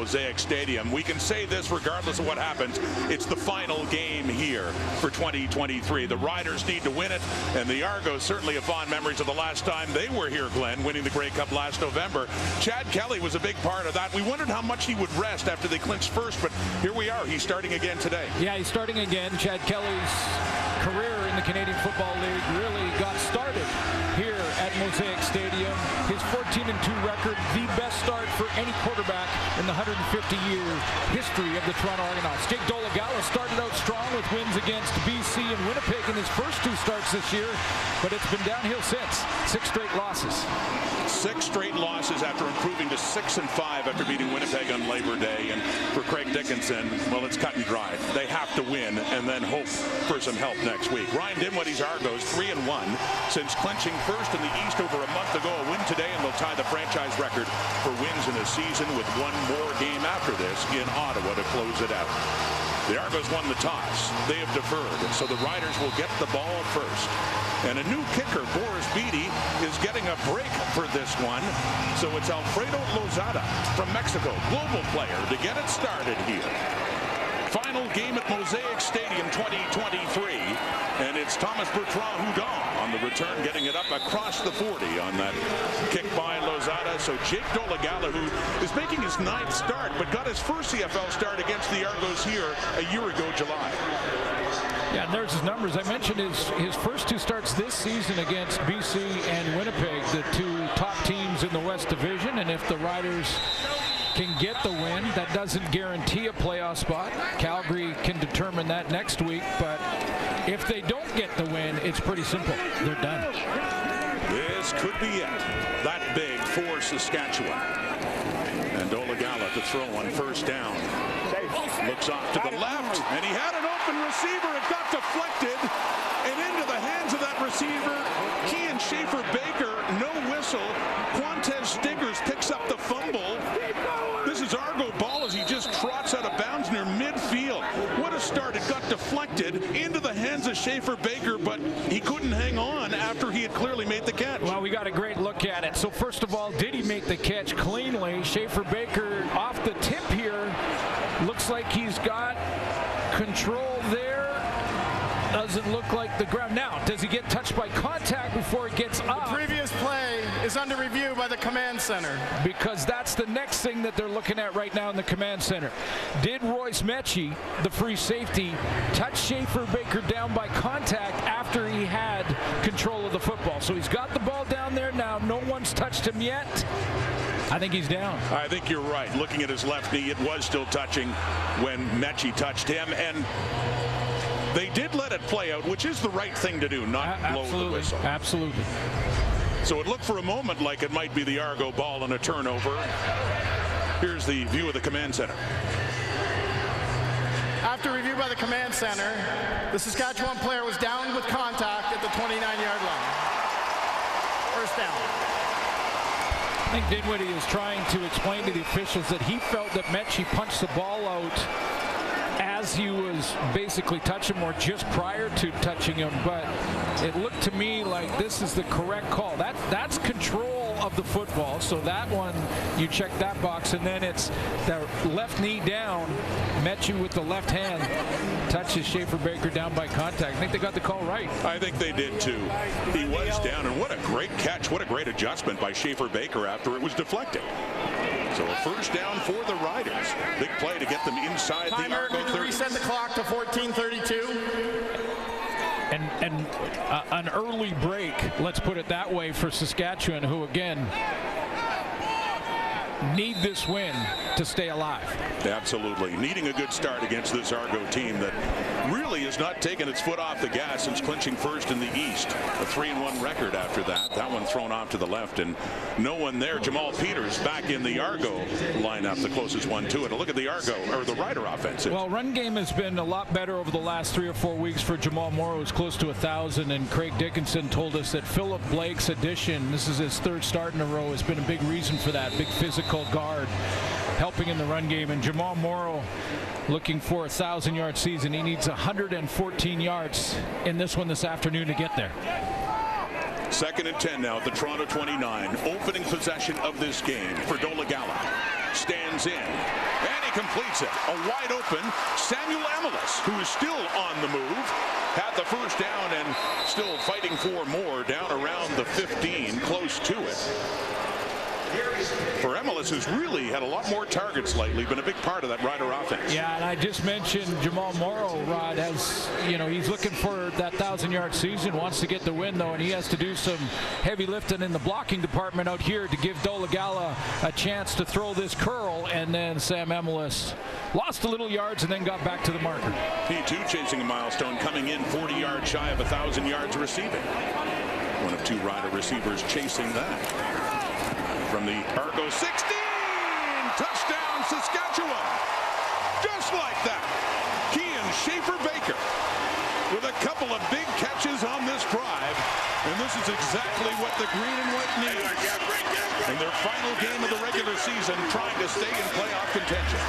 Mosaic Stadium. We can say this regardless of what happens. It's the final game here for 2023. The Riders need to win it, and the Argos certainly have fond memories of the last time they were here, Glenn, winning the Grey Cup last November. Chad Kelly was a big part of that. We wondered how much he would rest after they clinched first, but here we are. He's starting again today. Yeah, he's starting again. Chad Kelly's career in the Canadian Football League really got started here at Mosaic Stadium. His 14-2 record, the best start for any quarterback in the 150-year history of the Toronto Argonauts. Jake Dolegala started out strong with wins against BC and Winnipeg in his first 2 starts this year, but it's been downhill since. 6 straight losses. 6 straight losses after improving to 6-5 after beating Winnipeg on Labor Day. And for Craig Dickinson, well, it's cut and dry. They have to win and then hope for some help next week. Ryan Dinwiddie's Argos 3-1 since clinching first in the East over a month ago. A win today, and they'll tie the franchise record for wins in a season with one more game after this in Ottawa to close it out. The Argos won the toss. They have deferred, so the Riders will get the ball first. And a new kicker, Boris Beatty, is getting a break for this one. So it's Alfredo Lozada from Mexico, global player, to get it started here. Final game at Mosaic Stadium 2023. And it's Thomas Bertrand-Houdon on the return, getting it up across the 40 on that kick by Lozada. So Jake Dolegala, who is making his 9th start, but got his first CFL start against the Argos here a year ago, July. Yeah, and there's his numbers. I mentioned his first 2 starts this season against BC and Winnipeg, the 2 top teams in the West Division. And if the Riders can get the win, that doesn't guarantee a playoff spot. Calgary can determine that next week, but if they don't get the win, it's pretty simple. They're done. This could be it. That big for Saskatchewan. And Dolegala to throw on first down. Looks off to the left, and he had an open receiver. It got deflected and into the hands of that receiver. Kean Schaefer-Baker, no whistle. Quantez Stiggers picks up the fumble. This is Argo ball as he just trots out of bounds near midfield. What a start. It got deflected into the hands of Schaefer-Baker, but he couldn't hang on after he had clearly made the catch. Well, we got a great look at it. So first of all, did he make the catch cleanly? Schaefer-Baker off the tip here. Looks like he's got control there. Doesn't look like the ground. Now, does he get touched by contact before it gets up? The previous play is under review by the command center. Because that's the next thing that they're looking at right now in the command center. Did Royce Mechie, the free safety, touch Schaefer-Baker down by contact after he had control of the football? So he's got the ball down there now. No one's touched him yet. I think he's down. I think you're right. Looking at his left knee, it was still touching when Mechie touched him. And they did let it play out, which is the right thing to do, not blow the whistle. Absolutely. So it looked for a moment like it might be the Argo ball and a turnover. Here's the view of the command center. After review by the command center, the Saskatchewan player was down with contact at the 29-yard line. First down. I think Dinwiddie is trying to explain to the officials that he felt that Mechie punched the ball out as he was basically touching him or just prior to touching him, but it looked to me like this is the correct call. That's control of the football, so that one, you check that box, and then it's the left knee down. Mechie with the left hand touches Schaefer-Baker down by contact. I think they got the call right. I think they did too. He was down, and what a great catch, what a great adjustment by Schaefer-Baker after it was deflected. So a first down for the Riders. Big play to get them inside the Argo 30. Reset the clock to 14:32. And an early break, let's put it that way, for Saskatchewan, who again need this win to stay alive. Absolutely. Needing a good start against this Argo team that really has not taken its foot off the gas since clinching first in the East. A 3-1 record after that. That one thrown off to the left and no one there. Jamal Peters back in the Argo lineup, the closest one to it. A look at the Argo, or the Rider offensive. Well, run game has been a lot better over the last 3 or 4 weeks for Jamal Morrow, who's close to 1,000, and Craig Dickinson told us that Philip Blake's addition, this is his 3rd start in a row, has been a big reason for that. Big physical guard helping in the run game, and Jamal Morrow looking for a 1,000-yard season. He needs 114 yards in this one this afternoon to get there. 2nd and 10 now at the Toronto 29. Opening possession of this game for Dolegala. Stands in. he completes it. A wide open Samuel Amelis, who is still on the move, had the first down and still fighting for more down around the 15, close to it. For Amelis, who's really had a lot more targets lately, been a big part of that Rider offense. Yeah, and I just mentioned Jamal Morrow, Rod, has, he's looking for that 1,000-yard season, wants to get the win, though, and he has to do some heavy lifting in the blocking department out here to give Dolagala a chance to throw this curl, and then Sam Amelis lost a little yards and then got back to the marker. He, too, chasing a milestone, coming in 40 yards shy of 1,000 yards receiving. One of 2 Rider receivers chasing that. From the Argo 16, touchdown Saskatchewan. Just like that, Kean Schaefer-Baker with a couple of big catches on this drive, and this is exactly what the green and white need in their final game of the regular season, trying to stay in playoff contention.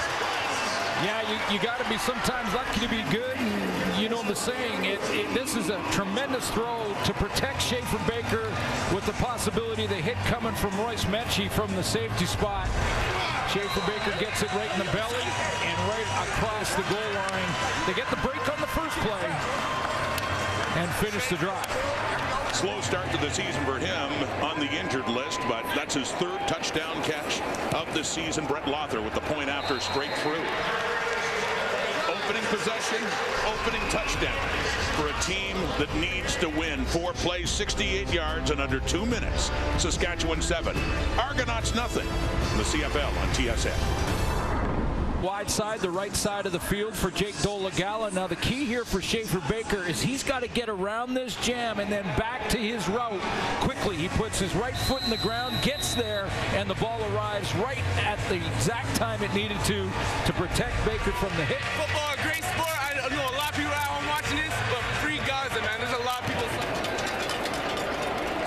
Yeah, you got to be sometimes lucky to be good, and you know the saying, this is a tremendous throw to protect Schaefer-Baker with the possibility of the hit coming from Royce Metchie from the safety spot. Schaefer-Baker gets it right in the belly and right across the goal line. They get the break on the first play and finish the drive. Slow start to the season for him on the injured list, but that's his 3rd touchdown catch of the season. Brett Lother with the point after straight through. Opening possession, opening touchdown for a team that needs to win. 4 plays, 68 yards in under 2 minutes. Saskatchewan 7, Argonauts nothing. The CFL on TSN. Wide side, the right side of the field for Jake Dolagala. Now the key here for Schaefer-Baker is he's got to get around this jam and then back to his route quickly. He puts his right foot in the ground, gets there, and the ball arrives right at the exact time it needed to protect Baker from the hit. Football, a great sport. I know a lot of people at home watching this, but free Gaza, man. There's a lot of people.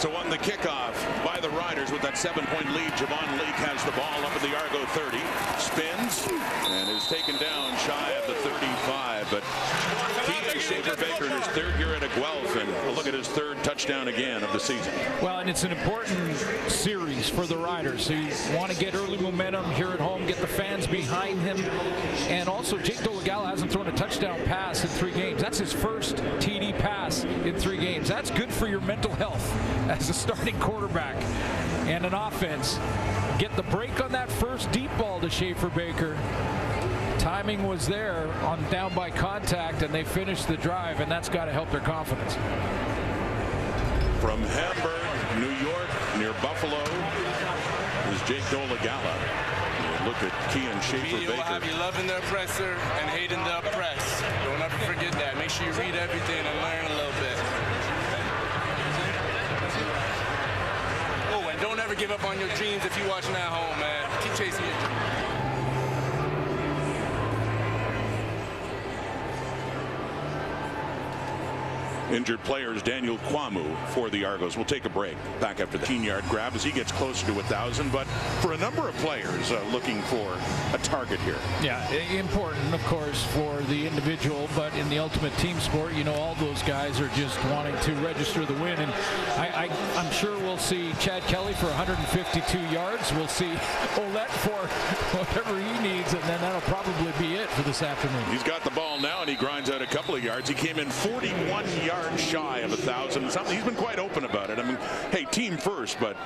So on the kickoff by the Riders with that 7-point lead, Javon Leake has the ball up at the Argo 30, spins, and is taken down shy of the 35. But Kean Schaefer-Baker in his 3rd year at Guelph, and we'll look at his 3rd touchdown again of the season. Well, and it's an important series for the Riders. So you want to get early momentum here at home, get the fans behind him. And also, Jake Dolagala hasn't thrown a touchdown pass in 3 games. That's his first TD pass in 3 games. That's good for your mental health as a starting quarterback and an offense. Get the break on that first deep ball to Schaefer-Baker. Timing was there on down by contact, and they finished the drive, and that's got to help their confidence. From Hamburg, New York, near Buffalo, is Jake Dolagala. Look at Kean Schaefer-Baker. Media will have you loving the oppressor and hating the oppressed. Don't ever forget that. Make sure you read everything and learn a little bit. Oh, and don't ever give up on your dreams if you're watching at home, man. Keep chasing your dreams. Injured players Daniel Kwamu for the Argos. We'll take a break. Back after the 15-yard grab as he gets closer to 1,000. But for a number of players looking for a target here. Yeah, important, of course, for the individual. But in the ultimate team sport, all those guys are just wanting to register the win. And I'm sure we'll see Chad Kelly for 152 yards. We'll see Ouellette for whatever he needs. And then that'll probably be it for this afternoon. He's got the ball now, and he grinds out a couple of yards. He came in 41 yards shy of 1,000. He's been quite open about it. I mean, hey, team first, but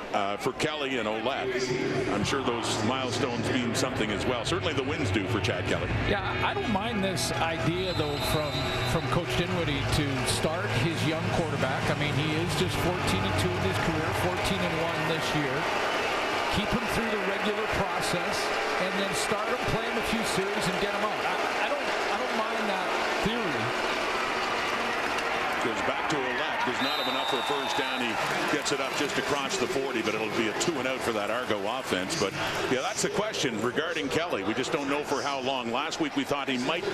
for Kelly and Ouellette, I'm sure those milestones mean something as well. Certainly the wins do for Chad Kelly. Yeah, I don't mind this idea, though, from Coach Dinwiddie to start his young quarterback. I mean, he is just 14-2 in his career, 14-1 this year. Keep him through the regular process, and then start him, play him a few series, and get him out. I don't mind that theory. Goes back to Ouellette. Does not have enough for a first down. He gets it up just across the 40, but it'll be a 2-and-out for that Argo offense. But yeah, that's the question regarding Kelly. We just don't know for how long. Last week we thought he might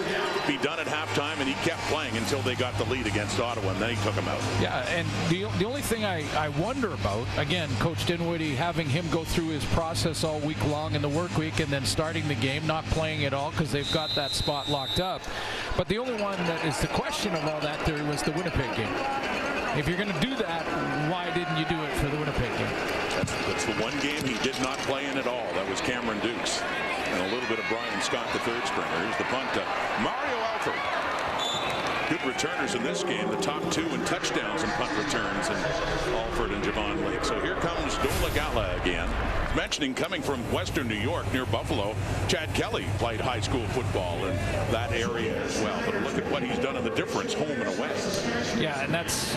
be done at halftime, and he kept playing until they got the lead against Ottawa, and then he took him out. Yeah, and the only thing I wonder about, again, Coach Dinwiddie having him go through his process all week long in the work week and then starting the game, not playing at all because they've got that spot locked up. But the only one that is the question of all that theory was the Winnipeg game. if you're going to do that, why didn't you do it for the Winnipeg game? That's the one game he did not play in at all. That was Cameron Dukes. And a little bit of Brian Scott, the third stringer. Here's the punt to Mario Alford. Good returners in this game. The top two in touchdowns and punt returns, and Alford and Javon Lake. So here comes Dolagala again. Mentioning coming from Western New York near Buffalo, Chad Kelly played high school football in that area as well. But look at what he's done in the difference home and away. Yeah, and that's,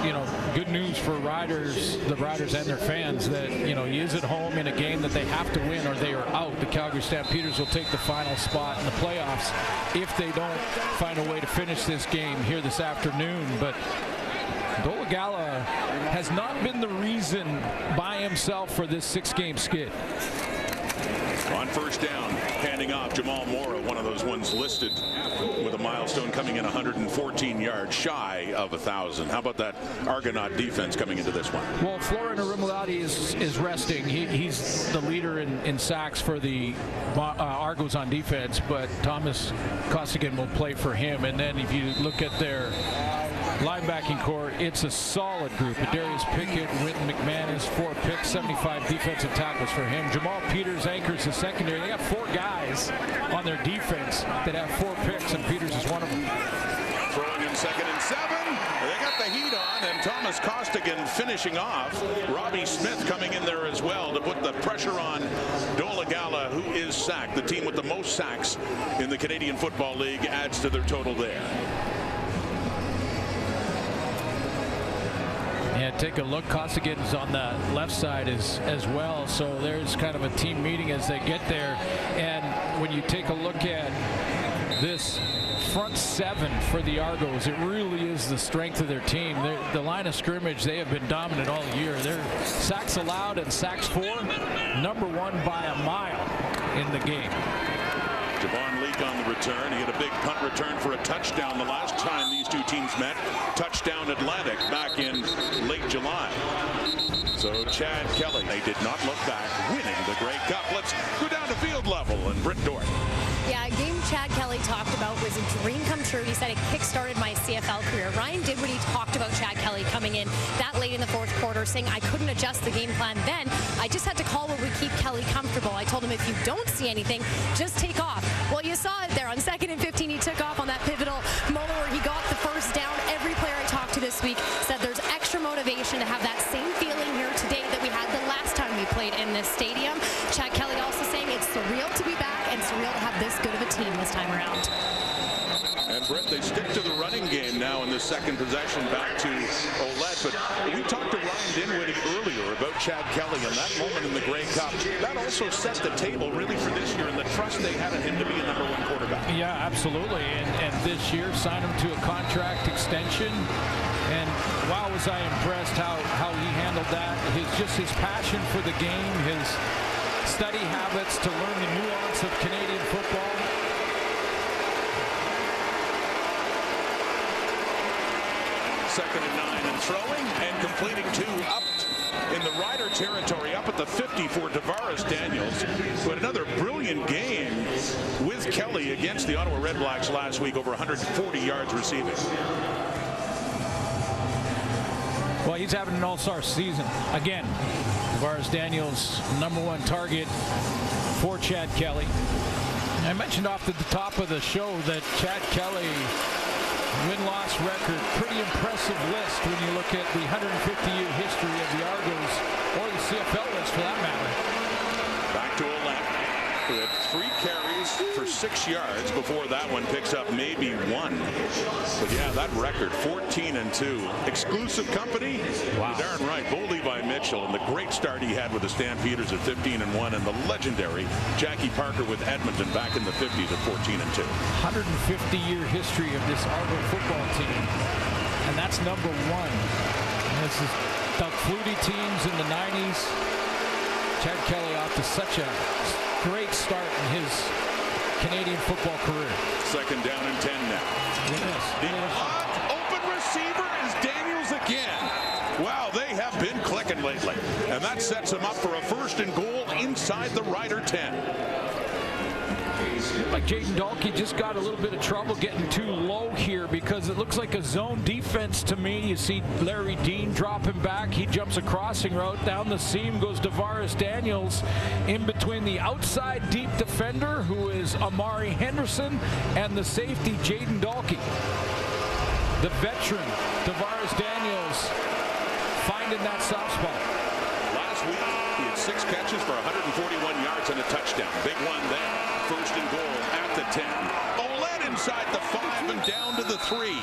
good news for the Riders and their fans that, he is at home in a game that they have to win or they are out. The Calgary Stampeders will take the final spot in the playoffs if they don't find a way to finish this game here this afternoon. But Dolagala has not been the reason by himself for this 6-game skid. On first down, handing off Jamal Mora, one of those ones listed with a milestone coming in 114 yards shy of 1,000. How about that Argonaut defense coming into this one? Well, Florin Arimulati is resting. He's the leader in sacks for the Argos on defense, but Thomas Costigan will play for him. And then if you look at their linebacking core, it's a solid group. Darius Pickett, Winton McManus, 4 picks, 75 defensive tackles for him. Jamal Peters anchors the secondary. They got 4 guys on their defense that have 4 picks, and Peters is one of them. Throwing in 2nd and 7. They got the heat on, and Thomas Costigan finishing off. Robbie Smith coming in there as well to put the pressure on Dolagala, who is sacked. The team with the most sacks in the Canadian Football League adds to their total there. Yeah, take a look. Costigan's on the left side as well. So there's kind of a team meeting as they get there. And when you take a look at this front 7 for the Argos, it really is the strength of their team. The line of scrimmage, they have been dominant all year. Their sacks allowed and sacks for, #1 by a mile in the game. Javon Leake on the return. He had a big punt return for a touchdown the last time these two teams met. Touchdown Atlantic back in late July. So Chad Kelly, they did not look back, winning the Grey Cup. Let's go down to field level and Britt Dort. Yeah, a game Chad Kelly talked about was a dream come true. He said it kick-started my CFL career. Ryan Dinwiddie talked about Chad Kelly coming in that late in the 4th quarter, saying I couldn't adjust the game plan then. I just had to call what would keep Kelly comfortable. I told him if you don't see anything, just take off. Well, you saw it there on 2nd and 15. He took off on that pivotal moment where he got the first down. Every player I talked to this week said there's extra motivation to have that same feeling here today that we had the last time we played in this stadium. Chad Kelly also saying it's surreal to be back and surreal to have this good of a team this time around. And Brett, they stick to the running game now in the second possession back to Ouellette. But we talked to Ryan Dinwiddie earlier about Chad Kelly and that moment in the Grey Cup. That also set the table really for this year and the trust they had in him to be a #1 quarterback. Yeah, absolutely. And this year signed him to a contract extension. And wow, was I impressed how he handled that. His passion for the game, his study habits to learn the nuance of Canadian football. Second and 9 and throwing and completing 2 up in the Rider territory, up at the 50 for Tavares Daniels. But another brilliant game with Kelly against the Ottawa Redblacks last week, over 140 yards receiving. Well, he's having an all-star season. Again, Tavares Daniels, #1 target for Chad Kelly. I mentioned off at the top of the show that Chad Kelly win-loss record, pretty impressive list when you look at the 150-year history of the Argos, or the CFL list for that matter. Back to Ouellette, who had 3 carries for 6 yards before that one picks up maybe 1. But yeah, that record, 14-2. Exclusive company? Wow. You're darn right. Bo Levi Mitchell and the great start he had with the Stampeders at 15-1, and the legendary Jackie Parker with Edmonton back in the 50s at 14-2. 150-year history of this Argo football team, and that's #1. And this is Doug Flutie teams in the 90s. Chad Kelly off to such a great start in his Canadian football career. Second down and 10 now. The open receiver is Daniels again. Wow, they have been clicking lately. And that sets him up for a 1st and goal inside the Rider 10. Like Jaden Dahlke just got a little bit of trouble getting too low here because it looks like a zone defense to me. You see Larry Dean dropping back. He jumps a crossing route. Down the seam goes Tavares Daniels in between the outside deep defender, who is Amari Henderson, and the safety Jaden Dahlke. The veteran Tavares Daniels finding that soft spot. Last week, he had 6 catches for 141 yards and a touchdown. Big one there. First and goal at the 10. Ouellette inside the 5 and down to the 3.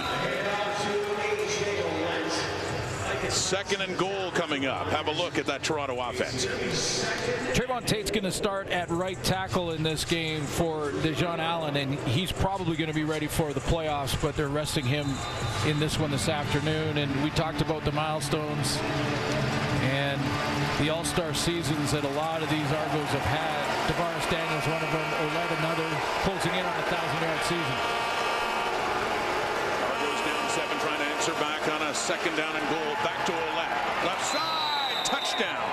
Second and goal coming up. Have a look at that Toronto offense. Trayvon Tate's going to start at right tackle in this game for Dejon Allen, and he's probably going to be ready for the playoffs, but they're resting him in this one this afternoon. And we talked about the milestones and the all-star seasons that a lot of these Argos have had. Tavares Daniels, one of them. Ouellette, another, closing in on a 1,000-yard season. Argos down 7, trying to answer back on a second down and goal. Back to Ouellette. Left side, touchdown.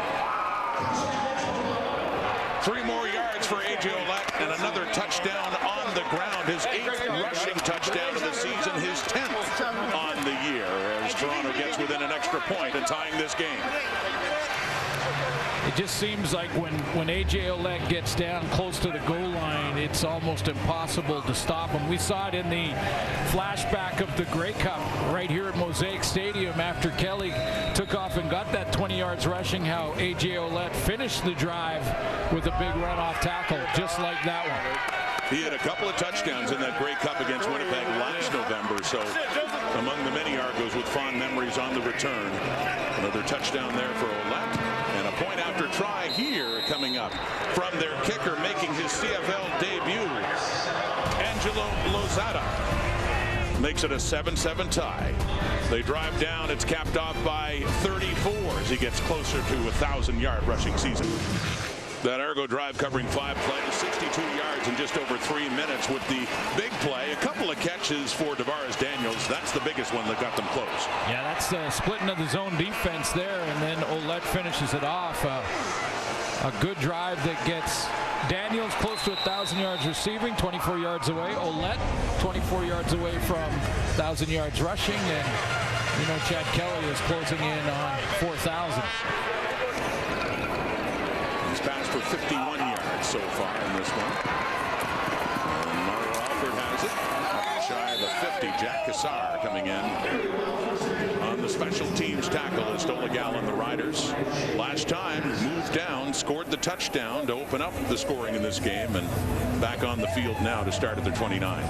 3 more yards for A.J. Ouellette and another touchdown on the ground. His 8th rushing touchdown of the season, his 10th on the year, as Toronto gets within an extra point and tying this game. It just seems like when A.J. Ouellette gets down close to the goal line, it's almost impossible to stop him. We saw it in the flashback of the Grey Cup right here at Mosaic Stadium after Kelly took off and got that 20 yards rushing, how A.J. Ouellette finished the drive with a big run-off tackle, just like that one. He had a couple of touchdowns in that Grey Cup against Winnipeg last November, so among the many Argos with fond memories on the return. Another touchdown there for Ouellette, and a point after try here coming up from their kicker making his CFL debut. Angelo Lozada makes it a 7-7 tie. They drive down. It's capped off by 34 as he gets closer to a 1,000-yard rushing season. That Argo drive covering 5 plays, 62 yards in just over 3 minutes with the big play. A couple of catches for Tavares Daniels. That's the biggest one that got them close. Yeah, that's the splitting of the zone defense there, and then Ouellette finishes it off. A good drive that gets Daniels close to 1,000 yards receiving, 24 yards away. Ouellette 24 yards away from 1,000 yards rushing, and you know Chad Kelly is closing in on 4,000. He's passed for 51 yards so far in this one. And Mario Alford has it. Up shy of the 50. Jack Cassar coming in on the special teams tackle as Dolegal and the Riders. Last time moved down, scored the touchdown to open up the scoring in this game, and back on the field now to start at their 29.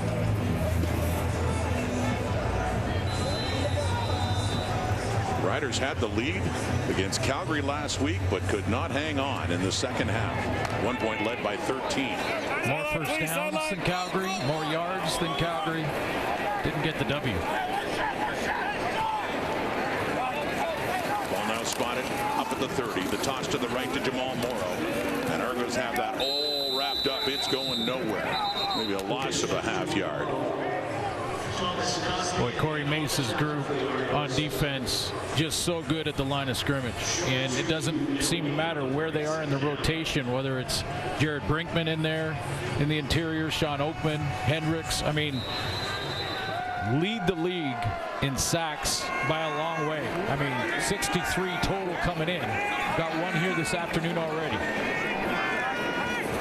Riders had the lead against Calgary last week, but could not hang on in the second half. 1 point led by 13. More first downs than Calgary, more yards than Calgary. Didn't get the W. Ball now spotted up at the 30. The toss to the right to Jamal Morrow. And Argos have that all wrapped up. It's going nowhere. Maybe a loss of a half yard. Boy, Corey Mace's group on defense just so good at the line of scrimmage, and it doesn't seem to matter where they are in the rotation, whether it's Jared Brinkman in there in the interior, Sean Oakman, Hendricks. I mean, lead the league in sacks by a long way. I mean, 63 total coming in. Got one here this afternoon already.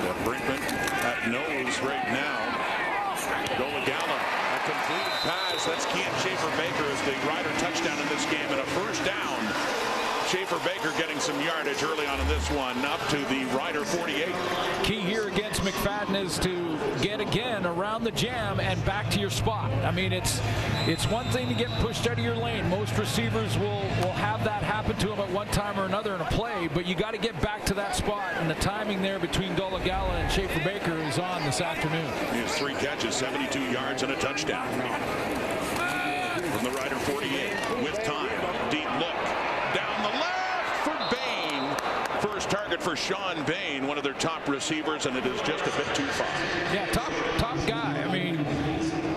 Got Brinkman at nose right now. Dolegala, a completed pass. That's Kean Schaefer-Baker as the Rider touchdown in this game, and a first down. Schaefer-Baker getting some yardage early on in this one, up to the Rider 48. Key here against McFadden is to get again around the jam and back to your spot. I mean, it's one thing to get pushed out of your lane. Most receivers will have that happen to them at one time or another in a play, but you got to get back to that spot, and the timing there between Dolegala and Schaefer-Baker is on this afternoon. He has 3 catches, 72 yards, and a touchdown. From the Rider 48, with time, deep look. Down the left for Bain. First target for Sean Bain, one of their top receivers, and it is just a bit too far. Yeah, top guy. I mean,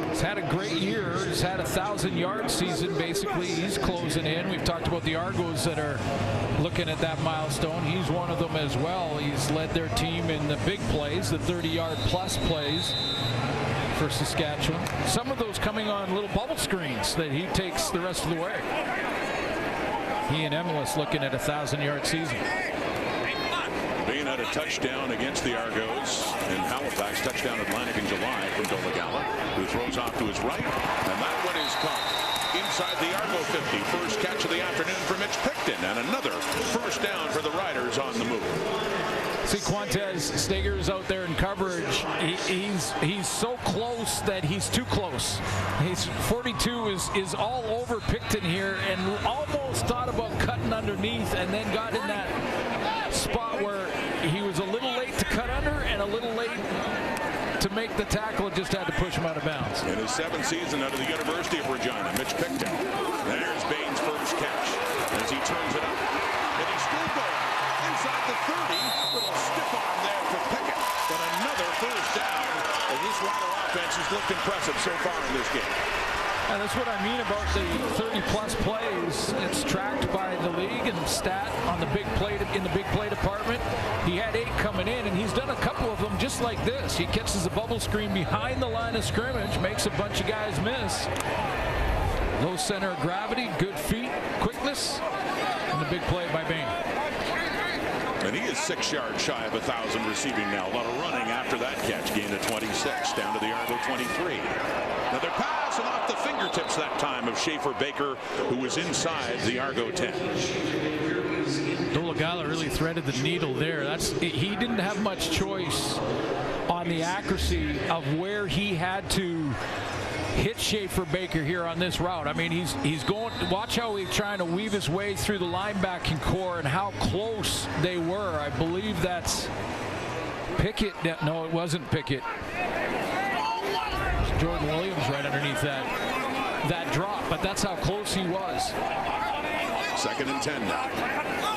he's had a great year. who's had a 1,000-yard season. Basically, he's closing in. We've talked about the Argos that are looking at that milestone. He's one of them as well. He's led their team in the big plays, the 30-yard plus plays for Saskatchewan. Some of those coming on little bubble screens that he takes the rest of the way. He and Emilus looking at a 1,000-yard season. Bain had a touchdown against the Argos in Halifax. Touchdown Atlantic in July from Dolagala, who throws off to his right. And that one is caught inside the Argo 50. First catch of the afternoon for Mitch Picton. And another first down for the Riders on the move. See, Quantez Steger's out there in coverage. He's so close that he's too close. He's 42 is all over Picton here, and almost thought about cutting underneath, and then got in that spot where he was a little late to cut under and a little late to make the tackle, and just had to push him out of bounds. In his 7th season out of the University of Regina, Mitch Picton. There's Bain's first catch as he turns it up. And he's still going inside the 30. Little stiff arm there for Pickett. But another first down. And this Rider offense has looked impressive so far in this game. And that's what I mean about the 30-plus plays. It's tracked by the league and stat on the big play in the big play department. He had 8 coming in, and he's done a couple of them just like this. He catches a bubble screen behind the line of scrimmage, makes a bunch of guys miss. Low center of gravity, good feet, quickness, and the big play by Bain. And he is 6 yards shy of 1,000 receiving now. A lot of running after that catch. Gain of 26 down to the Argo 23. Another pass, and off the fingertips that time of Schaefer Baker, who was inside the Argo 10. Dolagala really threaded the needle there. He didn't have much choice on the accuracy of where he had to hit Schaefer Baker here on this route. I mean, he's going. Watch how he's trying to weave his way through the linebacking core and how close they were. I believe that's Pickett. No, it wasn't Pickett. It's Jordan Williams right underneath that drop, but that's how close he was. 2nd and 10 now.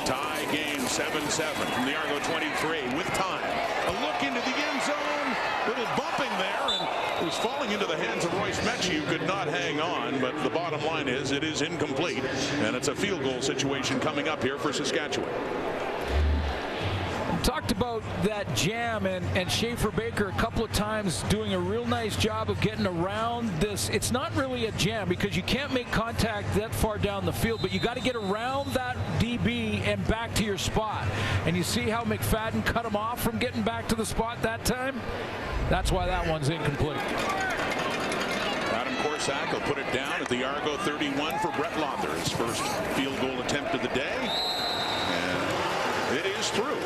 Tie game 7-7 from the Argo 23 with time. A look into the end zone. Little bumping there, and it was falling into the hands of Royce Mechie, who could not hang on, but the bottom line is it is incomplete, and it's a field goal situation coming up here for Saskatchewan. Talked about that jam and Schaefer Baker a couple of times doing a real nice job of getting around this. It's not really a jam because you can't make contact that far down the field, but you got to get around that DB and back to your spot. And you see how McFadden cut him off from getting back to the spot that time? That's why that one's incomplete. Adam Corsack will put it down at the Argo 31 for Brett Lother, his first field goal attempt of the day. And it is through.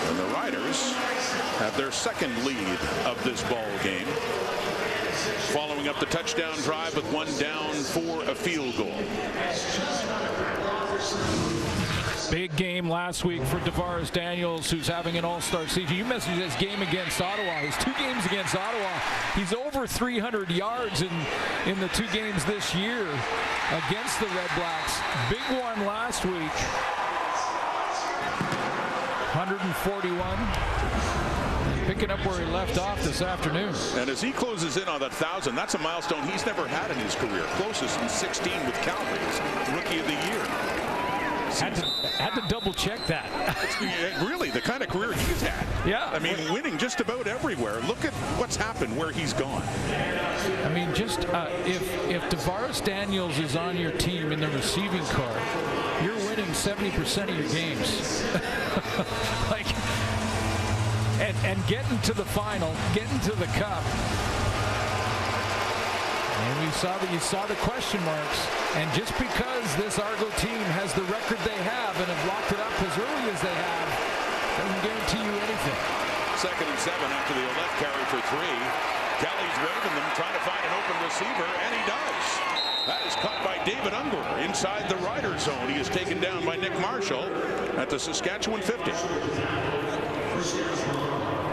And the Riders have their 2nd lead of this ball game, following up the touchdown drive with 1 down for a field goal. Big game last week for Tavares Daniels, who's having an all-star season. You mentioned his game against Ottawa. His 2 games against Ottawa, he's over 300 yards in the 2 games this year against the Red Blacks. Big one last week. 141. Picking up where he left off this afternoon. And as he closes in on that 1,000, that's a milestone he's never had in his career. Closest in 16 with Calgary's Rookie of the Year. Had to double check that. Really, the kind of career he's had. Yeah. I mean, winning just about everywhere. Look at what's happened where he's gone. I mean, just if Tavares Daniels is on your team in the receiving card, you're winning 70% of your games. and getting to the final, getting to the cup. And you saw the question marks. And just because this Argo team has the record they have and have locked it up as early as they have, doesn't guarantee you anything. 2nd and 7 after the Ouellette carry for 3. Kelly's waving them, trying to find an open receiver, and he does. That is caught by David Ungler inside the Rider zone. He is taken down by Nick Marshall at the Saskatchewan 50.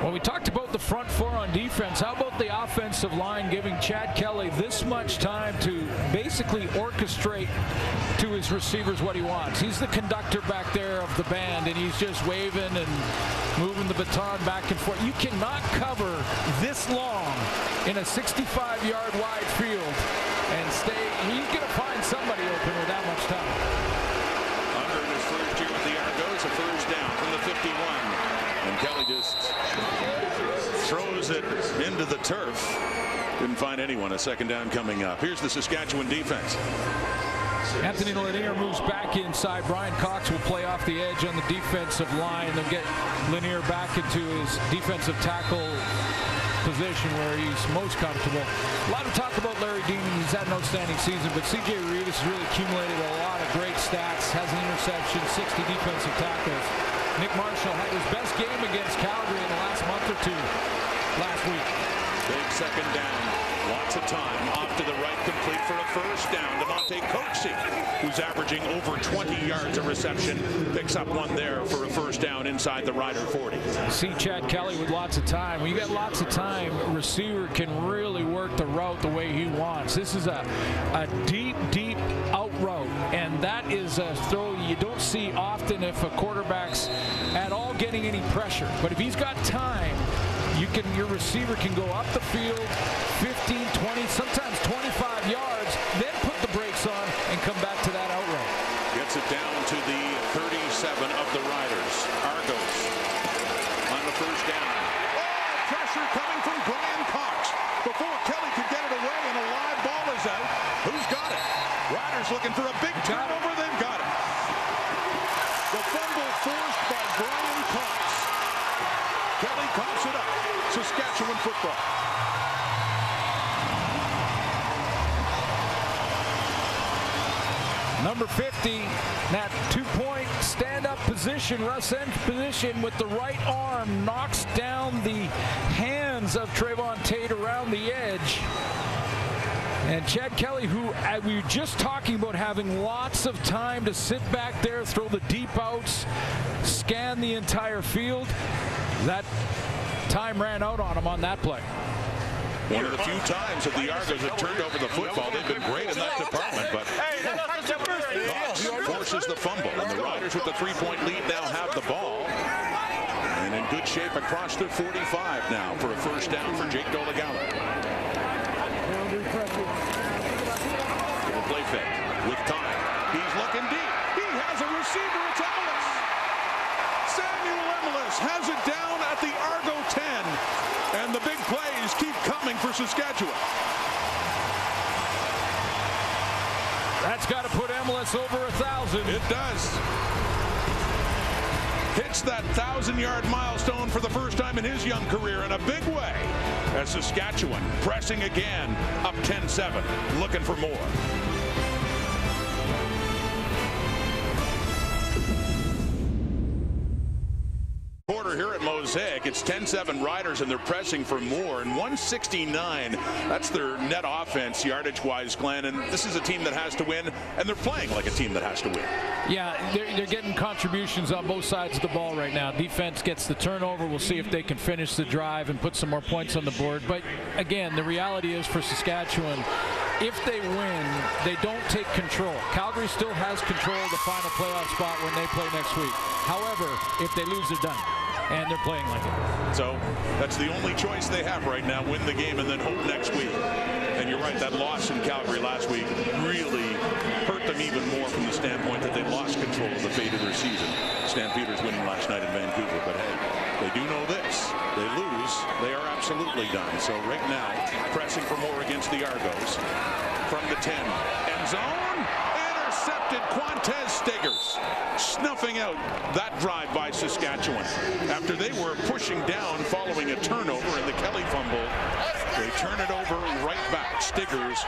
Well, we talked about the front 4 on defense. How about the offensive line giving Chad Kelly this much time to basically orchestrate to his receivers what he wants? He's the conductor back there of the band, and he's just waving and moving the baton back and forth. You cannot cover this long in a 65-yard wide field and stay. He's going to find somebody open with that much time. Under in his first year with the Argonauts, a first down from the 51. And Kelly just throws it into the turf. Didn't find anyone. A second down coming up. Here's the Saskatchewan defense. Anthony Lanier moves back inside. Brian Cox will play off the edge on the defensive line. They'll get Lanier back into his defensive tackle position where he's most comfortable. A lot of talk about Larry Dean. He's had an outstanding season, but C.J. Reeves has really accumulated a lot of great stats. Has an interception, 60 defensive tackles. Nick Marshall had his best game against Calgary in the last month or two last week. Big second down. Lots of time. Off to the right, complete for a first down. DeMonte Coxie, who's averaging over 20 yards a reception, picks up one there for a first down inside the Rider 40. See Chad Kelly with lots of time. When you get lots of time, a receiver can really work the route the way he wants. This is a deep out route, and that is a throw you don't see often if a quarterback's at all getting any pressure. But if he's got time, your receiver can go up the field 15, 20, sometimes 25 yards, then put the brakes on and come back to that out route. Gets it down to the 37 of the Riders. Argos on the first down. Oh, pressure coming from Brian Cox. Before Kelly could get it away and a live ball is out. Who's got it? Riders looking for a big turnover. They've got it. The fumble forced by Brian Cox. Kelly coughs it up. Saskatchewan football. Number 50, that two-point stand-up position, Russ end position with the right arm, knocks down the hands of Trayvon Tate around the edge. And Chad Kelly, who we were just talking about having lots of time to sit back there, throw the deep outs, scan the entire field, that time ran out on him on that play. One of the few times that the Argos have turned over the football. They've been great in that department, but Cox forces the fumble, and the Riders with the 3-point lead now have the ball. And in good shape across their 45 now for a first down for Jake Dolegala. Play fake with time. He's looking deep. He has a receiver. It's Emilus. Samuel Emilus has it down at the Argo 10. And the big plays keep coming for Saskatchewan. That's got to put Emilus over 1,000. It does. Hits that 1,000-yard milestone for the first time in his young career in a big way. As Saskatchewan pressing again, up 10-7, looking for more. Quarter here at Mosaic. It's 10-7 Riders, and they're pressing for more. And 169, that's their net offense yardage-wise, Glenn. And this is a team that has to win, and they're playing like a team that has to win. Yeah, they're getting contributions on both sides of the ball right now. Defense gets the turnover. We'll see if they can finish the drive and put some more points on the board. But again, the reality is for Saskatchewan, if they win, they don't take control. Calgary still has control of the final playoff spot when they play next week. However, if they lose, they're done. And they're playing like it. So that's the only choice they have right now. Win the game and then hope next week. And you're right, that loss in Calgary last week really hurt them even more from the standpoint that they lost control of the fate of their season. Stampeders winning last night in Vancouver. But hey, they do know this. They lose, they are absolutely done. So right now, pressing for more against the Argos. From the 10, end zone, intercepted. Quantez Stiggers snuffing out that drive by Saskatchewan. After they were pushing down following a turnover in the Kelly fumble, they turn it over right back. Stiggers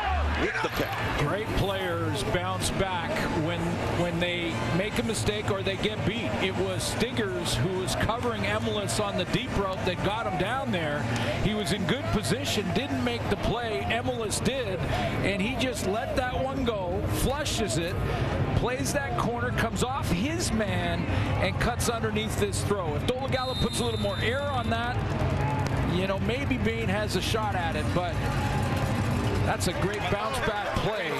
with the pick. Great players bounce back when they make a mistake or they get beat. It was Stiggers who was covering Emilus on the deep route that got him down there. He was in good position, didn't make the play. Emilus did, and he just let that one go, flushes it, plays that corner, comes off his man, and cuts underneath this throw. If Dolegala puts a little more air on that, you know, maybe Bain has a shot at it, but that's a great bounce back play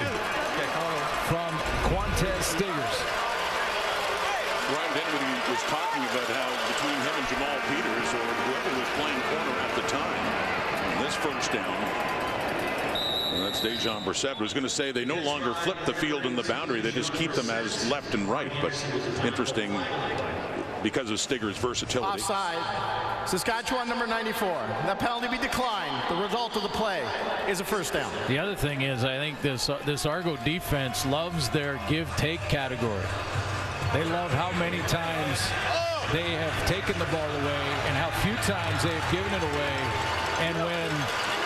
from Quantez Stiggers. Ryan Dinwiddie was talking about how between him and Jamal Peters, or whoever was playing corner at the time, this first down, and that's Dejan Brissett was going to say they no longer flip the field and the boundary. They just keep them as left and right. But interesting because of Stigger's versatility. Offside. Saskatchewan number 94. That penalty be declined. The result of the play is a first down. The other thing is, I think this Argo defense loves their give-take category. They love how many times they have taken the ball away and how few times they've given it away. And when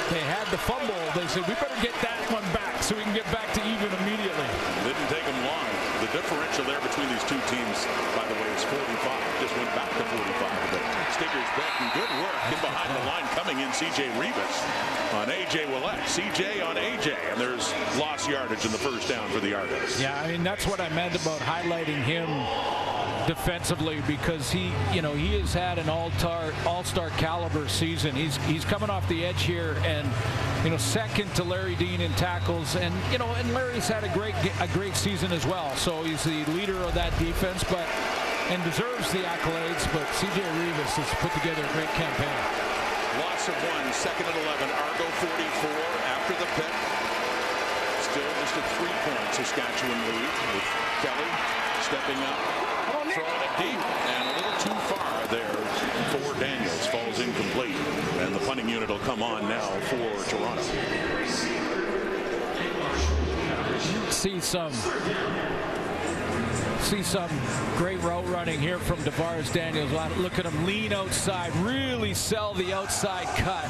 they had the fumble, they said, we better get that one back so we can get back to even immediately. It didn't take them long. The differential there between these two teams, by the way, is 45. Just went back to 45. But Stigger's betting good work in behind the line coming in. C.J. Rivas on A.J. Willett. C.J. on A.J. And there's lost yardage in the first down for the Argonauts. Yeah, I mean, that's what I meant about highlighting him defensively, because he has had an all-star caliber season. He's coming off the edge here, and second to Larry Dean in tackles, and Larry's had a great season as well. So he's the leader of that defense, and deserves the accolades. But C.J. Rivas has put together a great campaign. Loss of 1, second and 11. Argo 44 after the pick. Still just a 3-point Saskatchewan lead with Kelly stepping up, throwing it deep, and a little too far there for Daniels. Falls incomplete, and the punting unit will come on now for Toronto. See some great route running here from DeVaris Daniels. Look at him lean outside, really sell the outside cut.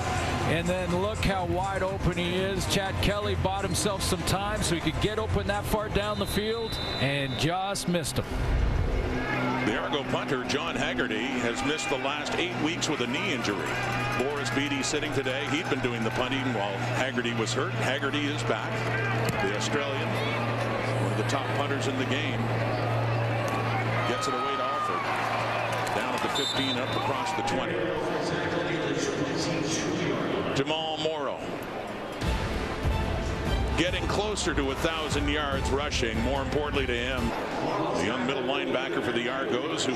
And then look how wide open he is. Chad Kelly bought himself some time so he could get open that far down the field and just missed him. The Argo punter, John Haggerty, has missed the last 8 weeks with a knee injury. Boris Beattie sitting today. He'd been doing the punting while Haggerty was hurt. Haggerty is back. The Australian, one of the top punters in the game, gets it away to Alford. Down at the 15, up across the 20. Jamal Morrow getting closer to 1,000 yards rushing. More importantly to him, the young middle linebacker for the Argos, who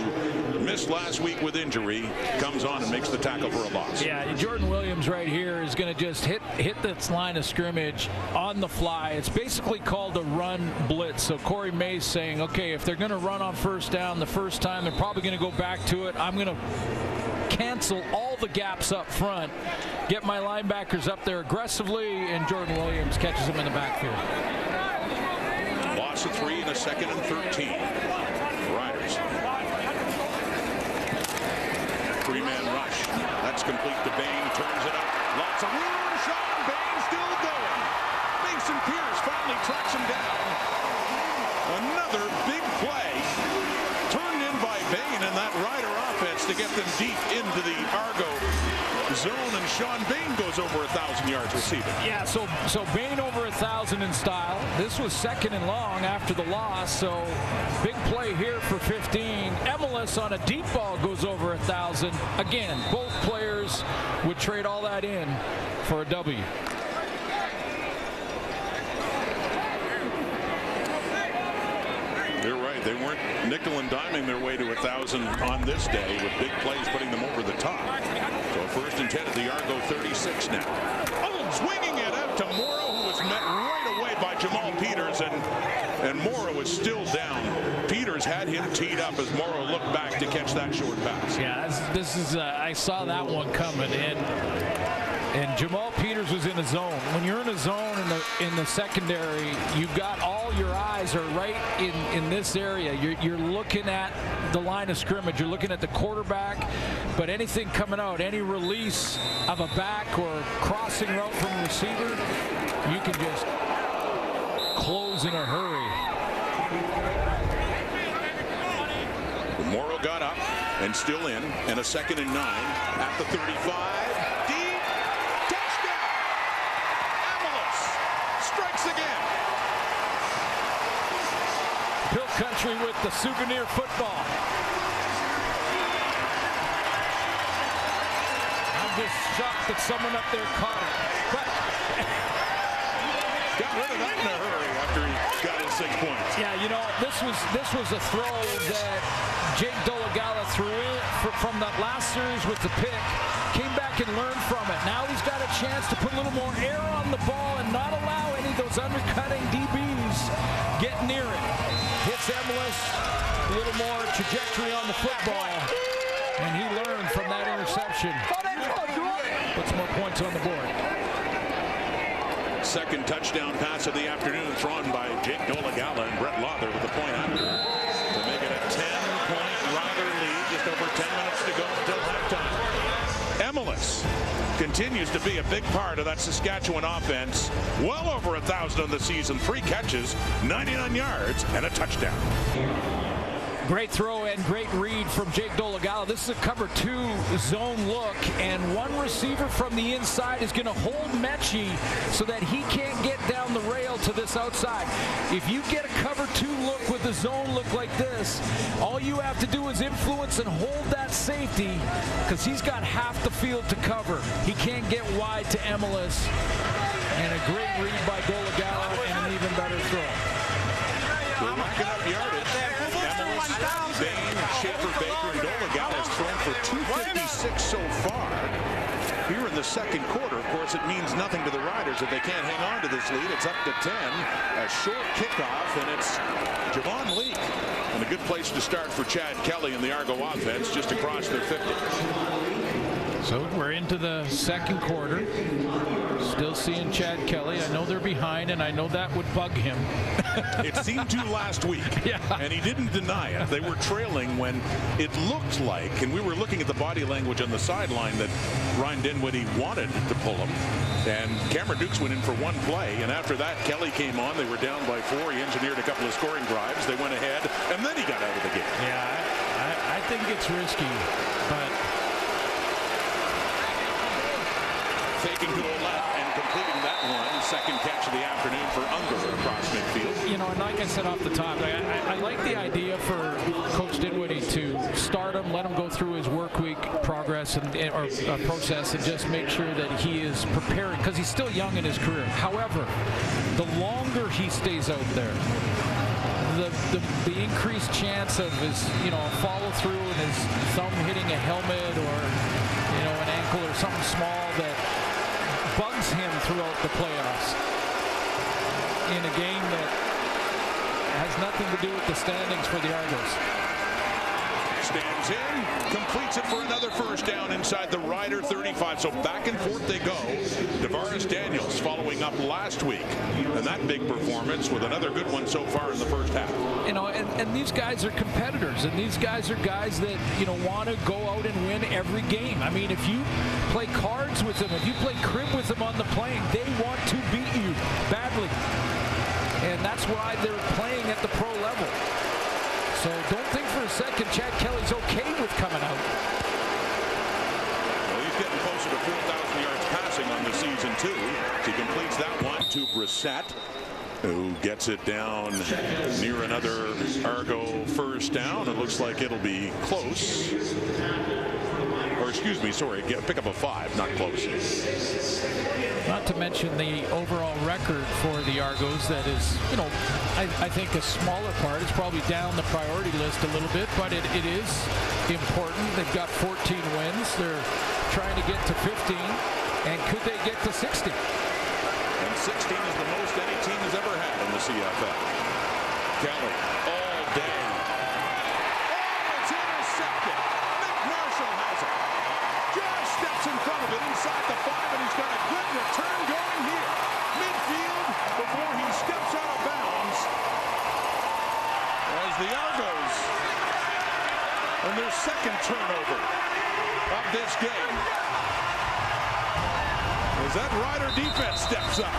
missed last week with injury, comes on and makes the tackle for a loss. Yeah, Jordan Williams right here is going to just hit this line of scrimmage on the fly. It's basically called a run blitz. So Corey May's saying, okay, if they're going to run on first down the first time, they're probably going to go back to it. I'm going to cancel all the gaps up front, get my linebackers up there aggressively, and Jordan Williams catches them in the backfield. Loss of 3 in a second and 13. Riders. 3-man rush. That's complete to Bain. Turns it up. Lots of room. Sean Bain still going. Mason Pierce finally tracks him down. Another big play. Turned in by Bain and that Rider offense to get them deep into the Argo zone, and Sean Bain goes over 1,000 yards receiving. Yeah, so Bain over 1,000 in style. This was second and long after the loss, so big play here for 15. Emelis on a deep ball goes over 1,000. Again, both players would trade all that in for a W. You're right. They weren't nickel and diming their way to 1,000 on this day, with big plays putting them over the top. So first and 10 at the Argo 36 now. Oh, swinging it out to Morrow, who was met right away by Jamal Peters, and Morrow is still down. Peters had him teed up as Morrow looked back to catch that short pass. Yeah, this is I saw that one coming, and Jamal Peters was in a zone. When you're in a zone in the secondary, you've got all your eyes are right in this area. You're looking at the line of scrimmage. You're looking at the quarterback, but anything coming out, any release of a back or crossing route from a receiver, you can just close in a hurry. Morrow got up and still in, and a second and 9 at the 35. Again. Hill Country with the souvenir football. I'm just shocked that someone up there caught it. But got rid of that in a hurry after he got his 6 points. Yeah, this was a throw that Jake Dolagala threw in from that last series with the pick. Came back and learned from it. Now he's got a chance to put a little more air on the ball and not allow any Kelly, those undercutting DBs get near it. Hits Emilus, a little more trajectory on the football, and he learned from that interception. Puts more points on the board. Second touchdown pass of the afternoon thrown by Jake Dolegala, and Brett Lawther with the point after to make it a 10-point Rider lead. Just over 10 minutes to go until halftime. Emilus continues to be a big part of that Saskatchewan offense. Well over 1,000 on the season, 3 catches, 99 yards, and a touchdown. Great throw and great read from Jake Dolegala. This is a cover 2 zone look, and one receiver from the inside is going to hold Mechie so that he can't get down the rail to this outside. If you get a cover 2 look with a zone look like this, all you have to do is influence and hold that safety, because he's got half the field to cover. He can't get wide to Emilus, and a great read by Dolegala and an even better throw. We're racking up yardage. Bain, Schaefer, Baker, and Dolegala has thrown for 256 so far. Here in the second quarter, of course, it means nothing to the Riders if they can't hang on to this lead. It's up to 10. A short kickoff, and it's Javon Leake. And a good place to start for Chad Kelly and the Argo offense, just across their 50. So we're into the second quarter. Still seeing Chad Kelly. I know they're behind, and I know that would bug him. It seemed to last week, and he didn't deny it. They were trailing when it looked like, and we were looking at the body language on the sideline, that Ryan Dinwiddie wanted to pull him. And Cameron Dukes went in for one play, and after that, Kelly came on. They were down by 4. He engineered a couple of scoring drives. They went ahead, and then he got out of the game. Yeah, I think it's risky, but faking to the left and completing that one. Second catch of the afternoon for Unger across midfield. You know, and like I said off the top, I like the idea for Coach Dinwiddie to start him, let him go through his work week progress or process, and just make sure that he is preparing, because he's still young in his career. However, the longer he stays out there, the increased chance of his, follow through and his thumb hitting a helmet or, an ankle or something small that bugs him throughout the playoffs in a game that has nothing to do with the standings for the Argos. Stands in, completes it for another first down inside the Rider 35. So back and forth they go. Tavares Daniels following up last week, and that big performance with another good one so far in the first half. And these guys are competitors, and these guys are guys that want to go out and win every game. I mean, if you play cards with them, if you play crib with them on the plane, they want to beat you badly, and that's why they're playing at the pro level. So don't think for a second Chad Kelly's okay with coming out. Well, he's getting closer to 4,000 yards passing on the season, too. He completes that one to Brissett, who gets it down near another Argo first down. It looks like it'll be close. Or excuse me, sorry, pick up a 5, not close. Not to mention the overall record for the Argos that is, I think a smaller part. It's probably down the priority list a little bit, but it is important. They've got 14 wins. They're trying to get to 15, and could they get to 60? And 16 is the most any team has ever had in the CFL. Kelly all day. Oh, it's intercepted. Nick Marshall has it. Just steps in front of it inside the 5, and he's got a good return going here. Midfield before he steps out of bounds. As the Argos and their second turnover of this game. As that Rider defense steps up.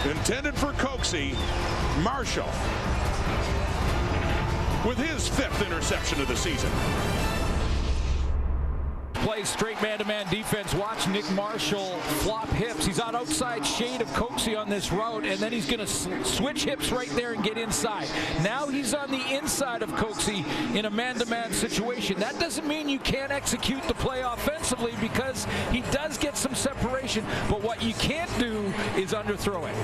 Intended for Coxie, Marshall with his 5th interception of the season. Play straight man-to-man defense. Watch Nick Marshall flop hips. He's on outside shade of Coxie on this route, and then he's going to switch hips right there and get inside. Now he's on the inside of Coxie in a man-to-man situation. That doesn't mean you can't execute the play offensively, because he does get some separation, but what you can't do is underthrow it.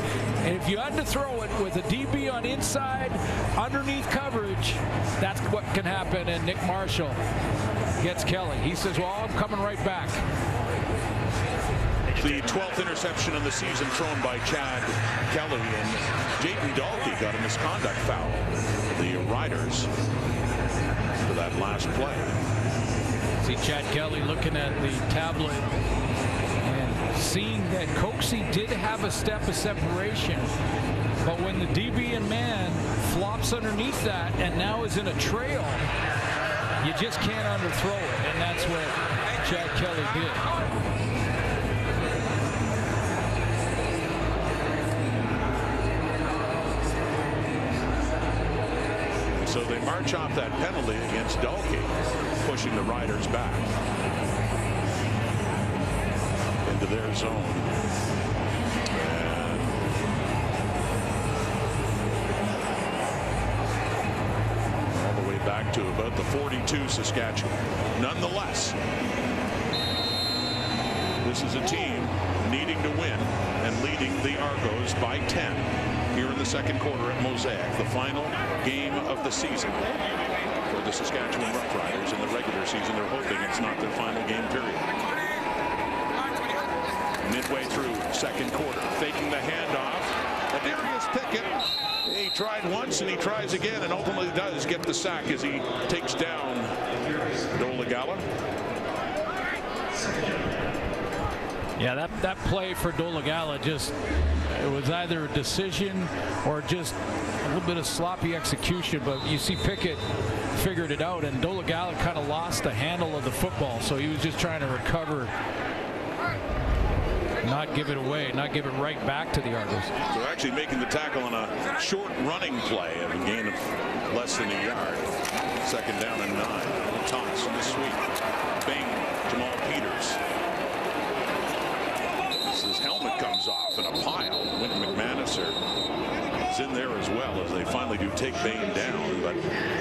And if you underthrow it with a DB on inside, underneath coverage, that's what can happen, and Nick Marshall gets Kelly. He says, well, I'm coming right back. The 12th interception of the season thrown by Chad Kelly, and Jayden Dalkey got a misconduct foul. The Riders for that last play. See Chad Kelly looking at the tablet and seeing that Coxie did have a step of separation, but when the DB and man flops underneath that and now is in a trail, you just can't underthrow it, and that's what Chad Kelly did. So they march off that penalty against Dalkey, pushing the Riders back into their zone. And all the way back to about the 42 Saskatchewan. Nonetheless, this is a team needing to win and leading the Argos by 10 here in the second quarter at Mosaic, the final game of the season for the Saskatchewan Roughriders. In the regular season, they're hoping it's not their final game period. Midway through second quarter, faking the handoff. Adarius Pickett, he tried once and he tries again and ultimately does get the sack as he takes down Dolegala. Yeah, that play for Dolegala just, it was either a decision or just a little bit of sloppy execution, but you see Pickett figured it out, and Dolegala kind of lost the handle of the football, so he was just trying to recover, not give it away, not give it right back to the Argos. So actually making the tackle on a short running play of a gain of less than a yard. Second down and 9. Toss in the sweep. Bing, Jamal Peters. His helmet comes off in a pile. Wynton McManus is in there as well as they finally do take Bain down, but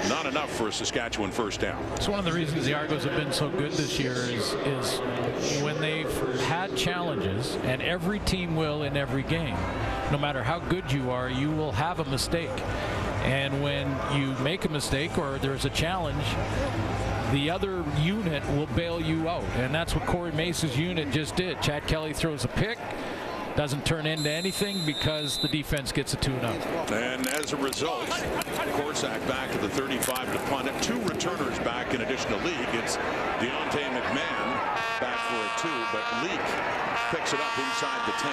not enough for a Saskatchewan first down. It's one of the reasons the Argos have been so good this year is when they've had challenges, and every team will in every game. No matter how good you are, you will have a mistake. And when you make a mistake or there's a challenge, the other unit will bail you out, and that's what Corey Mace's unit just did. Chad Kelly throws a pick, doesn't turn into anything because the defense gets a tune-up. And as a result, Corsack back at the 35 to punt it. 2 returners back in addition to Leak. It's Deontay McMahon back for a 2, but Leak picks it up inside the 10.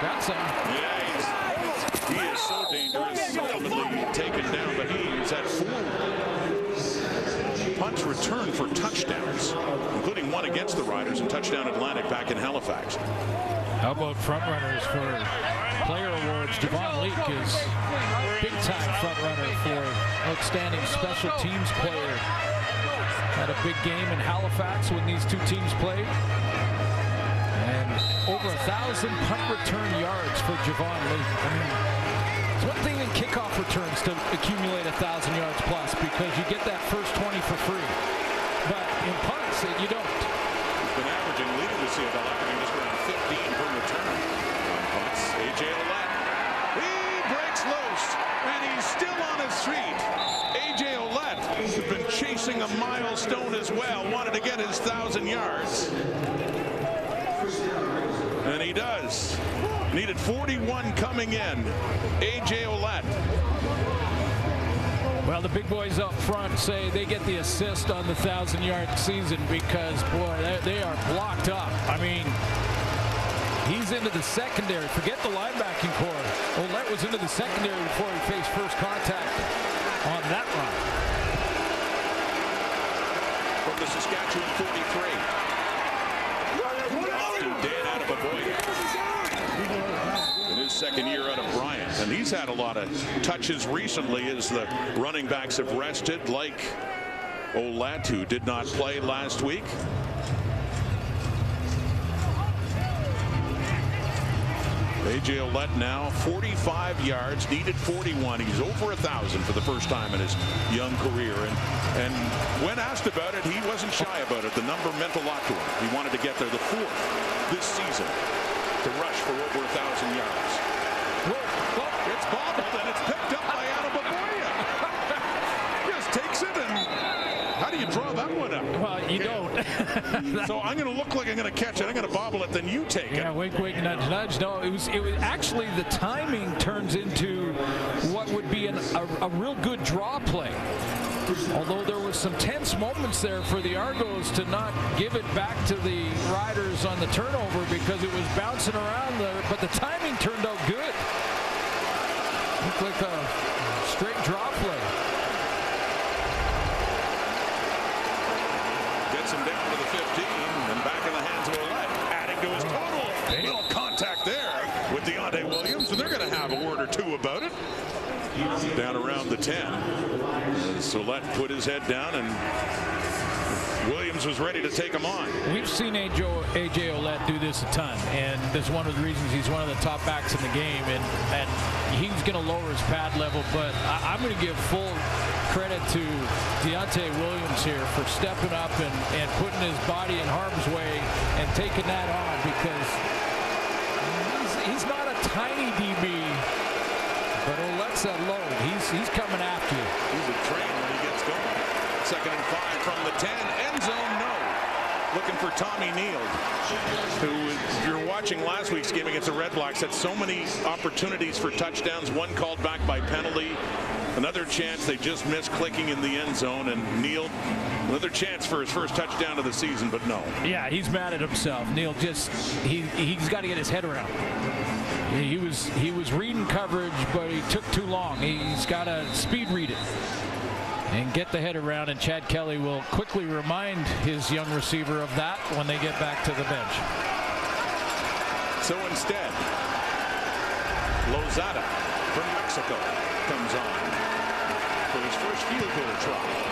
Got some. Yeah, he is so dangerous, ultimately taken down, but he's had 4 punts returned for touchdowns, including one against the Riders and touchdown Atlantic back in Halifax. How about front runners for player awards? Javon Leak is big-time front runner for outstanding special teams player. Had a big game in Halifax when these two teams played. And over 1,000 punt return yards for Javon Leak. I mean, it's one thing in kickoff returns to accumulate 1,000 yards plus because you get that first 20 for free. But in punts, you don't. He's been averaging, leading the CFL, averaging just around 15 per return on punts. A.J. Ouellette, he breaks loose, and he's still on his feet. A.J. Ouellette has been chasing a milestone as well, wanted to get his 1,000 yards. And he does. Needed 41 coming in. A.J. Ouellette. Well, the big boys up front say they get the assist on the 1,000-yard season because, boy, they are blocked up. I mean, he's into the secondary. Forget the linebacking core. Ouellette was into the secondary before he faced first contact on that run. From the Saskatchewan 43. Dan out of in his second year out of Bryant, and he's had a lot of touches recently as the running backs have rested, like Ouellette, who did not play last week. A.J. Ouellette now 45 yards, needed 41. He's over 1,000 for the first time in his young career, and when asked about it, he wasn't shy about it. The number meant a lot to him. He wanted to get there, the 4th this season to rush for over 1,000 yards. Well, it's bobbled and it's picked up by Adamaboya. Just takes it, and how do you draw that one up? Well, you don't. So I'm going to look like I'm going to catch it. I'm going to bobble it, then you take it. Yeah, wink, wink, nudge, nudge. No, it was actually the timing turns into what would be a real good draw play. Although there was some tense moments there for the Argos to not give it back to the Riders on the turnover because it was bouncing around there, but the timing turned out good. Looked like a straight draw play. Gets him down to the 15 and back in the hands of Ouellette. Adding to his total. Little contact there with Deontay Williams, and they're going to have a word or two about it. Down around the 10. Ouellette put his head down, and Williams was ready to take him on. We've seen A.J. Ouellette do this a ton, and that's one of the reasons he's one of the top backs in the game, and he's going to lower his pad level, but I'm going to give full credit to Deontay Williams here for stepping up and putting his body in harm's way and taking that on, because he's not a tiny DB. But Ouellette's that load. He's coming after you. He's a train when he gets going. 2nd and 5 from the 10. End zone, no. Looking for Tommy Neal, who, if you're watching last week's game against the Red Blacks, had so many opportunities for touchdowns. One called back by penalty. Another chance they just missed clicking in the end zone. And Neal, another chance for his first touchdown of the season, but no. Yeah, he's mad at himself. Neal he's got to get his head around. He was reading coverage, but he took too long. He's got to speed read it and get the head around, and Chad Kelly will quickly remind his young receiver of that when they get back to the bench. So instead, Lozada from Mexico comes on for his first field goal try.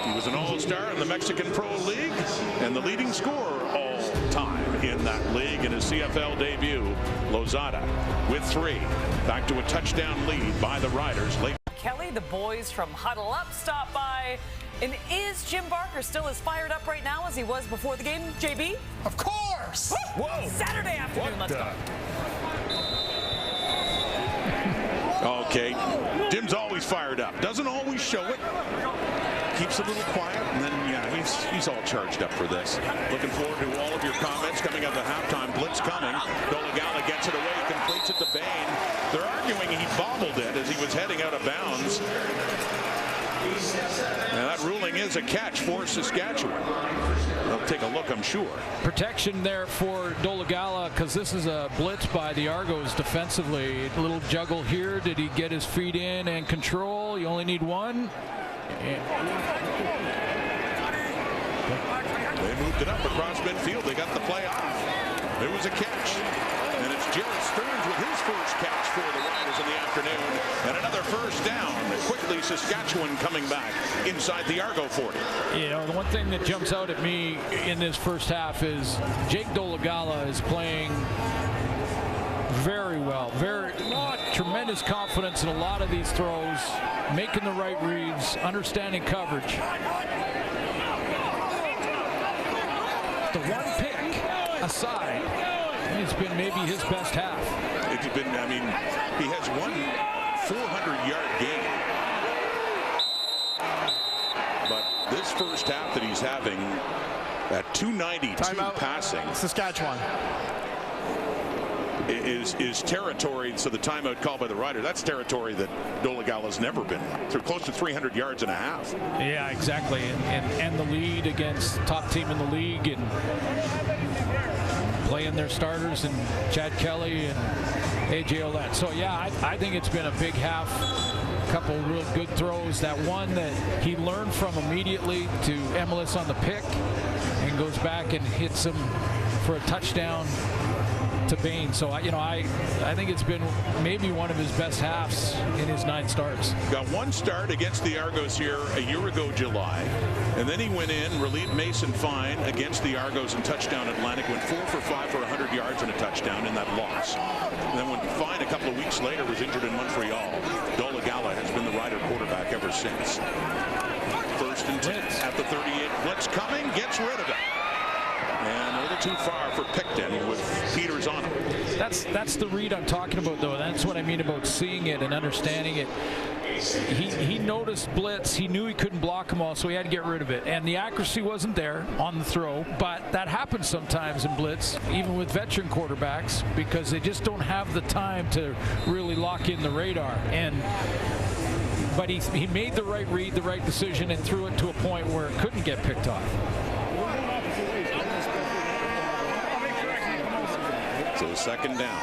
He was an all-star in the Mexican Pro League and the leading scorer all-time in that league in his CFL debut. Lozada with 3. Back to a touchdown lead by the Riders late. Kelly, the boys from Huddle Up stop by. And is Jim Barker still as fired up right now as he was before the game, JB? Of course. Whoa. Saturday afternoon, let's go. Okay, Jim's always fired up. Doesn't always show it. Keeps a little quiet, and then, yeah, he's all charged up for this. Looking forward to all of your comments coming up. The halftime blitz coming. Dolegala gets it away, completes it to Bain. They're arguing he bobbled it as he was heading out of bounds. Now that ruling is a catch for Saskatchewan. They'll take a look, I'm sure. Protection there for Dolegala, because this is a blitz by the Argos defensively. A little juggle here. Did he get his feet in and control? You only need one. They moved it up across midfield. They got the play off. It was a catch. And it's Jared Stearns with his first catch for the Riders in the afternoon. And another first down. Quickly, Saskatchewan coming back inside the Argo 40. You know, the one thing that jumps out at me in this first half is Jake Dolegala is playing very well. Tremendous confidence in a lot of these throws, making the right reads, understanding coverage. The one pick aside, it's been maybe his best half. It's been, I mean, he has one 400-yard game. But this first half that he's having at 292 passing. Saskatchewan. Is territory, so the timeout called by the Riders, that's territory that Dolegala's never been through, close to 300 yards and a half. Yeah, exactly, and the lead against top team in the league, and playing their starters and Chad Kelly and A.J. Ouellette. So yeah, I think it's been a big half. A couple real good throws. That one that he learned from immediately to Emilus on the pick, and goes back and hits him for a touchdown to Bain. So I think it's been maybe one of his best halves in his 9 starts. Got one start against the Argos here a year ago, July, and then he went in, relieved Mason Fine against the Argos in touchdown Atlantic, went 4 for 5 for 100 yards and a touchdown in that loss. And then when Fine a couple of weeks later was injured in Montreal, Dolegala has been the Rider quarterback ever since. 1st and 10 at the 38. Blitz coming, gets rid of it. And a little too far for Picton with Peters on him. That's the read I'm talking about, though. That's what I mean about seeing it and understanding it. he noticed blitz. He knew he couldn't block them all, so he had to get rid of it. And the accuracy wasn't there on the throw, but that happens sometimes in blitz, even with veteran quarterbacks, because they just don't have the time to really lock in the radar. But he made the right read, the right decision, and threw it to a point where it couldn't get picked off. So second down.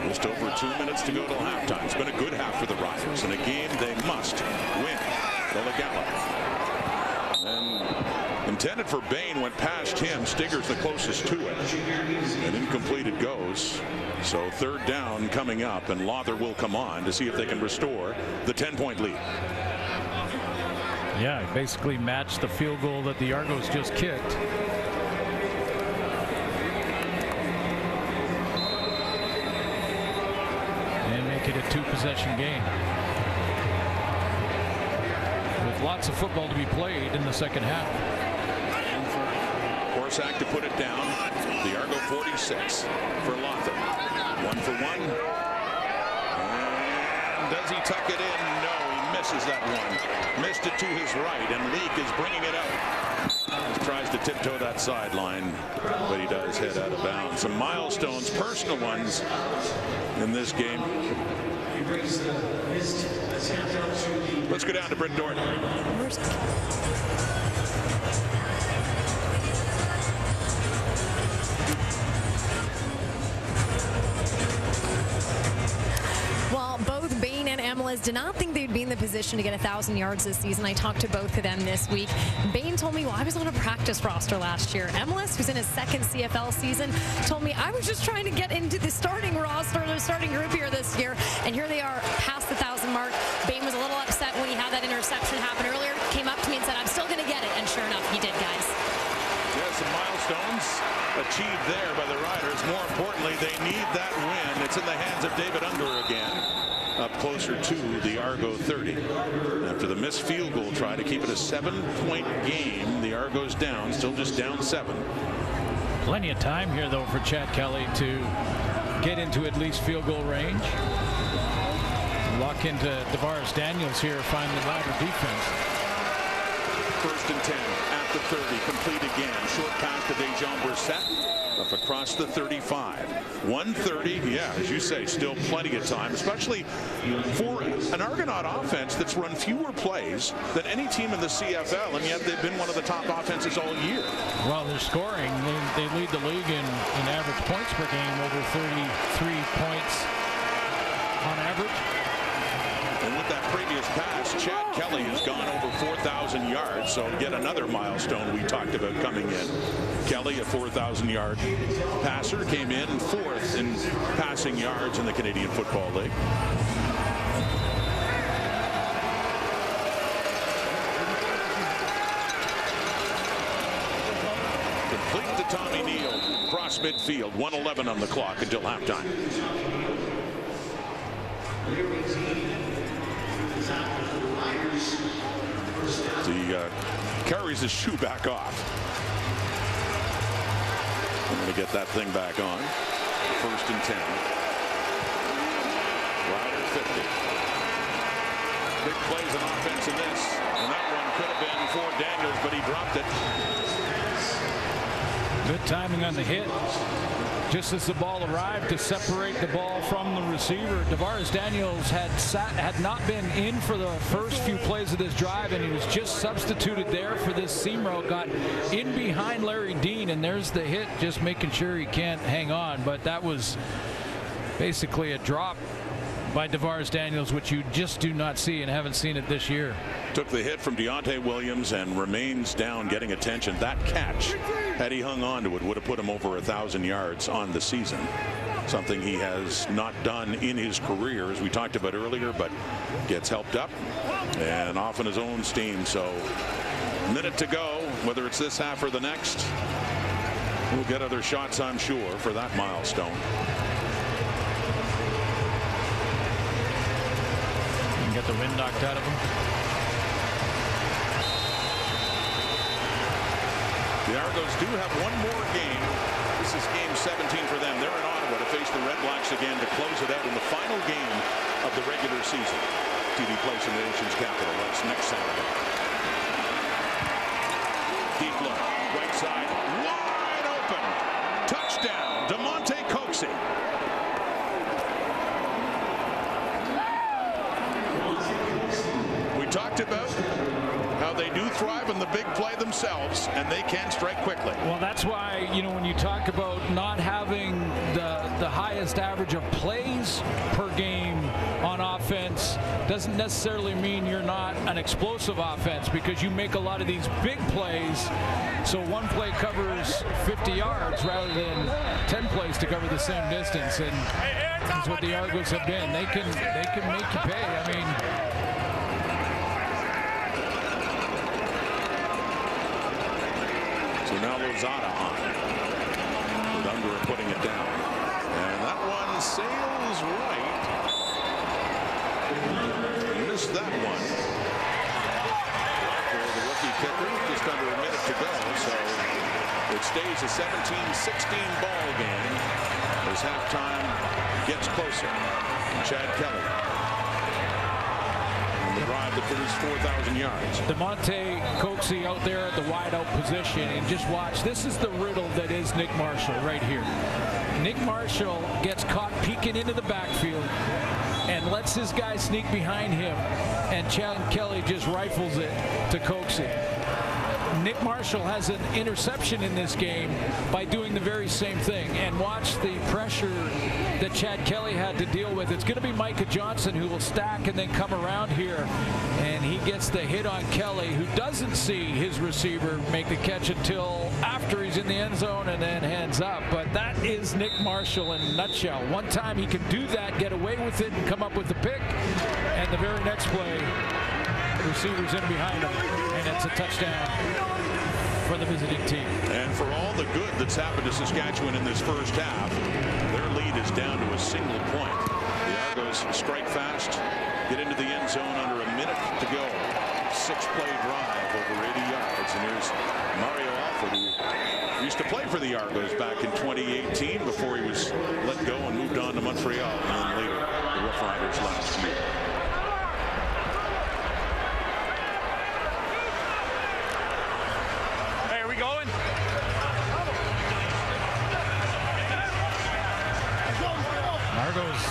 Just over 2 minutes to go till halftime. It's been a good half for the Riders in a game they must win. Gallup. And intended for Bain, went past him. Stigger's the closest to it. And incomplete it goes. So third down coming up, and Lawther will come on to see if they can restore the 10-point lead. Yeah, basically matched the field goal that the Argos just kicked. It a two-possession game with lots of football to be played in the second half. Horsack to put it down. The Argo 46 for Lawther. 1 for 1. And does he tuck it in? No, he misses that one. Missed it to his right, and Leak is bringing it out. He tries to tiptoe that sideline, but he does head out of bounds. Some milestones, personal ones, in this game. Let's go down to Brent Dorn. Well, both Bain and Emelis did not think they'd be in the position to get 1,000 yards this season. I talked to both of them this week. Bain told me, well, I was on a practice roster last year. Emelis, who's in his second CFL season, told me I was just trying to get into the starting roster, the starting group here this year. And here they are past the 1,000 mark. Bain was a little upset when he had that interception happen earlier. Came up to me and said, I'm still going to get it. And sure enough, he did, guys. Yeah, some milestones achieved there by the Riders. More importantly, they need that win. It's in the hands of David Unger again. Up closer to the Argo 30. After the missed field goal try to keep it a 7-point game, the Argos down, still just down 7. Plenty of time here, though, for Chad Kelly to get into at least field goal range. Lock into Tavares Daniels here, find the Rider defense. 1st and 10 at the 30, complete again. Short pass to Dejan Brissett. Up across the 35. 1:30, yeah, as you say, still plenty of time, especially for an Argonaut offense that's run fewer plays than any team in the CFL, and yet they've been one of the top offenses all year. Well, they're scoring. They lead the league in average points per game, over 33 points on average. And with that previous pass, Chad Kelly has gone over 4,000 yards, so yet another milestone we talked about coming in. Kelly, a 4,000-yard passer, came in 4th in passing yards in the Canadian Football League. Complete to Tommy Neal, cross midfield, 1:11 on the clock until halftime. He carries his shoe back off. I'm going to get that thing back on. 1st and 10. Rider 50. Big plays in offense in this. And that one could have been for Daniels, but he dropped it. Good timing on the hit. Just as the ball arrived to separate the ball from the receiver, Tavares Daniels had not been in for the first few plays of this drive, and he was just substituted there for this seam route. Got in behind Larry Dean, and there's the hit, just making sure he can't hang on. But that was basically a drop by Tavares Daniels, which you just do not see and haven't seen it this year. Took the hit from Deontay Williams and remains down, getting attention. That catch, had he hung on to it, would have put him over 1,000 yards on the season. Something he has not done in his career, as we talked about earlier, but gets helped up and off on his own steam. So a minute to go, whether it's this half or the next. We'll get other shots, I'm sure, for that milestone. Get the wind knocked out of him. The Argos do have one more game. This is game 17 for them. They're in Ottawa to face the Red Blacks again to close it out in the final game of the regular season. TV place in the nation's capital. That's next Saturday. Deep look, right side, wide open. Touchdown, DeMonte Coxey. We talked about how they do thrive in the big play themselves, and they can strike quickly. Well, that's why, you know, when you talk about not having the highest average of plays per game on offense, doesn't necessarily mean you're not an explosive offense, because you make a lot of these big plays. So one play covers 50 yards rather than 10 plays to cover the same distance, and that's what the Argos have been. They can make you pay. I mean, so now Lozada on with Unruh putting it down, and that one sails right. Missed that one for the rookie kicker. Just under a minute to go, so it stays a 17-16 ball game as halftime gets closer. Chad Kelly on the drive that finished 4,000 yards. DeMonte Coxey out there at the wide out position, and just watch. This is the riddle that is Nick Marshall right here. Nick Marshall gets caught peeking into the backfield and lets his guy sneak behind him, and Chad Kelly just rifles it to Coxey. Nick Marshall has an interception in this game by doing the very same thing, and watch the pressure that Chad Kelly had to deal with. It's going to be Micah Johnson who will stack and then come around here, and he gets the hit on Kelly, who doesn't see his receiver make the catch until after he's in the end zone and then hands up. But that is Nick Marshall in a nutshell. One time he can do that, get away with it, and come up with the pick, and the very next play, the receiver's in behind him, and it's a touchdown for the visiting team. And for all the good that's happened to Saskatchewan in this first half, their lead is down to a single point. The Argos strike fast, get into the end zone under a minute to go. 6-play drive over 80 yards. And here's Mario Alford, who used to play for the Argos back in 2018 before he was let go and moved on to Montreal, and then later the Roughriders last year. Going. Argos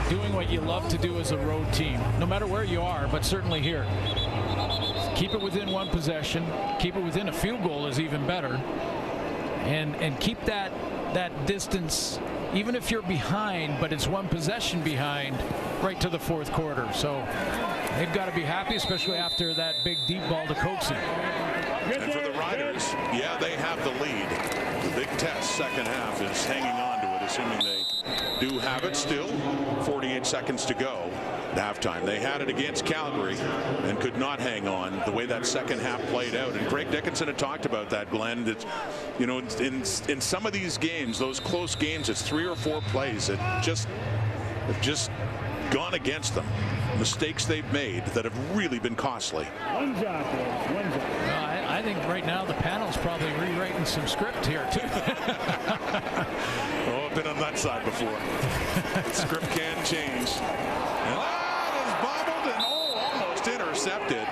doing what you love to do as a road team, no matter where you are, but certainly here. Keep it within one possession, keep it within a field goal is even better, and keep that distance, even if you're behind, but it's one possession behind, right to the fourth quarter. So they've got to be happy, especially after that big deep ball to Coxey. And for the Riders, yeah, they have the lead. The big test second half is hanging on to it, assuming they do have it still. 48 seconds to go at halftime. They had it against Calgary and could not hang on the way that second half played out. And Craig Dickinson had talked about that, Glenn. That, you know, in some of these games, those close games, it's 3 or 4 plays that have just gone against them. Mistakes they've made that have really been costly. One job, boys. One job. I think right now the panel's probably rewriting some script here too. Oh, I've been on that side before. Script can change. And that is bobbled and almost intercepted.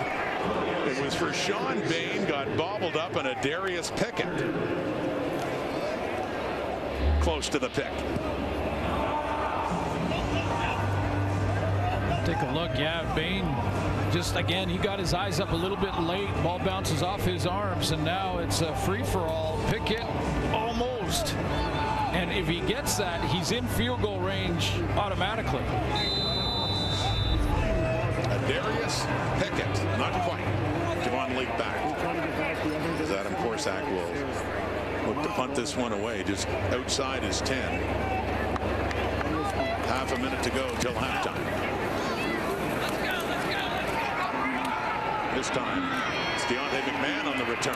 It was for Sean Bain, got bobbled up, and a Darius Pickett close to the pick. Take a look. Yeah, Bain just, again, he got his eyes up a little bit late. Ball bounces off his arms, and now it's a free-for-all. Pickett almost. And if he gets that, he's in field goal range automatically. Darius Pickett, not quite. Javon Leak back. As Adam Corsack will look to punt this one away, just outside his 10. Half a minute to go till halftime. This time, it's Deontay McMahon on the return.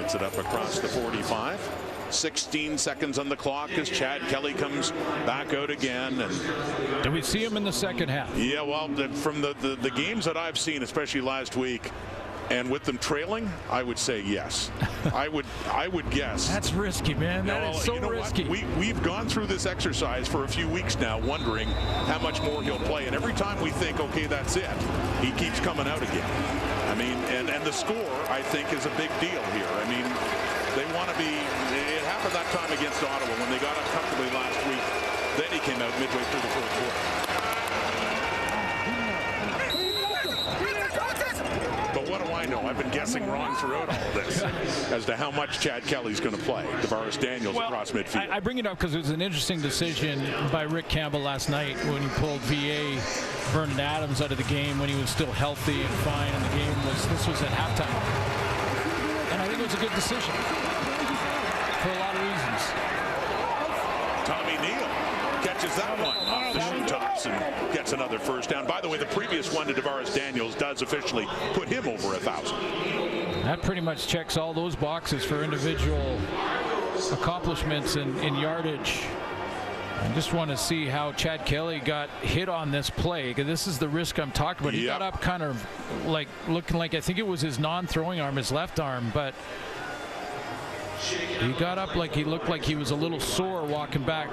Gets it up across the 45. 16 seconds on the clock as Chad Kelly comes back out again. And do we see him in the second half? Yeah, well, from the games that I've seen, especially last week, And with them trailing, I would say yes. I would guess. That's risky, man. That is so risky. We've gone through this exercise for a few weeks now, wondering how much more he'll play. And every time we think, okay, that's it, he keeps coming out again. I mean, and the score, I think, is a big deal here. I mean, they want to be. It happened that time against Ottawa when they got up comfortably last week. Then he came out midway through the fourth quarter. But what do I know? I've been guessing wrong throughout all of this as to how much Chad Kelly's going to play. Tavares Daniels across midfield. I bring it up because it was an interesting decision by Rick Campbell last night when he pulled VA Vernon Adams out of the game when he was still healthy and fine, and the game this was at halftime. And I think it was a good decision for a lot of reasons. Tommy Neal catches that one off the shoe tops and gets another first down. By the way, the previous one to Tavares Daniels does officially put him over 1,000. That pretty much checks all those boxes for individual accomplishments in yardage. I just want to see how Chad Kelly got hit on this play. This is the risk I'm talking about. He got up kind of like looking like, I think it was his non-throwing arm, his left arm, but he got up like he looked like he was a little sore walking back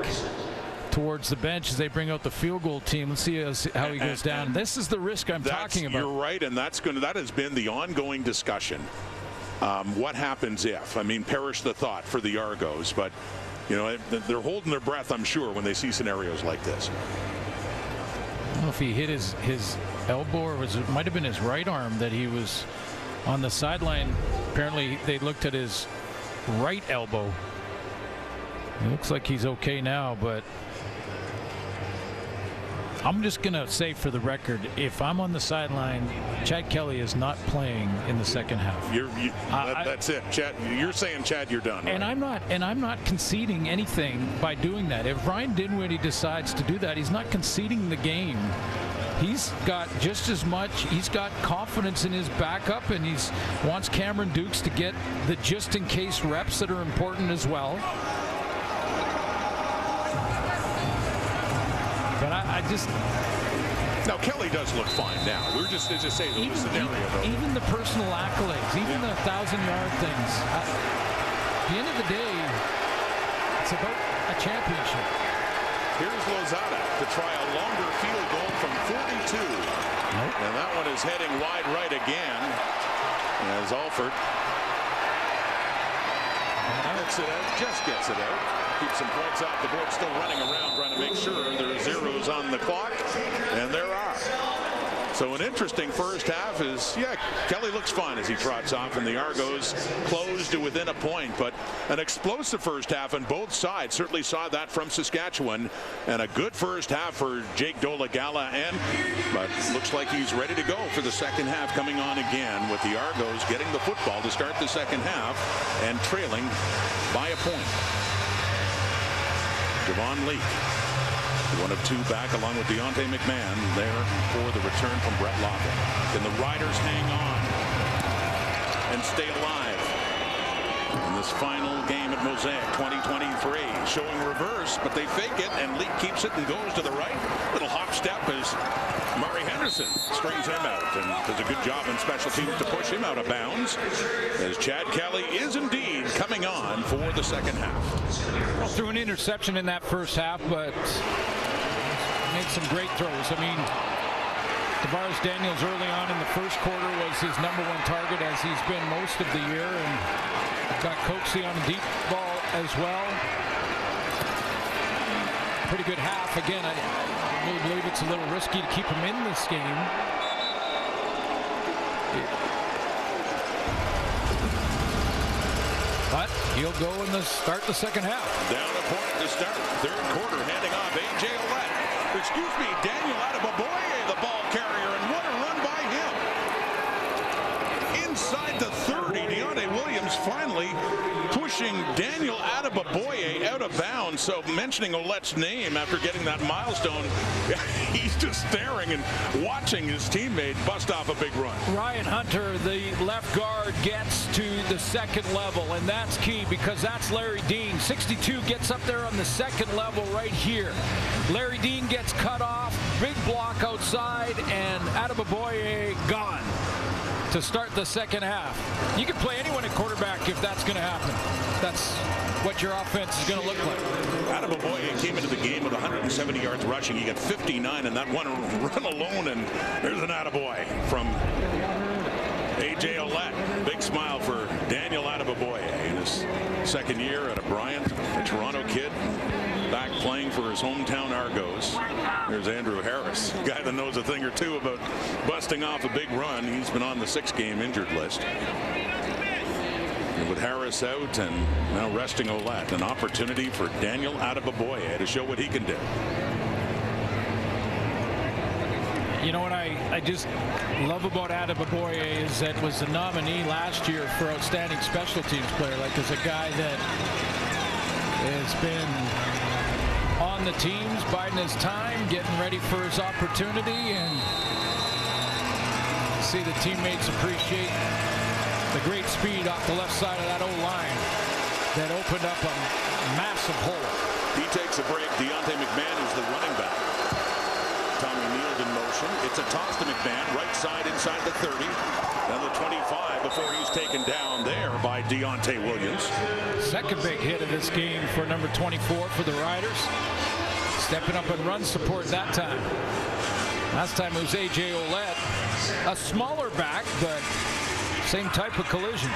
towards the bench as they bring out the field goal team. Let's see how he goes down. This is the risk I'm talking about. You're right, and that has been the ongoing discussion. What happens if? I mean, perish the thought for the Argos, but you know, they're holding their breath, I'm sure, when they see scenarios like this. I don't know if he hit his elbow or it might have been his right arm that he was on the sideline. Apparently, they looked at his right elbow. It looks like he's okay now, but I'm just going to say for the record, if I'm on the sideline, Chad Kelly is not playing in the second half. That's it, Chad. You're saying, Chad, you're done. And right? I'm not conceding anything by doing that. If Ryan Dinwiddie decides to do that, he's not conceding the game. He's got just as much. He's got confidence in his backup, and he wants Cameron Dukes to get the just-in-case reps that are important as well. But I just... Now, Kelly does look fine now. We're just saying the scenario, though. Even the personal accolades, even the 1,000-yard things. At the end of the day, it's about a championship. Here's Lozada to try a longer field goal from 42. Nope. And that one is heading wide right again as Alford gets it out, just gets it out. Keeps some points off the board, still running around trying to make sure there are zeros on the clock, and there are. So an interesting first half is, Kelly looks fine as he trots off, and the Argos close to within a point, but an explosive first half on both sides. Certainly saw that from Saskatchewan, and a good first half for Jake Dolegala, but looks like he's ready to go for the second half coming on again, with the Argos getting the football to start the second half and trailing by a point. Devon Leake, one of two back, along with Deontay McMahon, there for the return from Brett Lockett. Can the Riders hang on and stay alive in this final game at Mosaic 2023? Showing reverse, but they fake it, and Leake keeps it and goes to the right. Little hop step as Murray Henderson strings him out and does a good job in special teams to push him out of bounds, as Chad Kelly is indeed coming on for the second half. Well, threw an interception in that first half, but made some great throws. I mean, Tavares Daniels early on in the first quarter was his #1 target, as he's been most of the year, and got Coaxey on a deep ball as well. Pretty good half. Again, I really believe it's a little risky to keep him in this game. But he'll go in start the second half. Down a point to start. Third quarter, handing off A.J. Daniel Adeboboye, the ball carrier, and what a run by him. Inside the 30, Deontay Williams finally pushing Daniel Adeboboye out of bounds. So mentioning Ouellette's name after getting that milestone, he's just staring and watching his teammate bust off a big run. Ryan Hunter, the left guard, gets to the second level, and that's key because that's Larry Dean. 62 gets up there on the second level right here. Larry Dean gets cut off, big block outside, and Adeboboye gone. to start the second half. You can play anyone at quarterback if that's going to happen. That's what your offense is going to look like. Attaboy came into the game with 170 yards rushing. He got 59 in that one run alone, and there's an attaboy from A.J. Ouellette. Big smile for Daniel Attaboy in his second year at Bryant, a Toronto kid, back playing for his hometown Argos. There's Andrew Harris, a guy that knows a thing or two about busting off a big run. He's been on the 6-game injured list. And with Harris out and now resting Ouellette, an opportunity for Daniel Attaboy to show what he can do. You know what I just love about Attaboy is that was the nominee last year for outstanding special teams player. Like, as a guy that has been on the teams, biding his time, getting ready for his opportunity, and see the teammates appreciate the great speed off the left side of that O-line that opened up a massive hole. He takes a break. Deontay McMahon is the running back. Tommy Neal in motion. It's a toss to McMahon, right side inside the 30. Then the 25 before he's taken down there by Deontay Williams. Second big hit of this game for number 24 for the Riders. Stepping up and run support that time. Last time it was A.J. Ouellette. A smaller back, but same type of collision.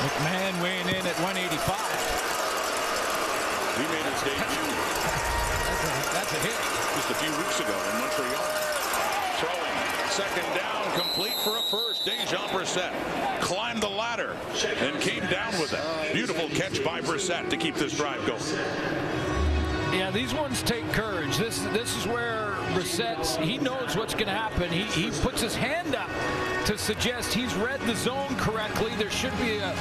McMahon weighing in at 185. He made his debut. That's a hit. Just a few weeks ago in Montreal. Throwing. Second down, complete for a first. Dejan Brissett climbed the ladder and came down with it. Beautiful catch by Brissett to keep this drive going. Yeah, these ones take courage. This is where Brissett, he knows what's going to happen. He puts his hand up to suggest he's read the zone correctly. There should be a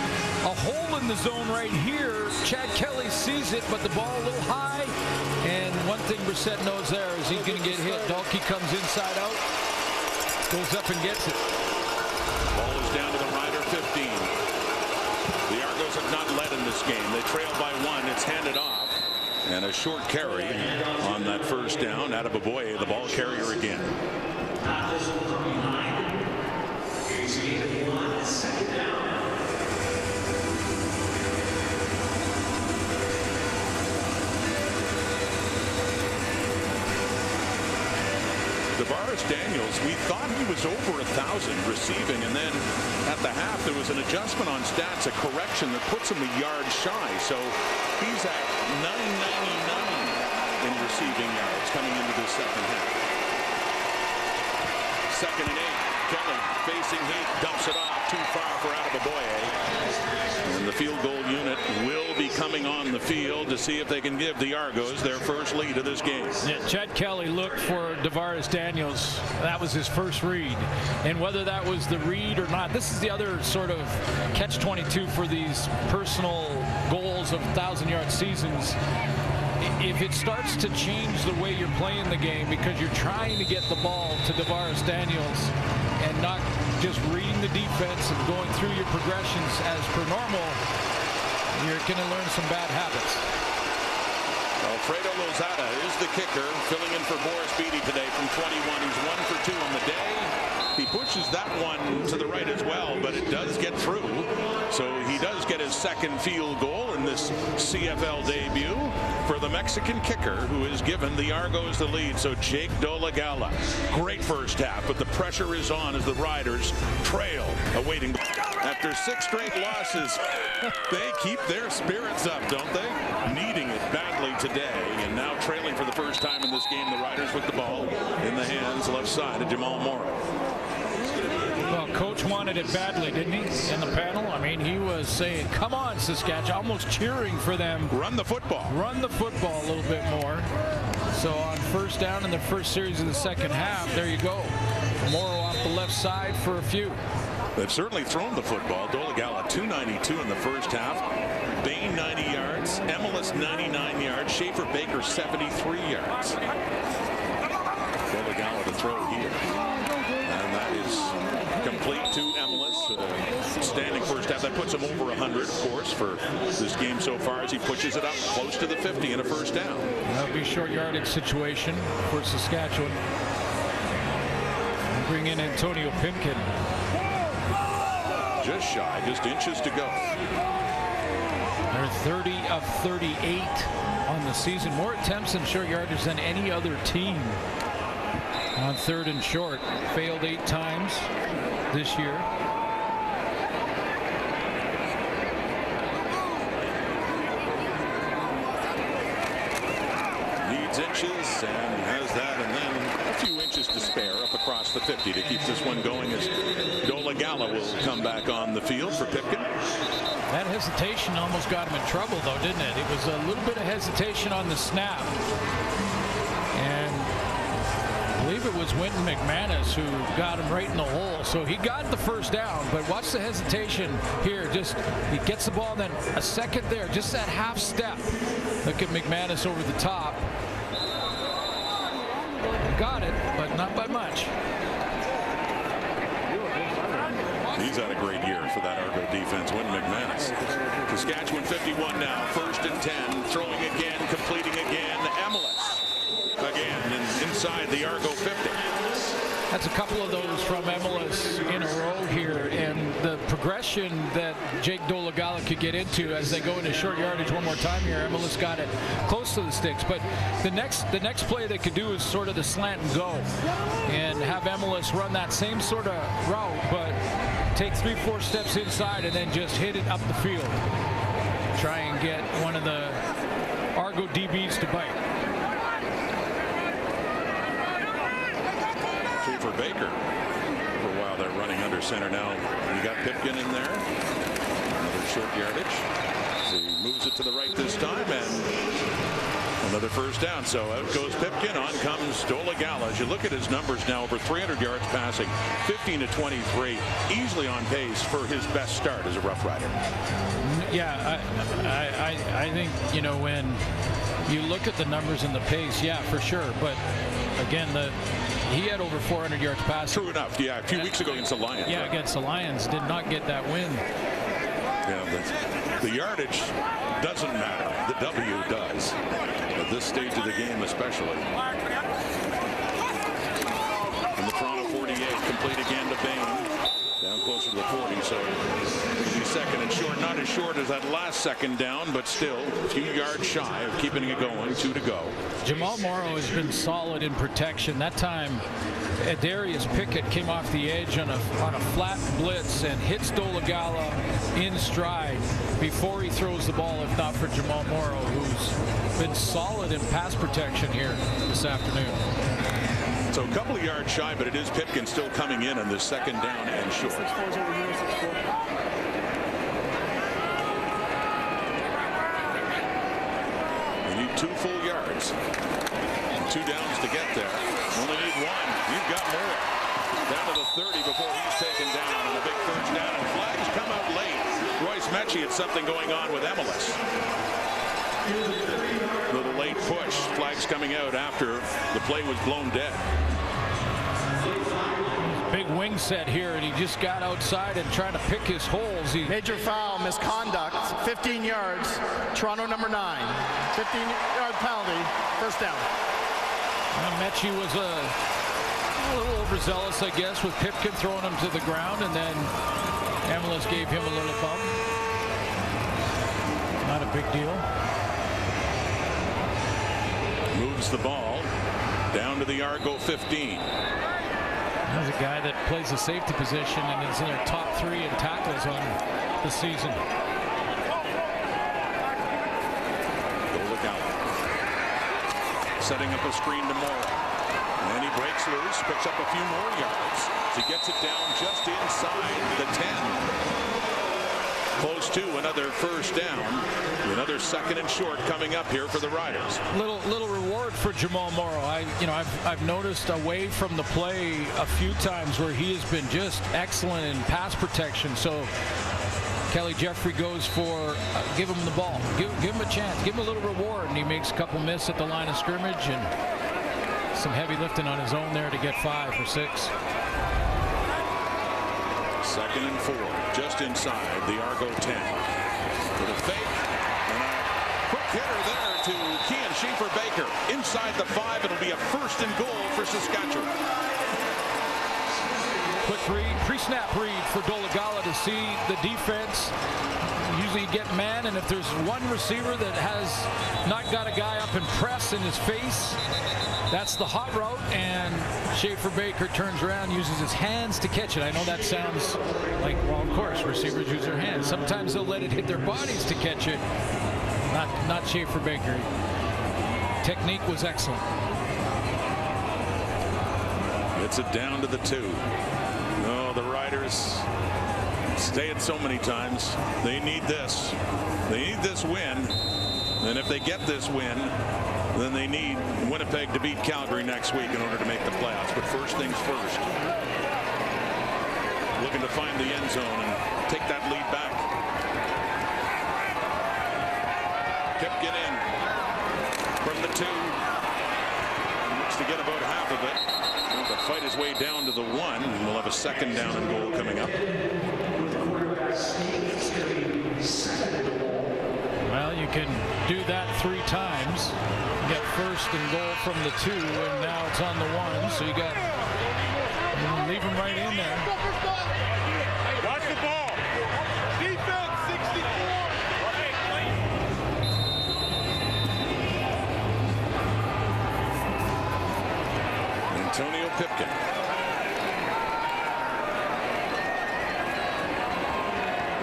hole in the zone right here. Chad Kelly sees it, but the ball a little high. And one thing Brissett knows there is he's going to get hit. Dalkey comes inside out, goes up and gets it. Ball is down to the Rider 15. The Argos have not led in this game. They trail by 1. It's handed off. And a short carry on that first down. Attaboy, the ball carrier again. DeVaris Daniels, we thought he was over 1,000 receiving, and then at the half there was an adjustment on stats, a correction that puts him a yard shy. So he's at 999 in receiving yards coming into the second half. 2nd and 8. Kelly facing Heath, dumps it off too far for Attaboy. And the field goal unit will be coming on the field to see if they can give the Argos their first lead of this game. Yeah, Chad Kelly looked for DeVaris Daniels. That was his first read. And whether that was the read or not, this is the other sort of catch-22 for these personal goals of 1,000-yard seasons. If it starts to change the way you're playing the game because you're trying to get the ball to DeVaris Daniels and not just reading the defense and going through your progressions as per normal, you're going to learn some bad habits. Alfredo Lozada is the kicker, filling in for Boris Beatty today from 21. He's 1 for 2 on the day. He pushes that one to the right as well, but it does get through. So he does get his second field goal in this CFL debut for the Mexican kicker, who has given the Argos the lead. So Jake Dolegala, great first half, but the pressure is on as the Riders trail, awaiting. After 6 straight losses, they keep their spirits up, don't they? Needing it badly today, and now trailing for the first time in this game. The Riders with the ball in the hands, left side of Jamal Morrow. Well, Coach wanted it badly, didn't he, in the panel? I mean, he was saying, come on, Saskatchewan, almost cheering for them. Run the football. Run the football a little bit more. So on first down in the first series of the second half, there you go. Morrow off the left side for a few. They've certainly thrown the football. Dolegala 292 in the first half. Bain 90 yards. Emelis 99 yards. Schaefer Baker 73 yards. Dolegala to throw here. And that is complete to Emelis. Standing first half. That puts him over 100, of course, for this game so far as he pushes it up close to the 50 and a first down. That'll be a short yardage situation for Saskatchewan. Bring in Antonio Pipkin. Just shy, just inches to go. They're 30 of 38 on the season. More attempts in short yardage than any other team on third and short. Failed 8 times this year. Needs inches and has that, and then a few inches to spare up across the 50 to keep this one going as Dolagala will come back on the field for Pipkin. That hesitation almost got him in trouble, though, didn't it? It was a little bit of hesitation on the snap. And I believe it was Winton McManus who got him right in the hole. So he got the first down, but watch the hesitation here. Just he gets the ball, then a second there, just that half step. Look at McManus over the top. Got it, but not by much. He's had a great year for that Argo defense. Winton McManus. Saskatchewan 51 now. First and 10. Throwing again. Completing again. Emelis. Again inside the Argo 50. That's a couple of those from Emelis in a row here. And the progression that Jake Dolagala could get into as they go into short yardage one more time here. Emelis got it close to the sticks. But the next play they could do is sort of the slant and go. And have Emelis run that same sort of route, but take 3-4 steps inside and then just hit it up the field. Try and get one of the Argo DBs to bite. Two for Baker. For a while they're running under center now. You got Pipkin in there. Another short yardage. So he moves it to the right this time and another first down. So out goes Pipkin. On comes Dolagala. As you look at his numbers now, over 300 yards passing, 15 to 23, easily on pace for his best start as a Rough Rider. Yeah, I think, you know, when you look at the numbers and the pace, yeah, for sure. But again, he had over 400 yards passing. True enough. Yeah, a few weeks ago against the Lions. Yeah, right? Against the Lions, did not get that win. Yeah, the yardage doesn't matter. The W does. At this stage of the game especially. And the Toronto 48 complete again to Bain. Down closer to the 40, so second and short. Not as short as that last second down, but still a few yards shy of keeping it going. 2 to go. Jamal Morrow has been solid in protection. That time Darius Pickett came off the edge on a flat blitz and hits Dolagala in stride before he throws the ball, if not for Jamal Morrow, who's been solid in pass protection here this afternoon. So a couple of yards shy, but it is Pipkin still coming in on this second down and short. You need 2 full yards. 2 downs to get there. Only need 1. You've got more. Down to the 30 before he's taken down, and a big first down. And flags come out late. Royce Mechie had something going on with Emelis. Little late push. Flags coming out after the play was blown dead. Big wing set here, and he just got outside and trying to pick his holes. Major foul, misconduct, 15 yards. Toronto number 9. 15-yard penalty, first down. Mechie was a little overzealous, I guess, with Pipkin throwing him to the ground, and then Emelis gave him a little bump. Not a big deal. Moves the ball down to the Argo 15. There's a guy that plays the safety position and is in their top 3 in tackles on the season. Setting up a screen to Morrow. And he breaks loose, picks up a few more yards. He gets it down just inside the 10. Close to another first down. Another second and short coming up here for the Riders. Little reward for Jamal Morrow. I've noticed away from the play a few times where he has been just excellent in pass protection. So Kelly Jeffrey goes for give him the ball, give him a chance, give him a little reward, and he makes a couple miss at the line of scrimmage and some heavy lifting on his own there to get 5 or 6. 2nd and 4, just inside the Argo 10. With a fake and a quick hitter there to Kian Schaefer-Baker. Inside the 5, it'll be a 1st and goal for Saskatchewan. Quick read, pre-snap read for Dolegala to see the defense. Usually you get man, and if there's one receiver that has not got a guy up and press in his face, that's the hot route, and Schaefer-Baker turns around, uses his hands to catch it. I know that sounds like, well, of course, receivers use their hands. Sometimes they'll let it hit their bodies to catch it. Not Schaefer-Baker. Technique was excellent. It's it down to the 2. No, the Riders say it so many times. They need this. They need this win. And if they get this win, then they need Winnipeg to beat Calgary next week in order to make the playoffs. But first things first. Looking to find the end zone and take that lead back. Pipkin in from the 2. Looks to get about half of it. To fight his way down to the 1. And we'll have a 2nd down and goal coming up. Well, you can do that 3 times. Get 1st and goal from the 2, and now it's on the 1. So you got leave him right in there. Watch the ball. Defense 64. Antonio Pipkin.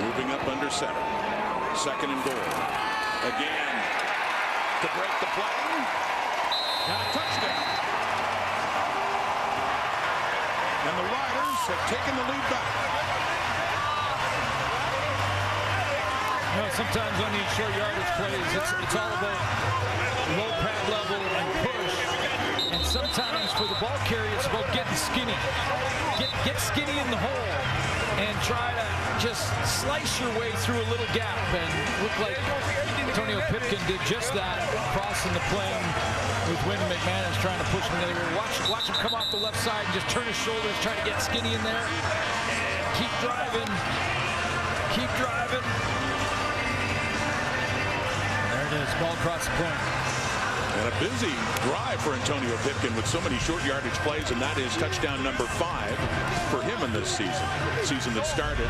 Moving up under center. 2nd and goal. Again to break the play. And a touchdown. And the Riders have taken the lead back. You know, sometimes on these short yardage plays, it's all about low pad level and push. And sometimes for the ball carrier, it's about getting skinny. Get skinny in the hole and try to just slice your way through a little gap. And look like Antonio Pipkin did just that, crossing the plane with Wyndham McManus trying to push him together. Watch him come off the left side and just turn his shoulders, try to get skinny in there. Keep driving. Keep driving. There it is, ball across the point. And a busy drive for Antonio Pipkin with so many short yardage plays, and that is touchdown number 5 for him in this season. Season that started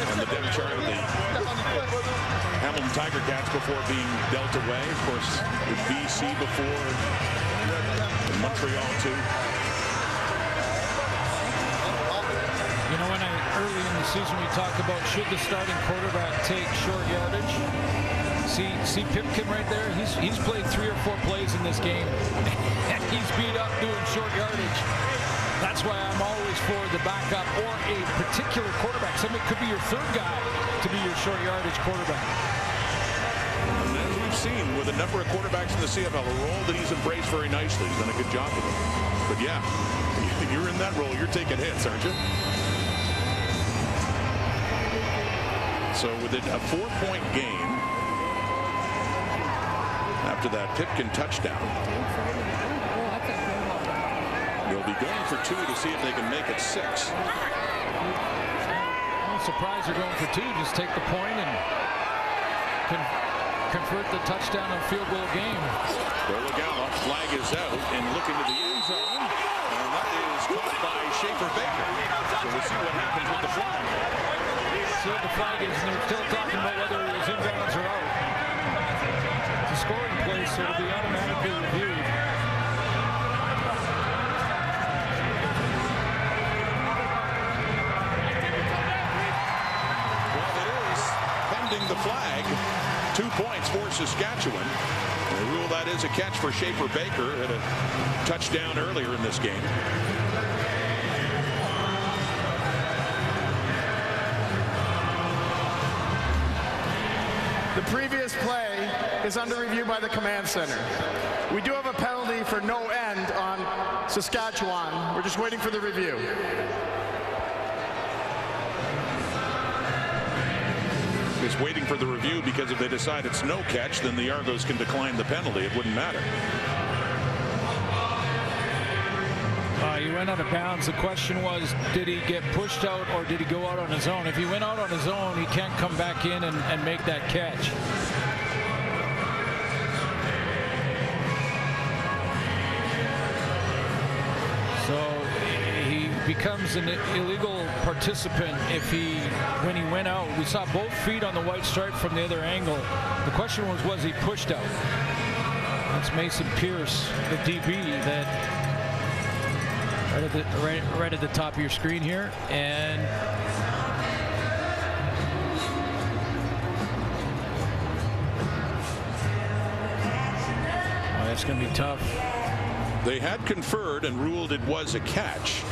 on the depth chart of the Hamilton Tiger Cats before being dealt away. Of course, with BC before, and Montreal too. You know, when early in the season we talked about should the starting quarterback take short yardage. See Pipkin right there? He's played 3 or 4 plays in this game. And he's beat up doing short yardage. That's why I'm always for the backup or a particular quarterback. Somebody could be your 3rd guy to be your short yardage quarterback. And as we've seen with a number of quarterbacks in the CFL, a role that he's embraced very nicely. He's done a good job with it. But yeah, you're in that role. You're taking hits, aren't you? So with it a 4-point game, after that Pipkin touchdown, they'll be going for 2 to see if they can make it 6. I'm surprised they're going for 2. Just take the point and convert the touchdown and field goal game. Dolegala, flag is out and looking to the end zone, and that is caught by Schaefer-Baker. So we'll see what happens with the flag. See what the flag is, and they're still talking about whether it was inbounds or out. It's a scoring play, so it'll be automatically reviewed. Well, it is pending the flag. 2 points for Saskatchewan. They rule that is a catch for Schaefer-Baker. Had a touchdown earlier in this game. The previous play is under review by the command center. We do have a penalty for no end on Saskatchewan. We're just waiting for the review. Is waiting for the review because if they decide it's no catch, then the Argos can decline the penalty. It wouldn't matter. he went out of bounds. The question was, did he get pushed out or did he go out on his own? If he went out on his own, he can't come back in and make that catch. So he becomes an illegal participant when he went out. We saw both feet on the white stripe from the other angle. The question was he pushed out? That's Mason Pierce, the DB, that right at the top of your screen here, and that's going to be tough. They had conferred and ruled it was a catch.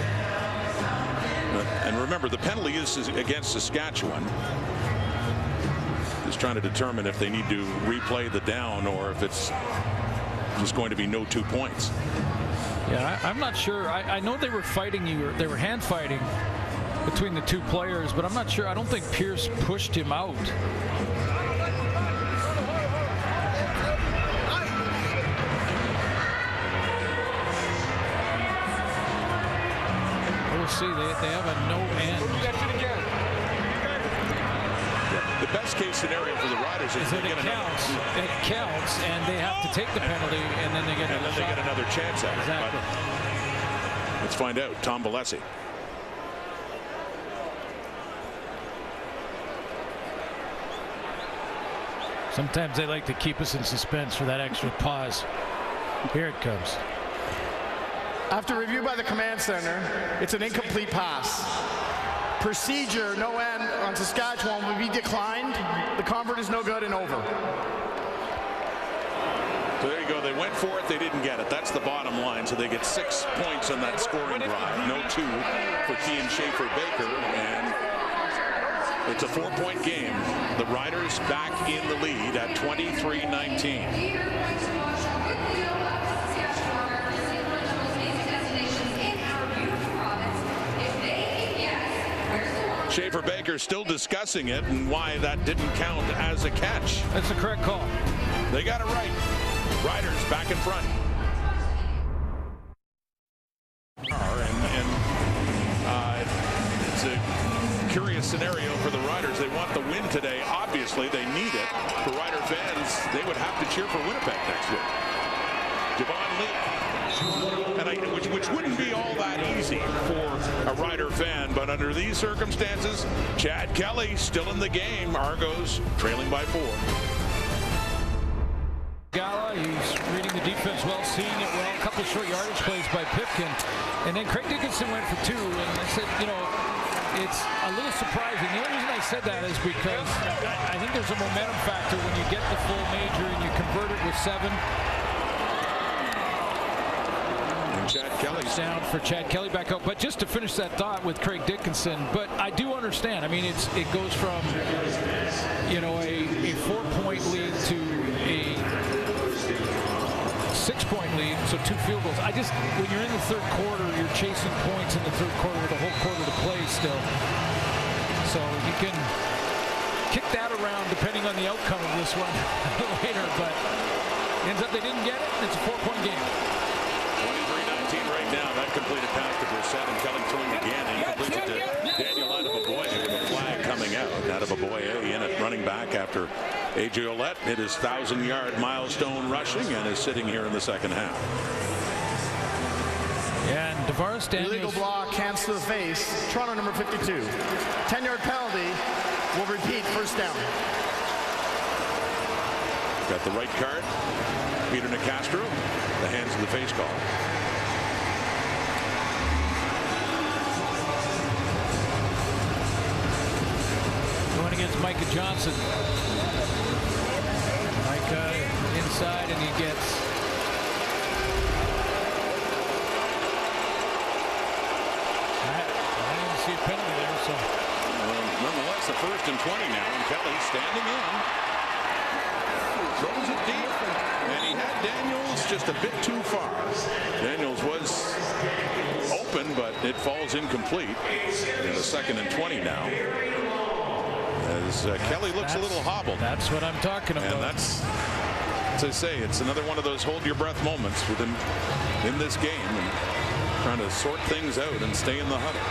And remember, the penalty is against Saskatchewan. Just trying to determine if they need to replay the down or if it's just going to be no 2 points. Yeah, I'm not sure. I know they were fighting they were hand fighting between the two players, but I'm not sure. I don't think Pierce pushed him out. We'll see. They have a no end. The best case scenario for the Riders is that it counts, and they have to take the penalty, and then they get another chance at it. Exactly. But let's find out. Tom Balesi. Sometimes they like to keep us in suspense for that extra pause. Here it comes. After review by the command center, it's an incomplete pass. Procedure, no end on Saskatchewan will be declined. The convert is no good and over. So there you go. They went for it. They didn't get it. That's the bottom line. So they get 6 points on that scoring drive. No 2 for Kean Schaefer-Baker. And it's a 4-point game. The Riders back in the lead at 23-19. Schaefer-Baker still discussing it and why that didn't count as a catch. That's the correct call. They got it right. Riders back in front. It's a curious scenario for the Riders. They want the win today. Obviously, they need it. For Rider fans, they would have to cheer for Winnipeg next week. Javon Lee. Which wouldn't be all that easy for a Rider fan, but under these circumstances, Chad Kelly still in the game. Argos trailing by 4. Gala, he's reading the defense well, seeing it well. A couple short yardage plays by Pipkin, and then Craig Dickinson went for 2. And I said, it's a little surprising. The only reason I said that is because I think there's a momentum factor when you get the full major and you convert it with 7. Chad Kelly down for Chad Kelly back up. But just to finish that thought with Craig Dickinson, but I do understand. I mean, it goes from a 4-point lead to a 6-point lead, so 2 field goals. When you're in the third quarter, you're chasing points in the third quarter with a whole quarter to play still. So you can kick that around depending on the outcome of this one later, but ends up they didn't get it. It's a 4-point game. Right now, that completed pass to Brissett, and Kelly throwing again, and he completes it to Daniel Adeboboye with a flag coming out. Adeboboye in at running back after A.J. Ouellette hit his 1,000-yard milestone rushing and is sitting here in the second half. Yeah, and DeVaris Daniels. Illegal block, hands to the face. Toronto number 52. 10-yard penalty will repeat, first down. Got the right card. Peter Nicastro, the hands to the face call. Against Micah Johnson. Micah inside, and he gets I didn't see a penalty there, so nonetheless a 1st and 20 now, and Kelly standing in, throws it deep, and he had Daniels just a bit too far. Daniels was open, but it falls incomplete. And a 2nd and 20 now. As Kelly looks a little hobbled. That's what I'm talking about. And that's, as I say, it's another one of those hold your breath moments within in this game. And trying to sort things out and stay in the huddle.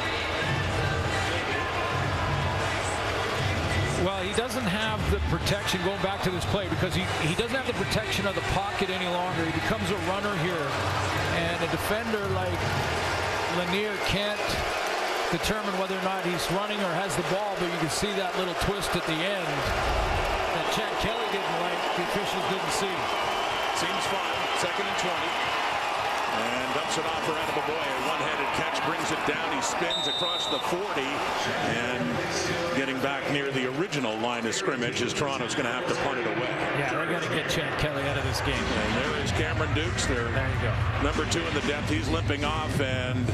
Well, he doesn't have the protection going back to this play because he doesn't have the protection of the pocket any longer. He becomes a runner here. And a defender like Lanier can't determine whether or not he's running or has the ball, but you can see that little twist at the end that Chad Kelly didn't like, the officials didn't see. Seems fine. 2nd and 20. And dumps it off for Adebaboye. A one-handed catch brings it down. He spins across the 40 and getting back near the original line of scrimmage as Toronto's going to have to punt it away. Yeah, they're going to get Chad Kelly out of this game. And there is Cameron Dukes. There you go. Number 2 in the depth. He's limping off, and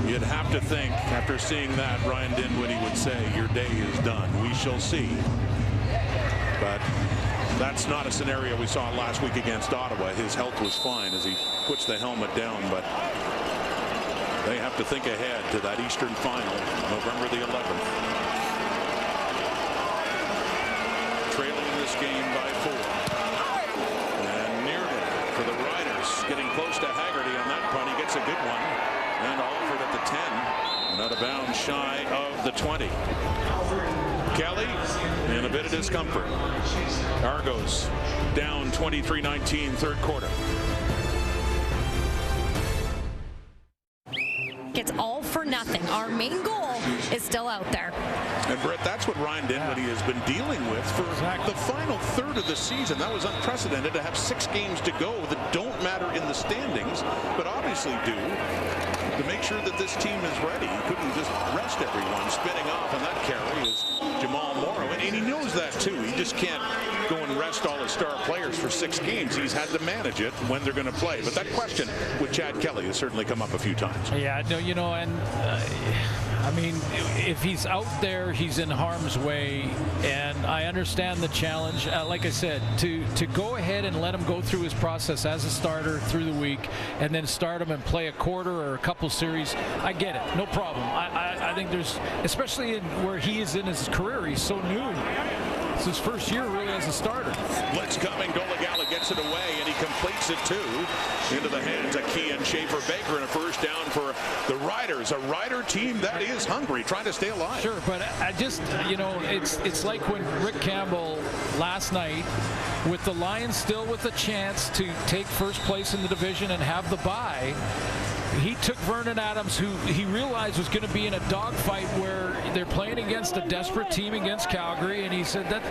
you'd have to think after seeing that, Ryan Dinwiddie would say, your day is done. We shall see. But that's not a scenario we saw last week against Ottawa. His health was fine as he puts the helmet down, but they have to think ahead to that Eastern final, November the 11th. Trailing this game by 4. And nearly for the Riders, getting close to Haggerty on that punt. He gets a good one. And Alford at the 10. And out of bounds shy of the 20. Kelly in a bit of discomfort. Argos down 23-19 third quarter. It's all for nothing. Our main goal is still out there. And Brett, that's what Ryan Dinwiddie has been dealing with for the final third of the season. That was unprecedented to have 6 games to go that don't matter in the standings, but obviously do to make sure that this team is ready. He couldn't just rest everyone. Spinning off on that carry is Jamal Morrow, and he knows that too. He just can't go and rest all his star players for 6 games. He's had to manage it when they're going to play. But that question with Chad Kelly has certainly come up a few times. Yeah, no, you know, and I mean, if he's out there, he's in harm's way, and I understand the challenge. Like I said, to go ahead and let him go through his process as a starter through the week, and then start him and play a quarter or a couple series, I get it, no problem. I think there's, especially in where he is in his career, he's so new. It's his first year really as a starter. Blitz coming. Dolagala gets it away, and he completes it too into the hands of Kean Schaefer-Baker, and a first down for the Riders, a Rider team that is hungry, trying to stay alive. Sure, but I just, you know, it's like when Rick Campbell last night, with the Lions still with a chance to take first place in the division and have the bye, he took Vernon Adams, who he realized was going to be in a dogfight where they're playing against a desperate team against Calgary, and he said that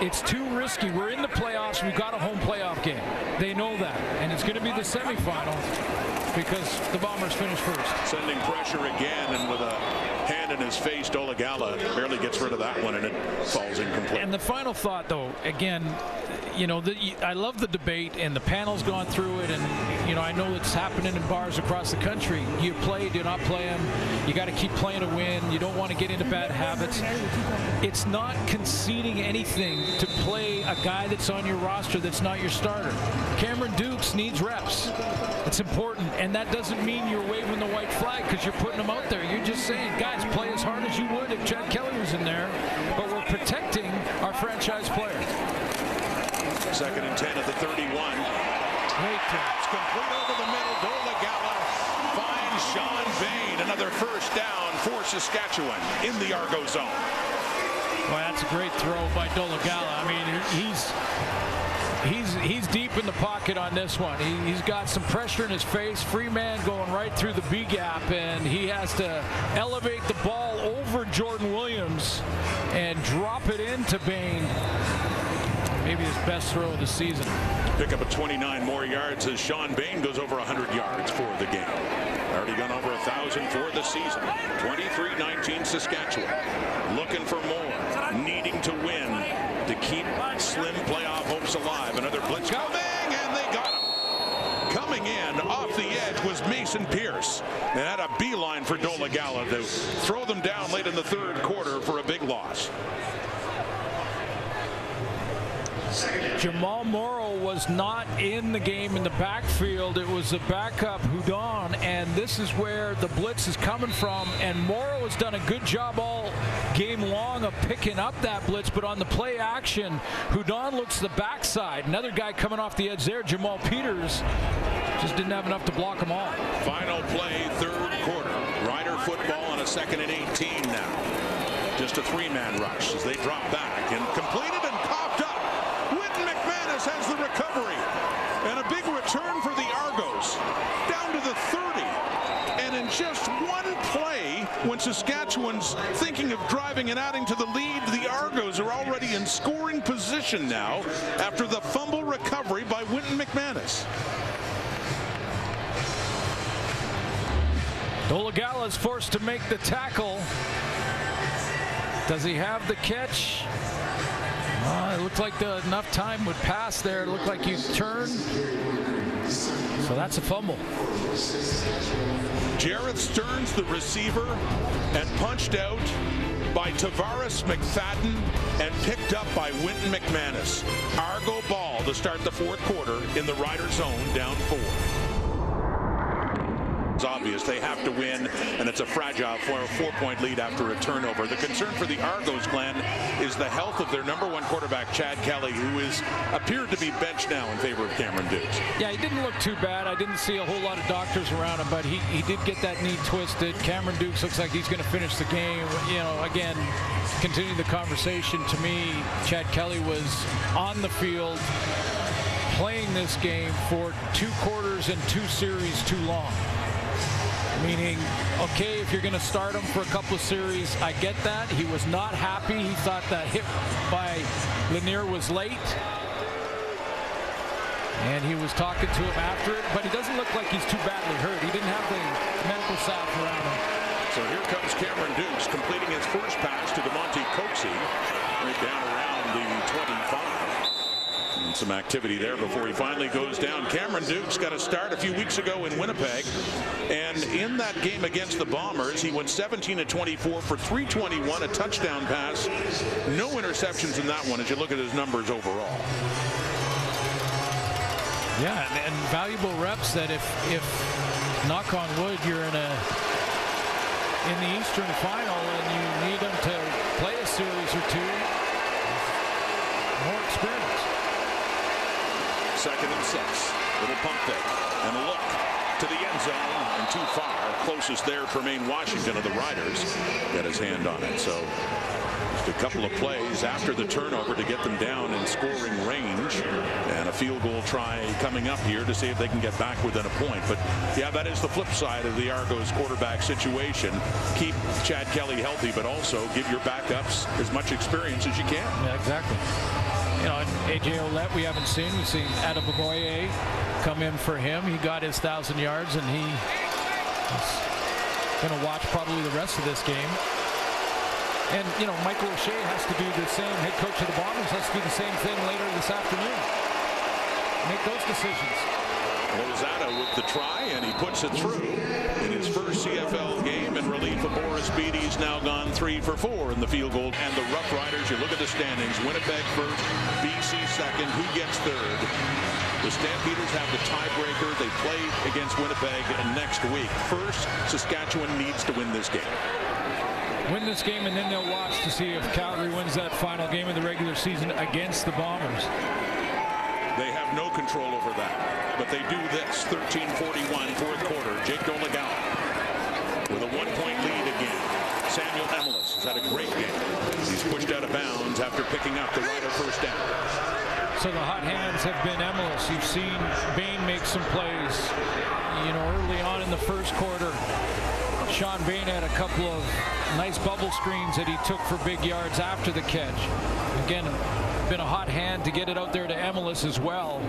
it's too risky. We're in the playoffs. We've got a home playoff game. They know that, and it's going to be the semifinal because the Bombers finished first. Sending pressure again, and with a hand in his face, Dolagala barely gets rid of that one, and it falls incomplete. And the final thought, though, again, you know, I love the debate, and the panel's gone through it, and, you know, I know it's happening in bars across the country. You play, do not play them. You got to keep playing to win. You don't want to get into bad habits. It's not conceding anything to play a guy that's on your roster that's not your starter. Cameron Dukes needs reps. It's important, and that doesn't mean you're waving the white flag because you're putting him out there. You're just saying, guys, play as hard as you would if Chad Kelly was in there, but we're protecting our franchise player. 2nd and 10 at the 31. Great pass complete over the middle. Dolagala finds Sean Bain. Another first down for Saskatchewan in the Argo zone. Well, that's a great throw by Dolagala. I mean, he's deep in the pocket on this one. He's got some pressure in his face. Free man going right through the B gap, and he has to elevate the ball over Jordan Williams and drop it into Bain. Maybe his best throw of the season. Pick up a 29 more yards as Sean Bain goes over 100 yards for the game. Already gone over 1,000 for the season. 23-19 Saskatchewan. Looking for more. Needing to win to keep slim playoff hopes alive. Another blitz coming, and they got him. Coming in off the edge was Mason Pierce. And had a beeline for Dolagala to throw them down late in the third quarter for a big loss. Jamal Morrow was not in the game in the backfield. It was a backup Houdon, and this is where the blitz is coming from. And Morrow has done a good job all game long of picking up that blitz, but on the play action, Houdon looks to the backside. Another guy coming off the edge there, Jamal Peters, Just didn't have enough to block them all. Final play, third quarter. Rider football on a 2nd and 18 now. Just a 3-man rush as they drop back and completed and coughed up. Wynton McManus has the recovery. And a big return for the Argos. Down to the 30. And in just one play, when Saskatchewan's thinking of driving and adding to the lead, the Argos are already in scoring position now after the fumble recovery by Wynton McManus. Dolegala is forced to make the tackle. Does he have the catch? It looked like enough time would pass there. It looked like he turned. So that's a fumble. Jareth Stearns, the receiver, and punched out by Tavares McFadden and picked up by Wynton McManus. Argo ball to start the fourth quarter in the Rider zone, down 4. It's obvious they have to win, and it's a fragile 4-point lead after a turnover. The concern for the Argos, Glenn, is the health of their #1 quarterback, Chad Kelly, who is appeared to be benched now in favor of Cameron Dukes. Yeah, he didn't look too bad. I didn't see a whole lot of doctors around him, but he did get that knee twisted. Cameron Dukes looks like he's going to finish the game. You know, again, continuing the conversation, to me, Chad Kelly was on the field playing this game for 2 quarters and 2 series too long. Meaning, okay, if you're going to start him for a couple of series, I get that. He was not happy. He thought that hit by Lanier was late. And he was talking to him after it, but he doesn't look like he's too badly hurt. He didn't have the medical staff around him. So here comes Cameron Dukes completing his first pass to DeMonte Coxie, right down around the 25. And some activity there before he finally goes down. Cameron Dukes got a start a few weeks ago in Winnipeg, and in that game against the Bombers, he went 17-24 for 321, a touchdown pass, no interceptions in that one as you look at his numbers overall. Yeah, and valuable reps that if knock on wood, you're in the Eastern Final and you need him to play a series or 2, more experience. 2nd and 6. Little pump fake and a look to the end zone and too far. Closest there, Tremaine Washington of the Riders got his hand on it. So just a couple of plays after the turnover to get them down in scoring range, and a field goal try coming up here to see if they can get back within a point. But yeah, that is the flip side of the Argos quarterback situation. Keep Chad Kelly healthy, but also give your backups as much experience as you can. Yeah, exactly. You know, A.J. Ouellette we haven't seen. We've seen Adebayoye come in for him. He got his 1,000 yards, and he's going to watch probably the rest of this game. And, you know, Michael O'Shea has to do the same. Head coach of the Bombers has to do the same thing later this afternoon. Make those decisions. Lozada with the try, and he puts it through in his first CFL game in relief of Boris Beatty's now gone 3 for 4 in the field goal. And the Roughriders, you look at the standings, Winnipeg first, BC second. Who gets third? The Stampeders have the tiebreaker. They play against Winnipeg next week. First, Saskatchewan needs to win this game. Win this game, and then they'll watch to see if Calgary wins that final game of the regular season against the Bombers. They have no control over that, but they do this. 13:41, fourth quarter. Jake Dolegala with a 1-point lead again. Samuel Emilus has had a great game. He's pushed out of bounds after picking up the Rider first down. So the hot hands have been Emilus. You've seen Bain make some plays, you know, early on in the first quarter. Sean Bain had a couple of nice bubble screens that he took for big yards after the catch. Again, been a hot hand to get it out there to Emilus as well.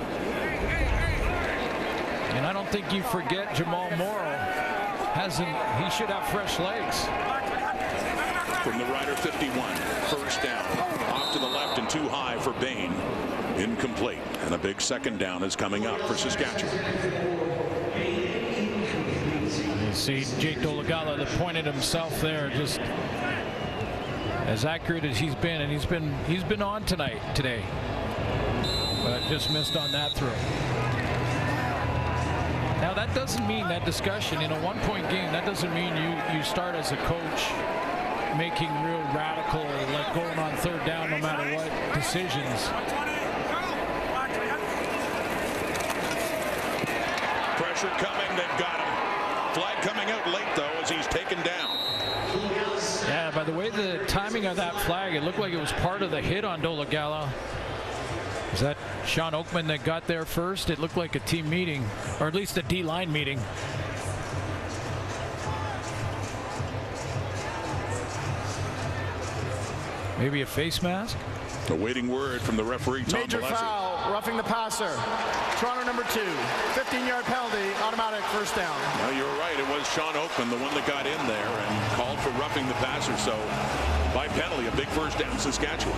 And I don't think you forget Jamal Morrow he should have fresh legs. From the Rider 51, first down. Off to the left and too high for Bain. Incomplete. And a big second down is coming up for Saskatchewan. You see Jake Dolegala that pointed himself there, just as accurate as he's been, and he's been on today, but just missed on that throw. Now that doesn't mean, that discussion in a 1-point game, that doesn't mean you start as a coach making real radical, like going on third down no matter what decisions. Pressure coming. They've got him. Flag coming out late, though, as he's taken down. Yeah, by the way, the timing of that flag, it looked like it was part of the hit on Dolagala. Is that Sean Oakman that got there first? It looked like a team meeting, or at least a D-line meeting. Maybe a face mask? Awaiting word from the referee, Tom Major Alessi. foul, roughing the passer. Toronto number 2. 15-yard penalty, automatic first down. No, you're right. It was Sean Oakman, the one that got in there and called for roughing the passer. So by penalty, a big first down, Saskatchewan.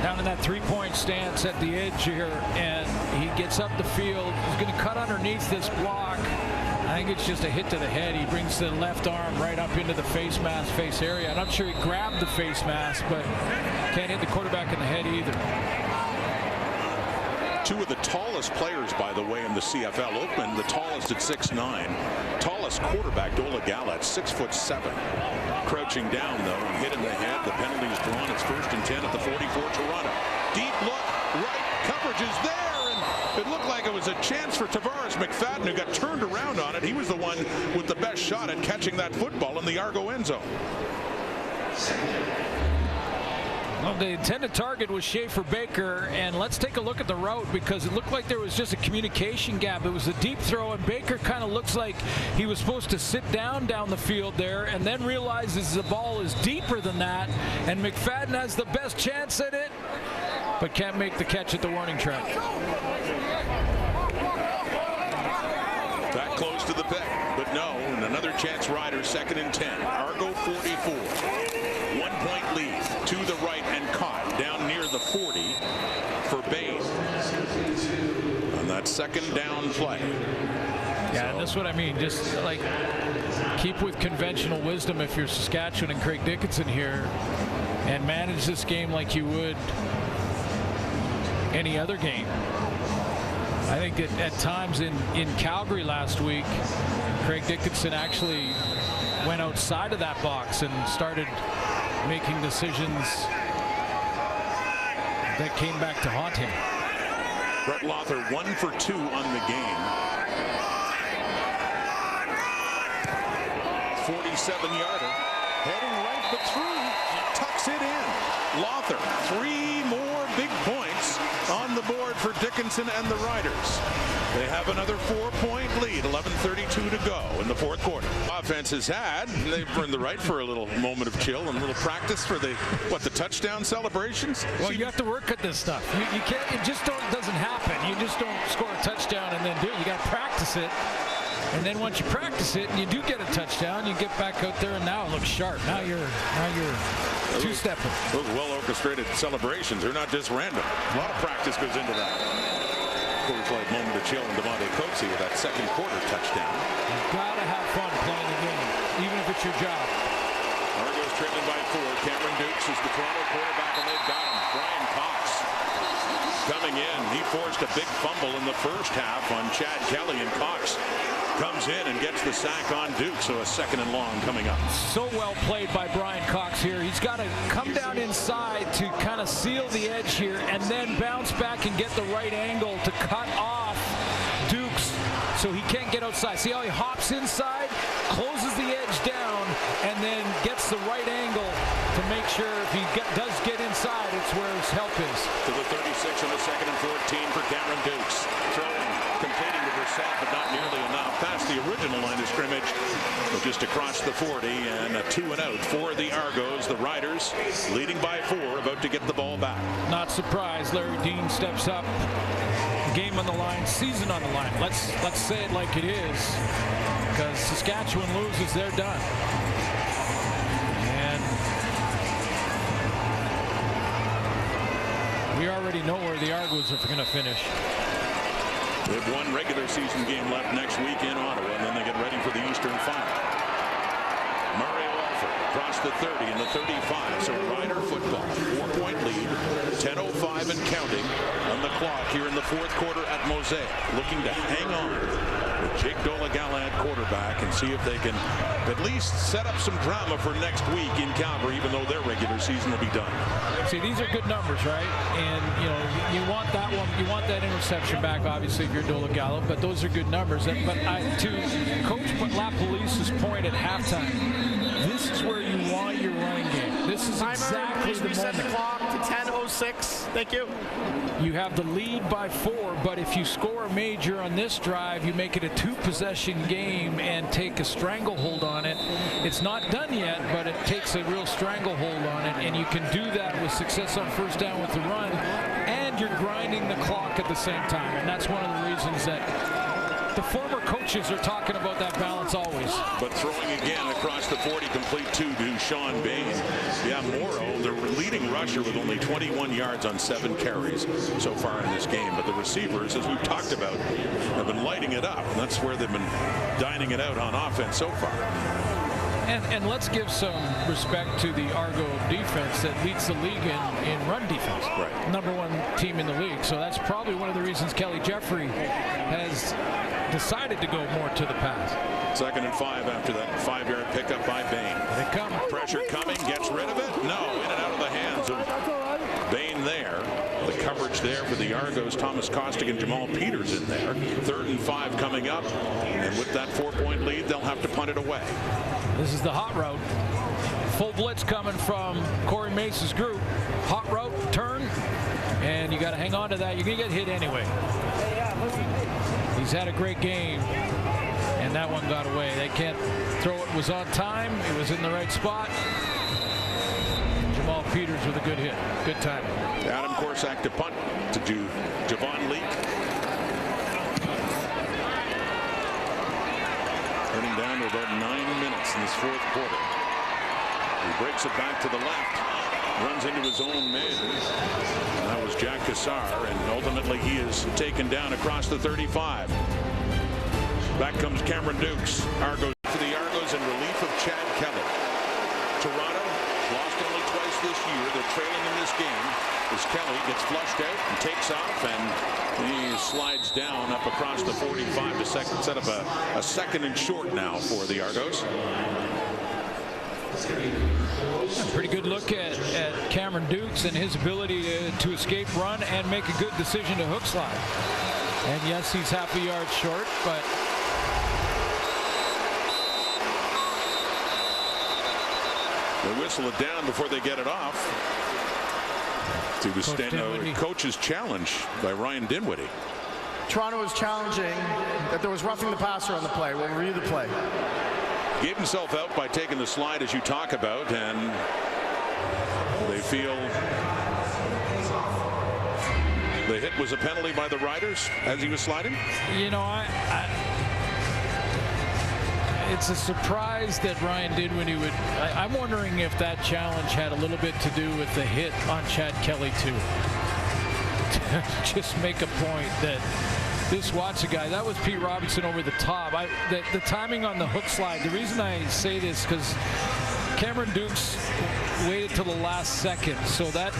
Down in that three-point stance at the edge here, and he gets up the field. He's going to cut underneath this block. I think it's just a hit to the head. He brings the left arm right up into the face mask face area. I'm not sure he grabbed the face mask, but can't hit the quarterback in the head either. Two of the tallest players, by the way, in the CFL. Oakman, the tallest at 6'9". Tallest quarterback, Dolagala, at 6'7". Crouching down, though, and hit in the head. The penalty is drawn. It's 1st and 10 at the 44, Toronto. Deep look, right, coverage is there. It looked like it was a chance for Tavares McFadden, who got turned around on it. He was the one with the best shot at catching that football in the Argo end zone. Well, the intended target was Schaefer Baker, and let's take a look at the route, because it looked like there was just a communication gap. It was a deep throw, and Baker kind of looks like he was supposed to sit down the field there, and then realizes the ball is deeper than that, and McFadden has the best chance at it, but can't make the catch at the warning track. That close to the pick, but no, and another chance. Riders 2nd and 10. Argo 44. 1-point lead to the right and caught down near the 40 for Bain on that second down play. Yeah, and that's what I mean. Just like keep with conventional wisdom if you're Saskatchewan and Craig Dickinson here, and manage this game like you would any other game. I think that at times in Calgary last week, Craig Dickinson actually went outside of that box and started making decisions that came back to haunt him. Brett Lothar 1 for 2 on the game. 47-yarder. Heading right, but through. Tucks it in. Lothar, 3 more big points on the board for Dickinson and the Riders. They have another 4-point lead, 11:32 to go in the 4th quarter. Offense has had, they've earned the right for a little moment of chill and a little practice for the touchdown celebrations. Well, you have to work at this stuff. You can't, it just doesn't happen. You just don't score a touchdown and then do it. You got to practice it. And then once you practice it and you do get a touchdown, you get back out there and now it looks sharp. Now you're two-stepping. Those well-orchestrated celebrations are not just random. A lot of practice goes into that. Coors Light moment of chill and Devontae Coatsy with that 2nd quarter touchdown. You've got to have fun playing the game, even if it's your job. Argos trailing by 4. Cameron Dukes is the Toronto quarterback, and they've got him. Brian Cox coming in. He forced a big fumble in the first half on Chad Kelly, and Cox comes in and gets the sack on Duke, so a 2nd and long coming up. So well played by Brian Cox here. He's got to come down inside to kind of seal the edge here and then bounce back and get the right angle to cut off Dukes so he can't get outside. See how he hops inside, closes the edge down, and then gets the right angle to make sure if he does get inside, it's where his help is. To the 36 on the 2nd and 14 for Cameron Dukes. Throwing, completing to Brissett, but not nearly enough. Past the original line of scrimmage, but just across the 40, and a 2-and-out for the Argos. The Riders leading by 4, about to get the ball back. Not surprised. Larry Dean steps up. Game on the line, season on the line. Let's say it like it is, because Saskatchewan loses, they're done. And we already know where the Argos are going to finish. They have one regular season game left next week in Ottawa, and then they get ready for the Eastern Final. Murray Alford across the 30 and the 35. So Rider football, 4-point lead. 10:05 and counting on the clock here in the fourth quarter at Mosaic. Looking to hang on with Jake Dolegala at quarterback and see if they can at least set up some drama for next week in Calgary, even though their regular season will be done. See, these are good numbers, right? And, you know, you want that one, you want that interception back, obviously, if you're Dolegala, but those are good numbers. But to Coach LaPolice's point at halftime, this is where you want your running game. This is exactly the reset moment. the clock to 10:06. Thank you. You have the lead by 4, but if you score a major on this drive, you make it a 2-possession game and take a stranglehold on it. It's not done yet, but it takes a real stranglehold on it, and you can do that with success on first down with the run, and you're grinding the clock at the same time. And that's one of the reasons that the former coaches are talking about that balance always. But throwing again across the 40, complete to Sean Bain. Yeah, Morrow, the leading rusher with only 21 yards on 7 carries so far in this game. But the receivers, as we've talked about, have been lighting it up. And that's where they've been dining it out on offense so far. And let's give some respect to the Argo defense that leads the league in run defense. Right. #1 team in the league. So that's probably one of the reasons Kelly Jeffrey has decided to go more to the pass. 2nd and 5 after that 5-yard pickup by Bain. They come. Pressure coming, gets rid of it. No, in and out of the hands of Bain there. The coverage there for the Argos, Thomas Kostick and Jamal Peters in there. 3rd and 5 coming up. And with that 4-point lead, they'll have to punt it away. This is the hot route. Full blitz coming from Corey Mace's group. Hot route, turn, and you got to hang on to that. You're going to get hit anyway. He's had a great game, and that one got away. They can't throw it. Was on time. It was in the right spot. Jamal Peters with a good hit. Good timing. Adam Korsak to punt to do Javon Leake. Running down to about 9 minutes in this fourth quarter. He breaks it back to the left. Runs into his own man. And that was Jack Cassar, and ultimately he is taken down across the 35. Back comes Cameron Dukes. Argos for the Argos in relief of Chad Kelly. Toronto lost only twice this year. They're trailing in this game as Kelly gets flushed out and takes off, and he slides down up across the 45 to set up a 2nd and short now for the Argos. A pretty good look at Cameron Dukes and his ability to escape run and make a good decision to hook slide. And yes, he's half a yard short, but they whistle it down before they get it off. To the coach's challenge by Ryan Dinwiddie. Toronto was challenging that there was roughing the passer on the play. We'll review the play. Gave himself out by taking the slide, as you talk about, and they feel the hit was a penalty by the Riders as he was sliding. You know, it's a surprise that Ryan Dinwiddie would. I'm wondering if that challenge had a little bit to do with the hit on Chad Kelly too. Just make a point that this Watson guy, that was Pete Robinson over the top. The timing on the hook slide, the reason I say this because Cameron Dukes waited till the last second, so that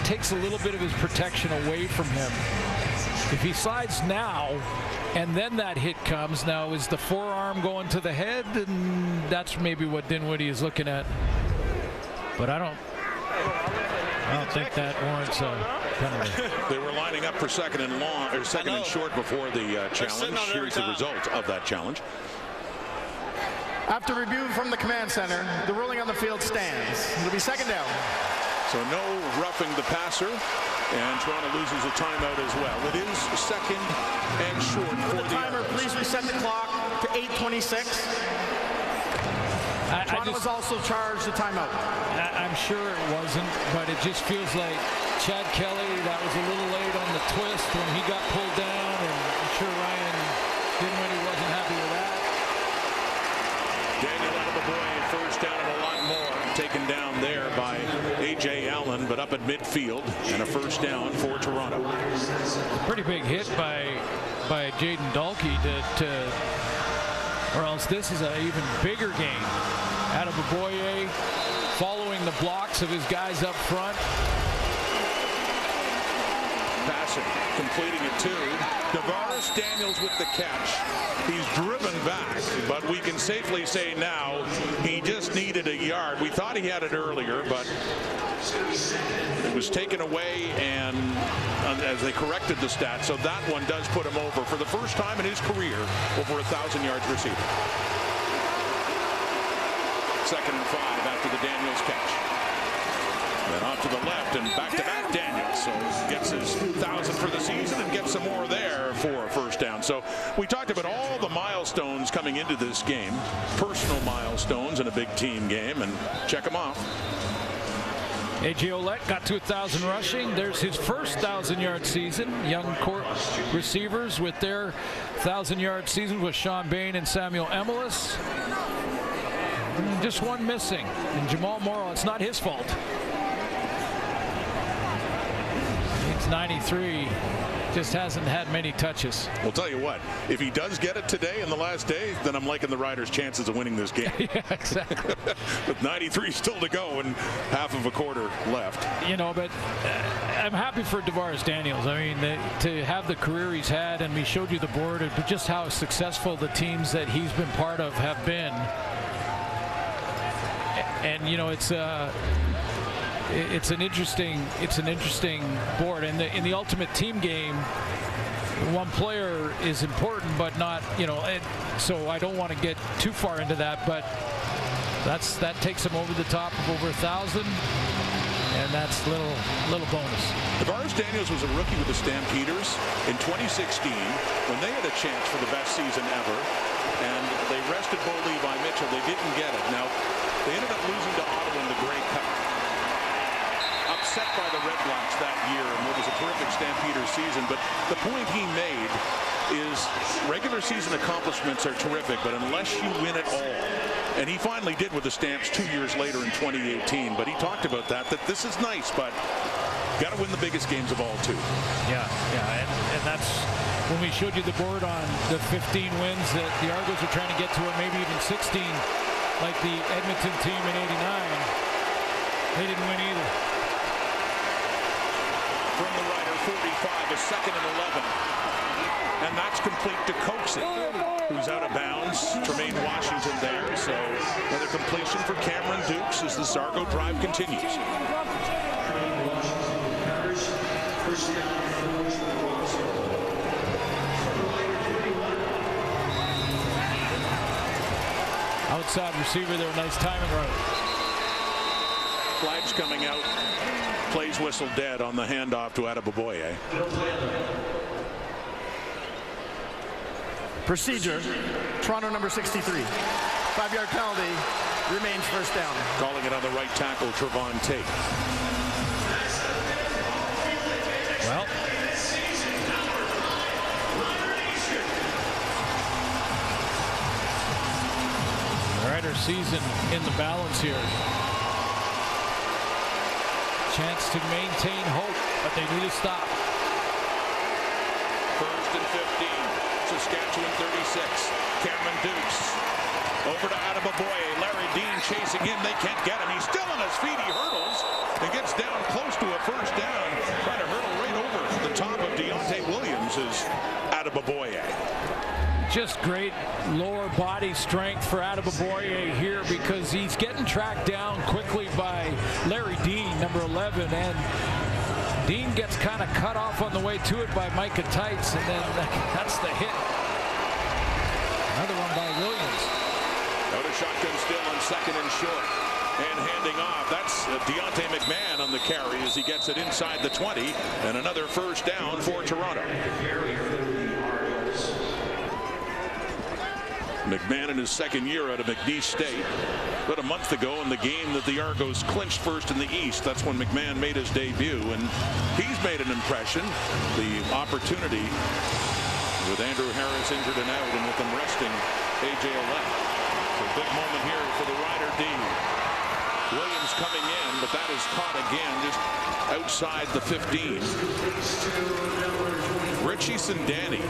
takes a little bit of his protection away from him. If he slides now and then that hit comes, now is the forearm going to the head? And that's maybe what Dinwiddie is looking at. But I don't think that warrants a penalty. They were lining up for 2nd and long, or 2nd and short before the challenge. Here's the result of that challenge. After review from the command center, the ruling on the field stands. It'll be 2nd down. So no roughing the passer, and Toronto loses a timeout as well. It is 2nd and short for the timer. Please reset the clock to 8:26. Toronto was also charged a timeout. I'm sure it wasn't, but it just feels like Chad Kelly, that was a little late on the twist when he got pulled down, and I'm sure Ryan Dinwiddie wasn't happy with that. Daniel Albaboy, first down and a lot more. Taken down there by A.J. Allen, but up at midfield, and a first down for Toronto. Pretty big hit by Jaden Dalkey or else this is an even bigger game. Adebaboye following the blocks of his guys up front. passing, completing it to Davaris Daniels with the catch. He's driven back, but we can safely say now he just needed a yard. We thought he had it earlier, but it was taken away, and as they corrected the stats, so that one does put him over for the first time in his career over 1,000 yards receiving. 2nd and 5 after the Daniels catch. Then off to the left and back-to-back Daniels. So gets his 1,000 for the season and gets some more there for a first down. So we talked about all the milestones coming into this game, personal milestones in a big team game, and check them off. A.J. Ouellette got to 1,000 rushing. There's his first 1,000-yard season. Young court receivers with their 1,000-yard season with Sean Bain and Samuel Emelis. Just one missing. And Jamal Morrow, it's not his fault. It's 93. Just hasn't had many touches. We'll tell you what, if he does get it today in the last day, then I'm liking the Riders' chances of winning this game. Yeah, exactly. With 93 still to go and half of a quarter left. You know, but I'm happy for Davaris Daniels. I mean, to have the career he's had, and we showed you the board of just how successful the teams that he's been part of have been. And you know, it's an interesting board. And in the ultimate team game, one player is important, but not, you know. So I don't want to get too far into that, but that takes him over the top of over 1,000, and that's little bonus. Davaris Daniels was a rookie with the Stampeders in 2016 when they had a chance for the best season ever, and they rested Bo Levi Mitchell. They didn't get it. Now they ended up losing to Ottawa in the Grey Cup. Upset by the Red Blacks that year in what was a terrific Stampeders season. But the point he made is regular season accomplishments are terrific, but unless you win it all, and he finally did with the Stamps 2 years later in 2018. But he talked about that this is nice, but got to win the biggest games of all too. Yeah, and that's when we showed you the board on the 15 wins that the Argos are trying to get to, or maybe even 16. Like the Edmonton team in '89, they didn't win either. From the Rider 45, a 2nd and 11. And that's complete to Coaxey, who's out of bounds. Tremaine Washington there, so another completion for Cameron Dukes as the Argo drive continues. Outside receiver there, nice timing right. Flags coming out. Plays whistle dead on the handoff to Adeboboye. Procedure, Toronto number 63. 5-yard penalty, remains first down. Calling it on the right tackle, Trevon Tate. Well, Riders season in the balance here. Chance to maintain hope, but they need to stop. 1st and 15. Saskatchewan 36. Cameron Dukes. Over to Adeboboye. Larry Dean chasing him. They can't get him. He's still on his feet. He hurdles and gets down close to a first down. Trying to hurdle right over the top of Deontay Williams is Adeboboye. Just great lower body strength for Adeboboye here, because he's getting tracked down quickly by Larry Dean, number 11, and Dean gets kind of cut off on the way to it by Micah Tights, and then that's the hit. Another one by Williams. Out of shotgun still on 2nd and short. And handing off. That's Deontay McMahon on the carry as he gets it inside the 20, and another first down for Toronto. McMahon in his 2nd year out of McNeese State. About a month ago in the game that the Argos clinched first in the East, that's when McMahon made his debut, and he's made an impression. The opportunity with Andrew Harris injured and out, and with them resting A.J. Ouellette. It's a big moment here for the Rider D. Williams coming in, but that is caught again just outside the 15. Richie Sindani,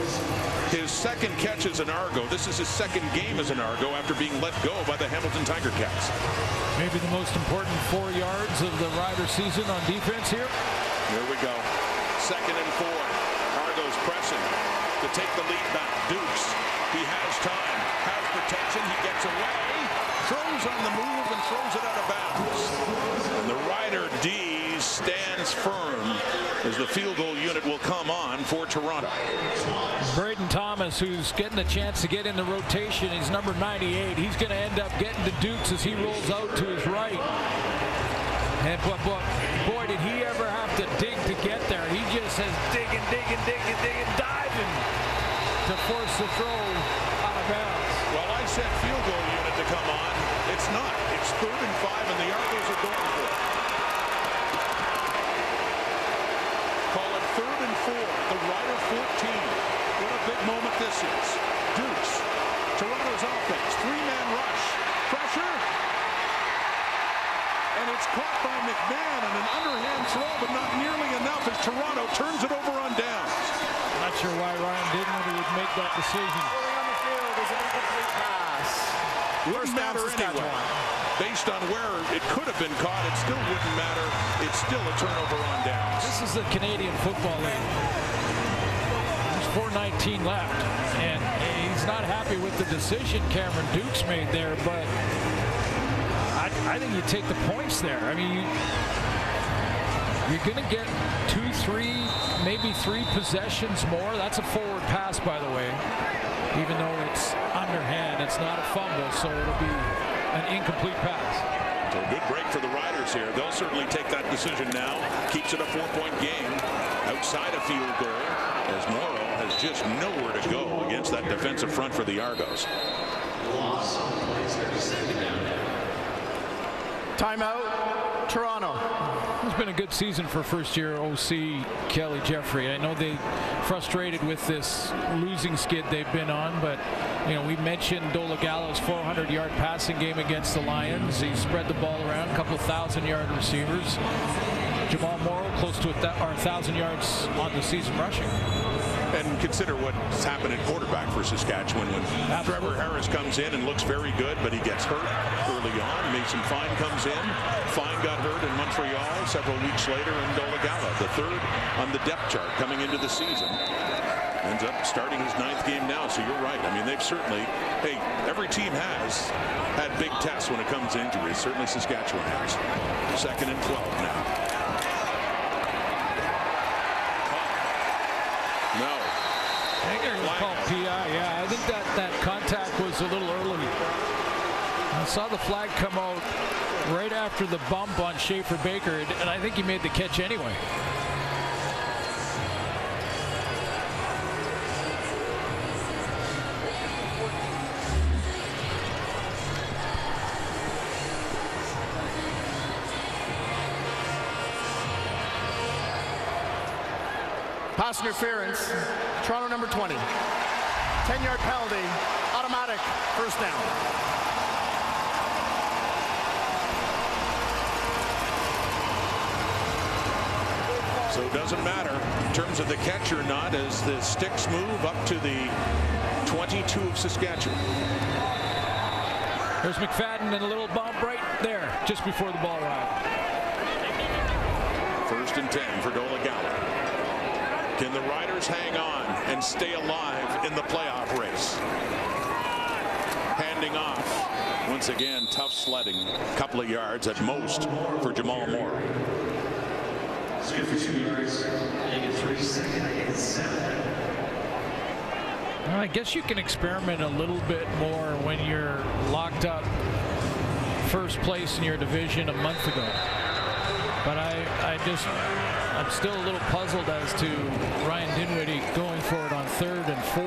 his 2nd catch as an Argo. This is his 2nd game as an Argo after being let go by the Hamilton Tiger Cats. Maybe the most important 4 yards of the Rider season on defense here. Here we go. 2nd and 4. Argos pressing to take the lead back. Dukes, he has time, has protection, he gets away, throws on the move and throws it out of bounds. And the Rider D stands firm as the field goal unit will come on for Toronto. Braden Thomas, who's getting a chance to get in the rotation, he's number 98. He's going to end up getting to Dukes as he rolls out to his right. And boy, did he ever have to dig to get there. He just says digging, diving to force the throw out of bounds. Well, I said field goal unit to come on. It's not. It's 3rd and 5, and the Argos are going for it. Call it 3rd and 4. The Rider 14. What a big moment this is. Dukes. Toronto's offense. 3-man rush. Pressure. And it's caught by McMahon and an underhand throw, but not nearly enough as Toronto turns it over on downs. Not sure why Ryan Dinwiddie would make that decision. Rolling on the field is an incomplete pass. Wouldn't matter anyway. Based on where it could have been caught, it still wouldn't matter. It's still a turnover on downs. This is the Canadian Football League. There's 4:19 left, and he's not happy with the decision Cameron Dukes made there, but I think you take the points there. I mean, you're going to get 2, 3, maybe 3 possessions more. That's a forward pass, by the way. Even though it's underhand, it's not a fumble, so it'll be an incomplete pass. So a good break for the Riders here. They'll certainly take that decision now. Keeps it a 4-point game outside a field goal, as Morrow has just nowhere to go against that defensive front for the Argos. Timeout, Toronto. It's been a good season for first-year OC Kelly Jeffrey. I know they frustrated with this losing skid they've been on, but you know, we mentioned Dolagallo's 400-yard passing game against the Lions. He spread the ball around, a couple 1,000-yard receivers. Jamal Morrow close to 1,000 yards on the season rushing. And consider what's happened at quarterback for Saskatchewan when Trevor Harris comes in and looks very good, but he gets hurt early on. Mason Fine comes in. Fine got hurt in Montreal several weeks later, and Dolagallo, the 3rd on the depth chart coming into the season, ends up starting his 9th game now. So you're right. I mean, they've certainly, hey, every team has had big tests when it comes to injuries. Certainly Saskatchewan has. 2nd and 12 now. No. I think it was called PI. Yeah, I think that contact was a little early. I saw the flag come out right after the bump on Schaefer Baker, and I think he made the catch anyway. Pass interference, Toronto number 20. 10-yard penalty, automatic, first down. So it doesn't matter in terms of the catch or not as the sticks move up to the 22 of Saskatchewan. There's McFadden and a little bump right there just before the ball arrived. 1st and 10 for Dolagallo. Can the Riders hang on and stay alive in the playoff race? Handing off. Once again, tough sledding. A couple of yards at most for Jamal Morrow. Well, I guess you can experiment a little bit more when you're locked up first place in your division a month ago. But I'm still a little puzzled as to Ryan Dinwiddie going for it on 3rd and 4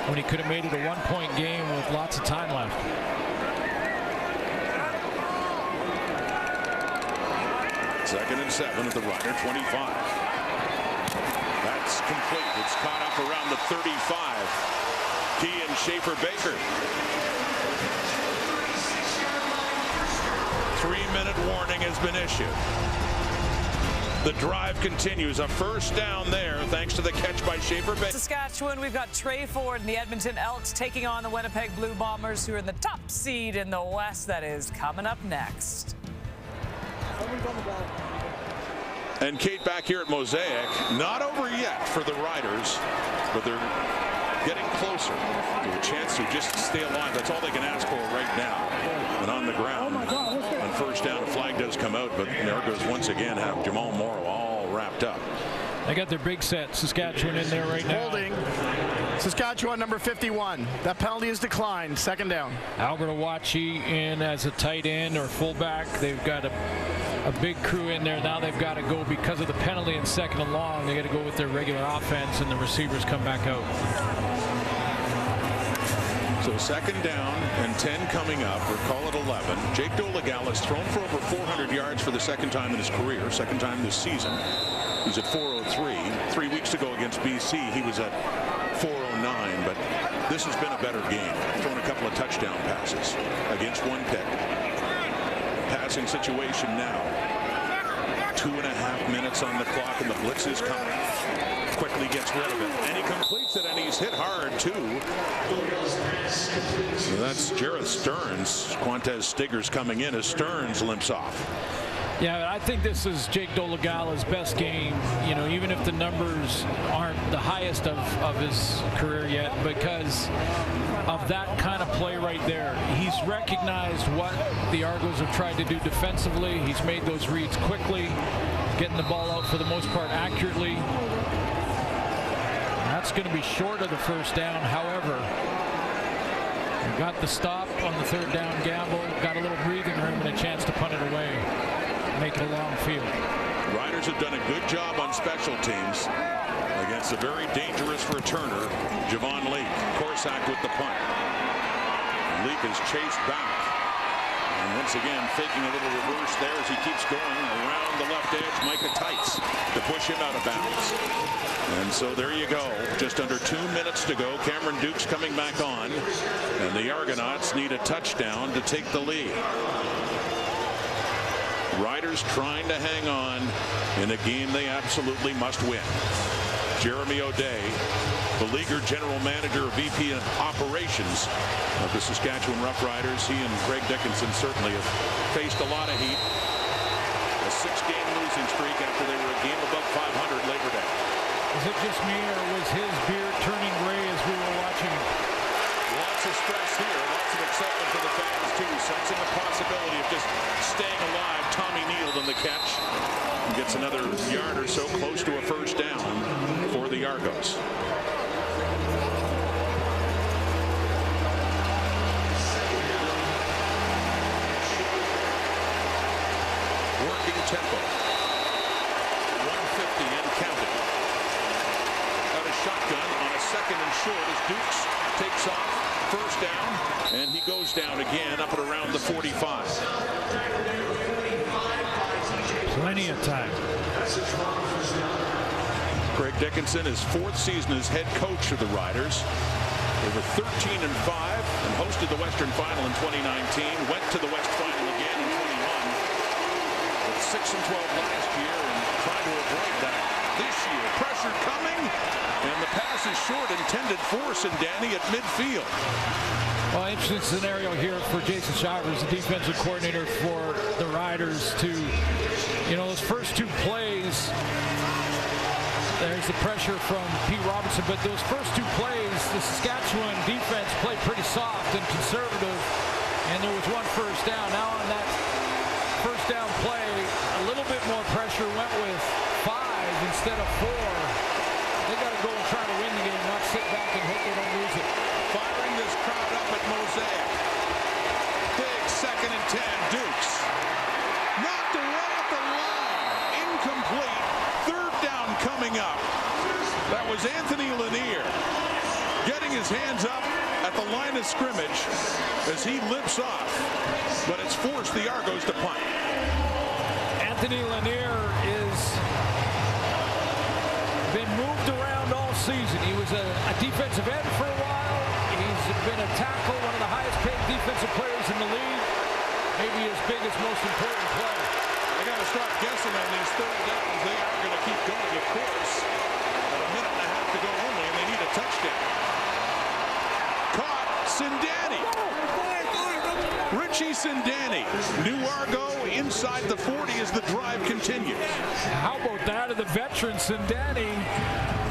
when he could have made it a 1-point game with lots of time left. Second and 7 at the Rider 25. That's complete. It's caught up around the 35. Key and Schaefer Baker. 3-minute warning has been issued. The drive continues. A first down there thanks to the catch by Schaefer Baker. Saskatchewan, we've got Trey Ford and the Edmonton Elks taking on the Winnipeg Blue Bombers, who are in the top seed in the West. That is coming up next. And Kate, back here at Mosaic, not over yet for the Riders, but they're getting closer to a chance to just stay alive. That's all they can ask for right now. And on the ground, on first down, a flag does come out, but the Argos once again have Jamal Morrow all wrapped up. They got their big set, Saskatchewan, in there right now. Holding Saskatchewan number 51. That penalty is declined. Second down. Albert Awachi in as a tight end or fullback. They've got a big crew in there. Now they've got to go because of the penalty in second and long. They got to go with their regular offense, and the receivers come back out. So second down and 10 coming up, or call it 11. Jake Dolegala has thrown for over 400 yards for the second time in his career, second time this season. He's at 403. 3 weeks ago against BC, he was at 409, but this has been a better game. Thrown a couple of touchdown passes against one pick. Passing situation now. 2.5 minutes on the clock, and the blitz is coming. Quickly gets rid of it, and he completes it, and he's hit hard too. So that's Jareth Stearns. Quantez Stiggers coming in as Stearns limps off. Yeah, I think this is Jake Dolegala's best game, you know, even if the numbers aren't the highest of his career yet, because of that kind of play right there. He's recognized what the Argos have tried to do defensively. He's made those reads quickly, getting the ball out for the most part accurately. That's going to be short of the first down. However, we got the stop on the third down gamble, got a little breathing room and a chance to punt it away, make it a long field. Riders have done a good job on special teams against a very dangerous returner, Javon Leake. Corsack with the punt. Leake is chased back. And once again, faking a little reverse there as he keeps going around the left edge. Micah Tights to push him out of bounds. And so there you go. Just under 2 minutes to go. Cameron Dukes coming back on. And the Argonauts need a touchdown to take the lead. Riders trying to hang on in a game they absolutely must win. Jeremy O'Day, beleaguered general manager of VP Operations of the Saskatchewan Roughriders. He and Greg Dickinson certainly have faced a lot of heat. A 6-game losing streak after they were a game above 500 Labor Day. Is it just me, or was his beard turning gray as we were watching? Lots of stress here, lots of excitement for the fans too. Sensing the possibility of just staying alive. Tommy Neal on the catch. He gets another yard or so, close to a first down for the Argos. Working tempo. 150 and counting. Got a shotgun on a second and short as Dukes takes off. First down, and he goes down again up at around the 45. Plenty of time. Greg Dickinson, his 4th season as head coach of the Riders. They were 13-5 and hosted the Western Final in 2019. Went to the West Final again in 21. With 6-12 last year and trying to avoid that this year. Pressure coming, and the pass is short, intended for Sindani at midfield. Well, interesting scenario here for Jason Shivers, the defensive coordinator for the Riders, to, you know, those first 2 plays, there's the pressure from Pete Robertson, but those first 2 plays, the Saskatchewan defense played pretty soft and conservative, and there was 1 first down. Now on that first down play, a little bit more pressure, went with 5 instead of 4. They got to go and try to win the game, not sit back and hope they don't lose it. Firing this crowd up at Mosaic. Big 2nd and 10. Dukes knocked away at the line. Incomplete. Third down coming up. That was Anthony Lanier getting his hands up at the line of scrimmage as he limps off, but it's forced the Argos to punt. Anthony Lanier is been moved around all season. He was a defensive end for a while. He's been a tackle, one of the highest paid defensive players in the league. Maybe his biggest, most important player. They got to start guessing on these third downs. They are going to keep going, of course. But a minute and a half to go only, and they need a touchdown. Caught Sindani. Richie Sindani, new Argo inside the 40 as the drive continues. How about that of the veteran Sindani?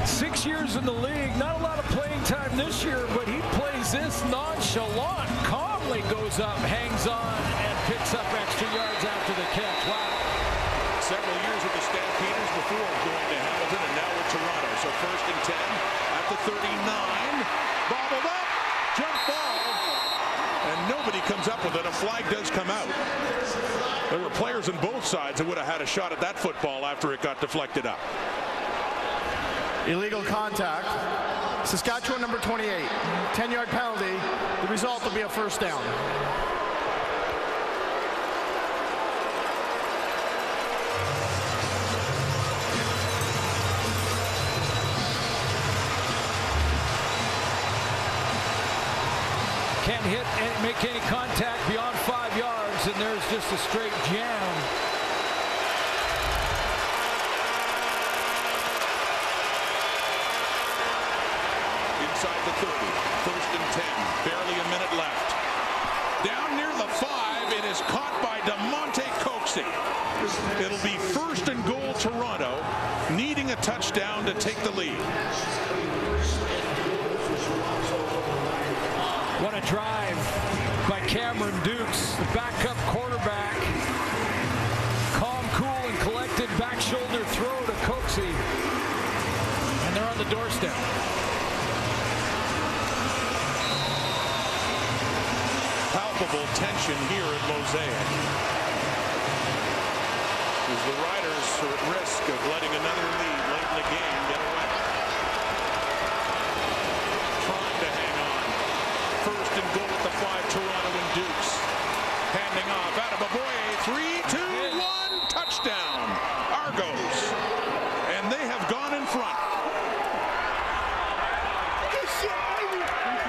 6 years in the league, not a lot of playing time this year, but he plays this nonchalant, calmly goes up, hangs on, and picks up extra yards after the catch. Wow. Several years with the Stampeders before going to Hamilton, and now with Toronto. So 1st and 10 at the 39. Bobbled up, jump ball, and nobody comes up with it. A flag does come out. There were players on both sides that would have had a shot at that football after it got deflected up. Illegal contact. Saskatchewan number 28. 10-yard penalty. The result will be a first down. Can't hit and make any contact beyond 5 yards, and there's just a straight jam. Inside the 30, 1st and 10, barely a minute left. Down near the 5, it is caught by DeMonte Coxie. It'll be 1st and goal Toronto, needing a touchdown to take the lead. What a drive by Cameron Dukes, the backup quarterback. Calm, cool, and collected back shoulder throw to Coxie. And they're on the doorstep. Palpable tension here at Mosaic, as the Riders are at risk of letting another lead late in the game get away. Trying to hang on. 1st and goal at the 5, Toronto and Dukes. Handing off out of Aboye. 3, 2, 1, touchdown. Argos. And they have gone in front.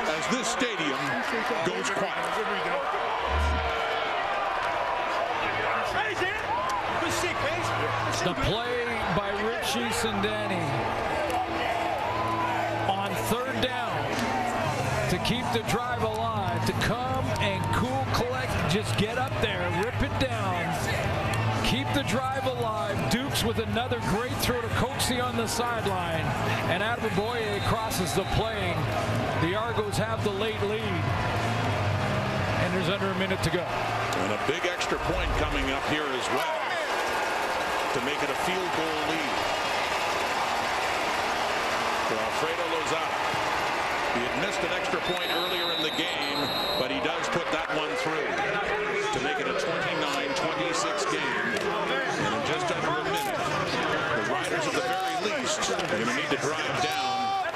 As this stadium goes quiet. The play by Richie Sindani on 3rd down to keep the drive alive, to come and cool, collect, just get up there, rip it down, keep the drive alive. Dukes with another great throw to Coxie on the sideline, and Adeboye crosses the plane. The Argos have the late lead, and there's under a minute to go. And a big extra point coming up here as well to make it a field goal lead for Alfredo Lozada. He had missed an extra point earlier in the game, but he does put that one through to make it a 29-26 game. And in just under a minute, the Riders at the very least are going to need to drive down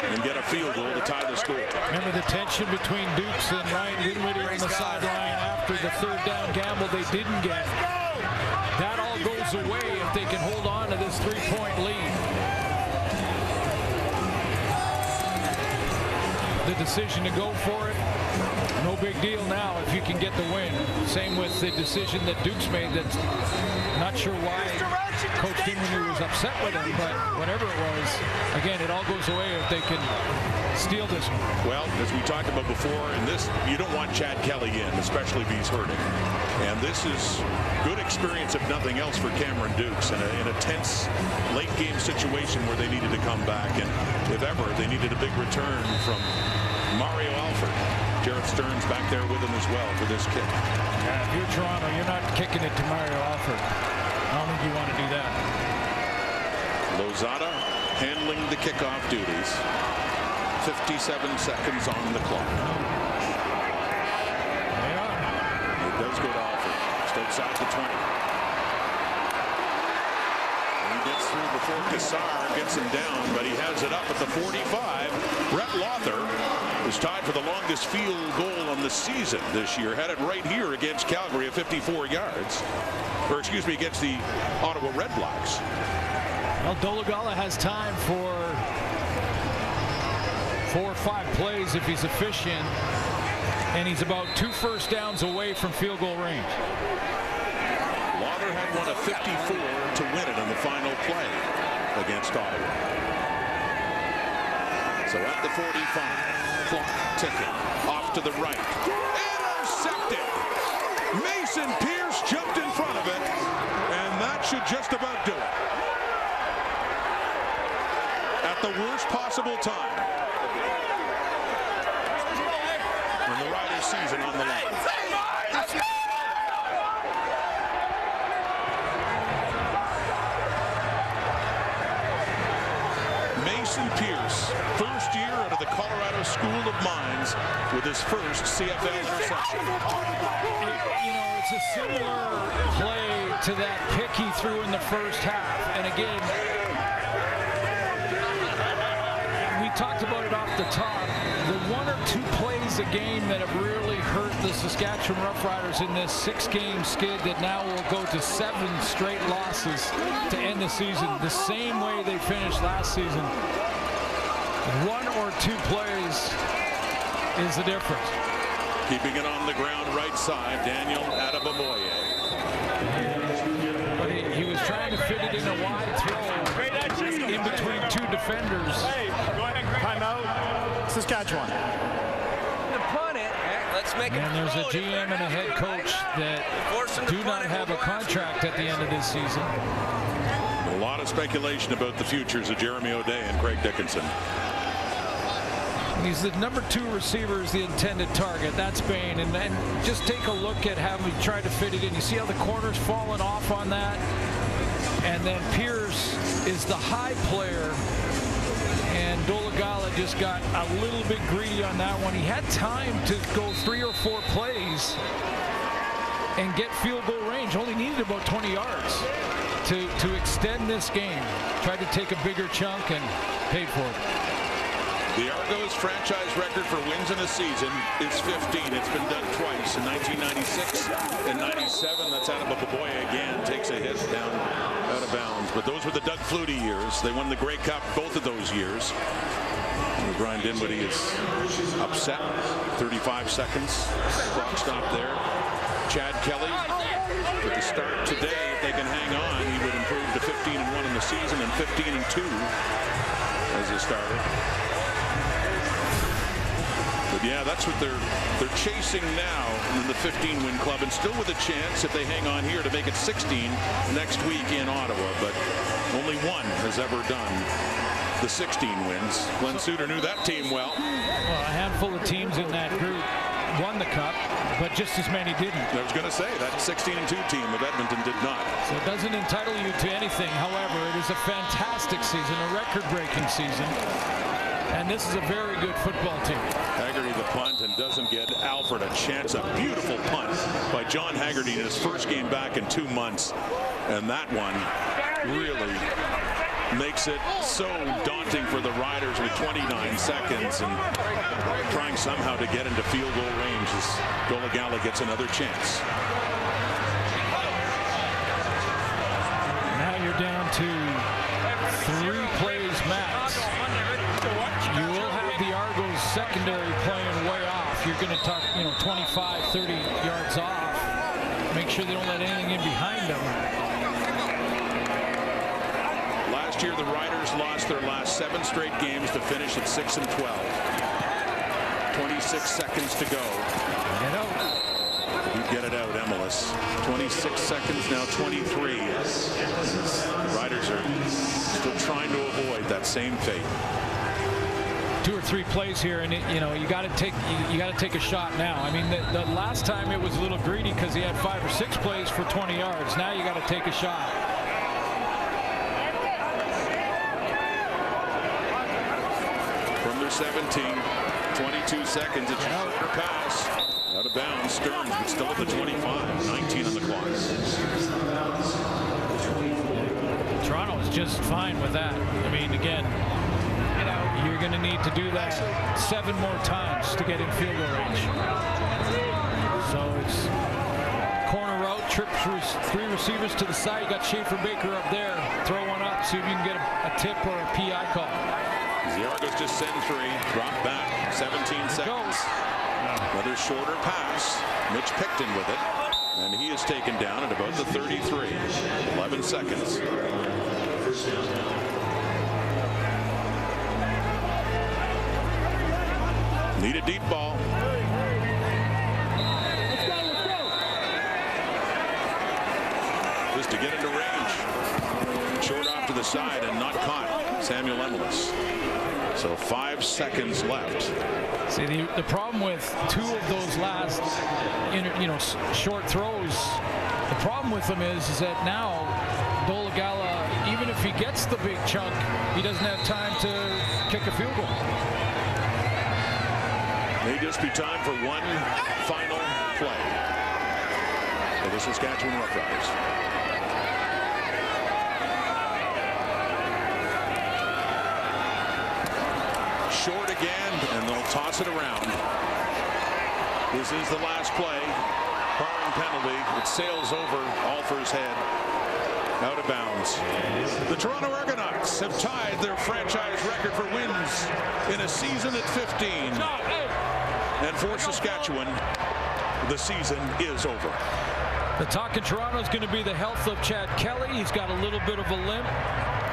and get a field goal to tie the score. Remember the tension between Dukes and Ryan Dinwiddie on the sideline after the 3rd down gamble they didn't get. That all goes away if they can hold on to this 3-point lead. The decision to go for it, no big deal now if you can get the win. Same with the decision that Dukes made. That's not sure why Coach Dinwiddie was upset with him, but whatever it was, again, it all goes away if they can steal this one. Well, as we talked about before, in this, you don't want Chad Kelly in, especially if he's hurting. And this is good experience, if nothing else, for Cameron Dukes in a tense late game situation where they needed to come back. And if ever, they needed a big return from Mario Alford. Jarrett Stern's back there with him as well for this kick. Yeah, if you're Toronto, you're not kicking it to Mario Alford. I don't think you want to do that. Lozada handling the kickoff duties. 57 seconds on the clock. It does go to Alford. Just outside the 20. He gets through before Kassar gets him down, but he has it up at the 45. Brett Lother is tied for the longest field goal on the season this year. Had it right here against Calgary at 54 yards. Or excuse me, against the Ottawa Red Blacks. Well, Dolegala has time for 4 or 5 plays if he's efficient, and he's about 2 first downs away from field goal range. Lauder had one of 54 to win it on the final play against Ottawa. So at the 45, clock ticking, off to the right, intercepted. Mason Pierce jumped in front of it, and that should just about do it. At the worst possible time. And the Riders' season on the line. Mason Pierce, first year out of the Colorado School of Mines with his first CFL interception. You know, it's a similar play to that pick he threw in the first half. And again, we talked about it off the top. The one or two plays a game that have really hurt the Saskatchewan Roughriders in this 6-game skid that now will go to 7 straight losses to end the season, the same way they finished last season. One or two plays is the difference. Keeping it on the ground right side, Daniel Adabamoye. But he was trying to fit it in a wide throw in between two defenders. Timeout, Saskatchewan. Let's make it. And there's a GM and a head coach that do not have a contract at the end of this season. A lot of speculation about the futures of Jeremy O'Day and Craig Dickinson. He's the number 2 receiver, is the intended target. That's Bain. And then just take a look at how he tried to fit it in. You see how the corner's falling off on that? And then Pierce is the high player. And Dolagala just got a little bit greedy on that one. He had time to go 3 or 4 plays and get field goal range. Only needed about 20 yards to extend this game. Tried to take a bigger chunk and paid for it. The Argos franchise record for wins in a season is 15. It's been done twice, in 1996 and 97. That's Adabamoye again, takes a hit down out of bounds. But those were the Doug Flutie years. They won the Grey Cup both of those years. Brian Dinwiddie is upset. 35 seconds. Clock stop there. Chad Kelly, with the start today, if they can hang on, he would improve to 15-1 in the season and 15-2 as a starter. But yeah, that's what they're chasing now in the 15-win club, and still with a chance if they hang on here to make it 16 next week in Ottawa. But only one has ever done the 16 wins. Glenn Suter knew that team well. Well, a handful of teams in that group won the cup, but just as many didn't. I was going to say that 16-2 team of Edmonton did not. So it doesn't entitle you to anything. However, it is a fantastic season, a record-breaking season. And this is a very good football team. Haggerty the punt, and doesn't get Alfred a chance. A beautiful punt by John Haggerty in his first game back in 2 months. And that one really makes it so daunting for the Riders with 29 seconds and trying somehow to get into field goal range as Dolagala gets another chance. Now you're down to 3 plays max. You will have the Argos secondary playing way off. You're going to talk, 25, 30 yards off. Make sure they don't let anything in behind them. Last year, the Riders lost their last 7 straight games to finish at 6-12. 26 seconds to go. Get out. You get it out, Emelis. 26 seconds, now 23. The Riders are still trying to avoid that same fate. 2 or 3 plays here, and you got to take a shot now. I mean, the last time it was a little greedy because he had 5 or 6 plays for 20 yards. Now you got to take a shot. From their 17, 22 seconds. It's a shorter pass. Out of bounds. Stearns, but still at the 25. 19 on the clock. Toronto is just fine with that. I mean, again, you're going to need to do that 7 more times to get in field goal range. So it's corner route, trip through 3 receivers to the side. You got Schaefer Baker up there. Throw one up, see if you can get a tip or a PI call. The Argos just send 3, drop back, 17 seconds. Another shorter pass. Mitch Picton with it, and he is taken down at about the 33. 11 seconds. Need a deep ball. into range. Short off to the side and not caught. Samuel Emilus. So 5 seconds left. See, the problem with 2 of those last, short throws, the problem with them is that now Dolagala, even if he gets the big chunk, he doesn't have time to kick a field goal. May just be time for one final play for the Saskatchewan Roughriders. Short again, and they'll toss it around. This is the last play. Barring penalty, it sails over Alfer's head. Out of bounds. The Toronto Argonauts have tied their franchise record for wins in a season at 15. And for Saskatchewan, the season is over. The talk in Toronto is going to be the health of Chad Kelly. He's got a little bit of a limp.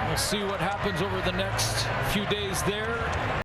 We'll see what happens over the next few days there.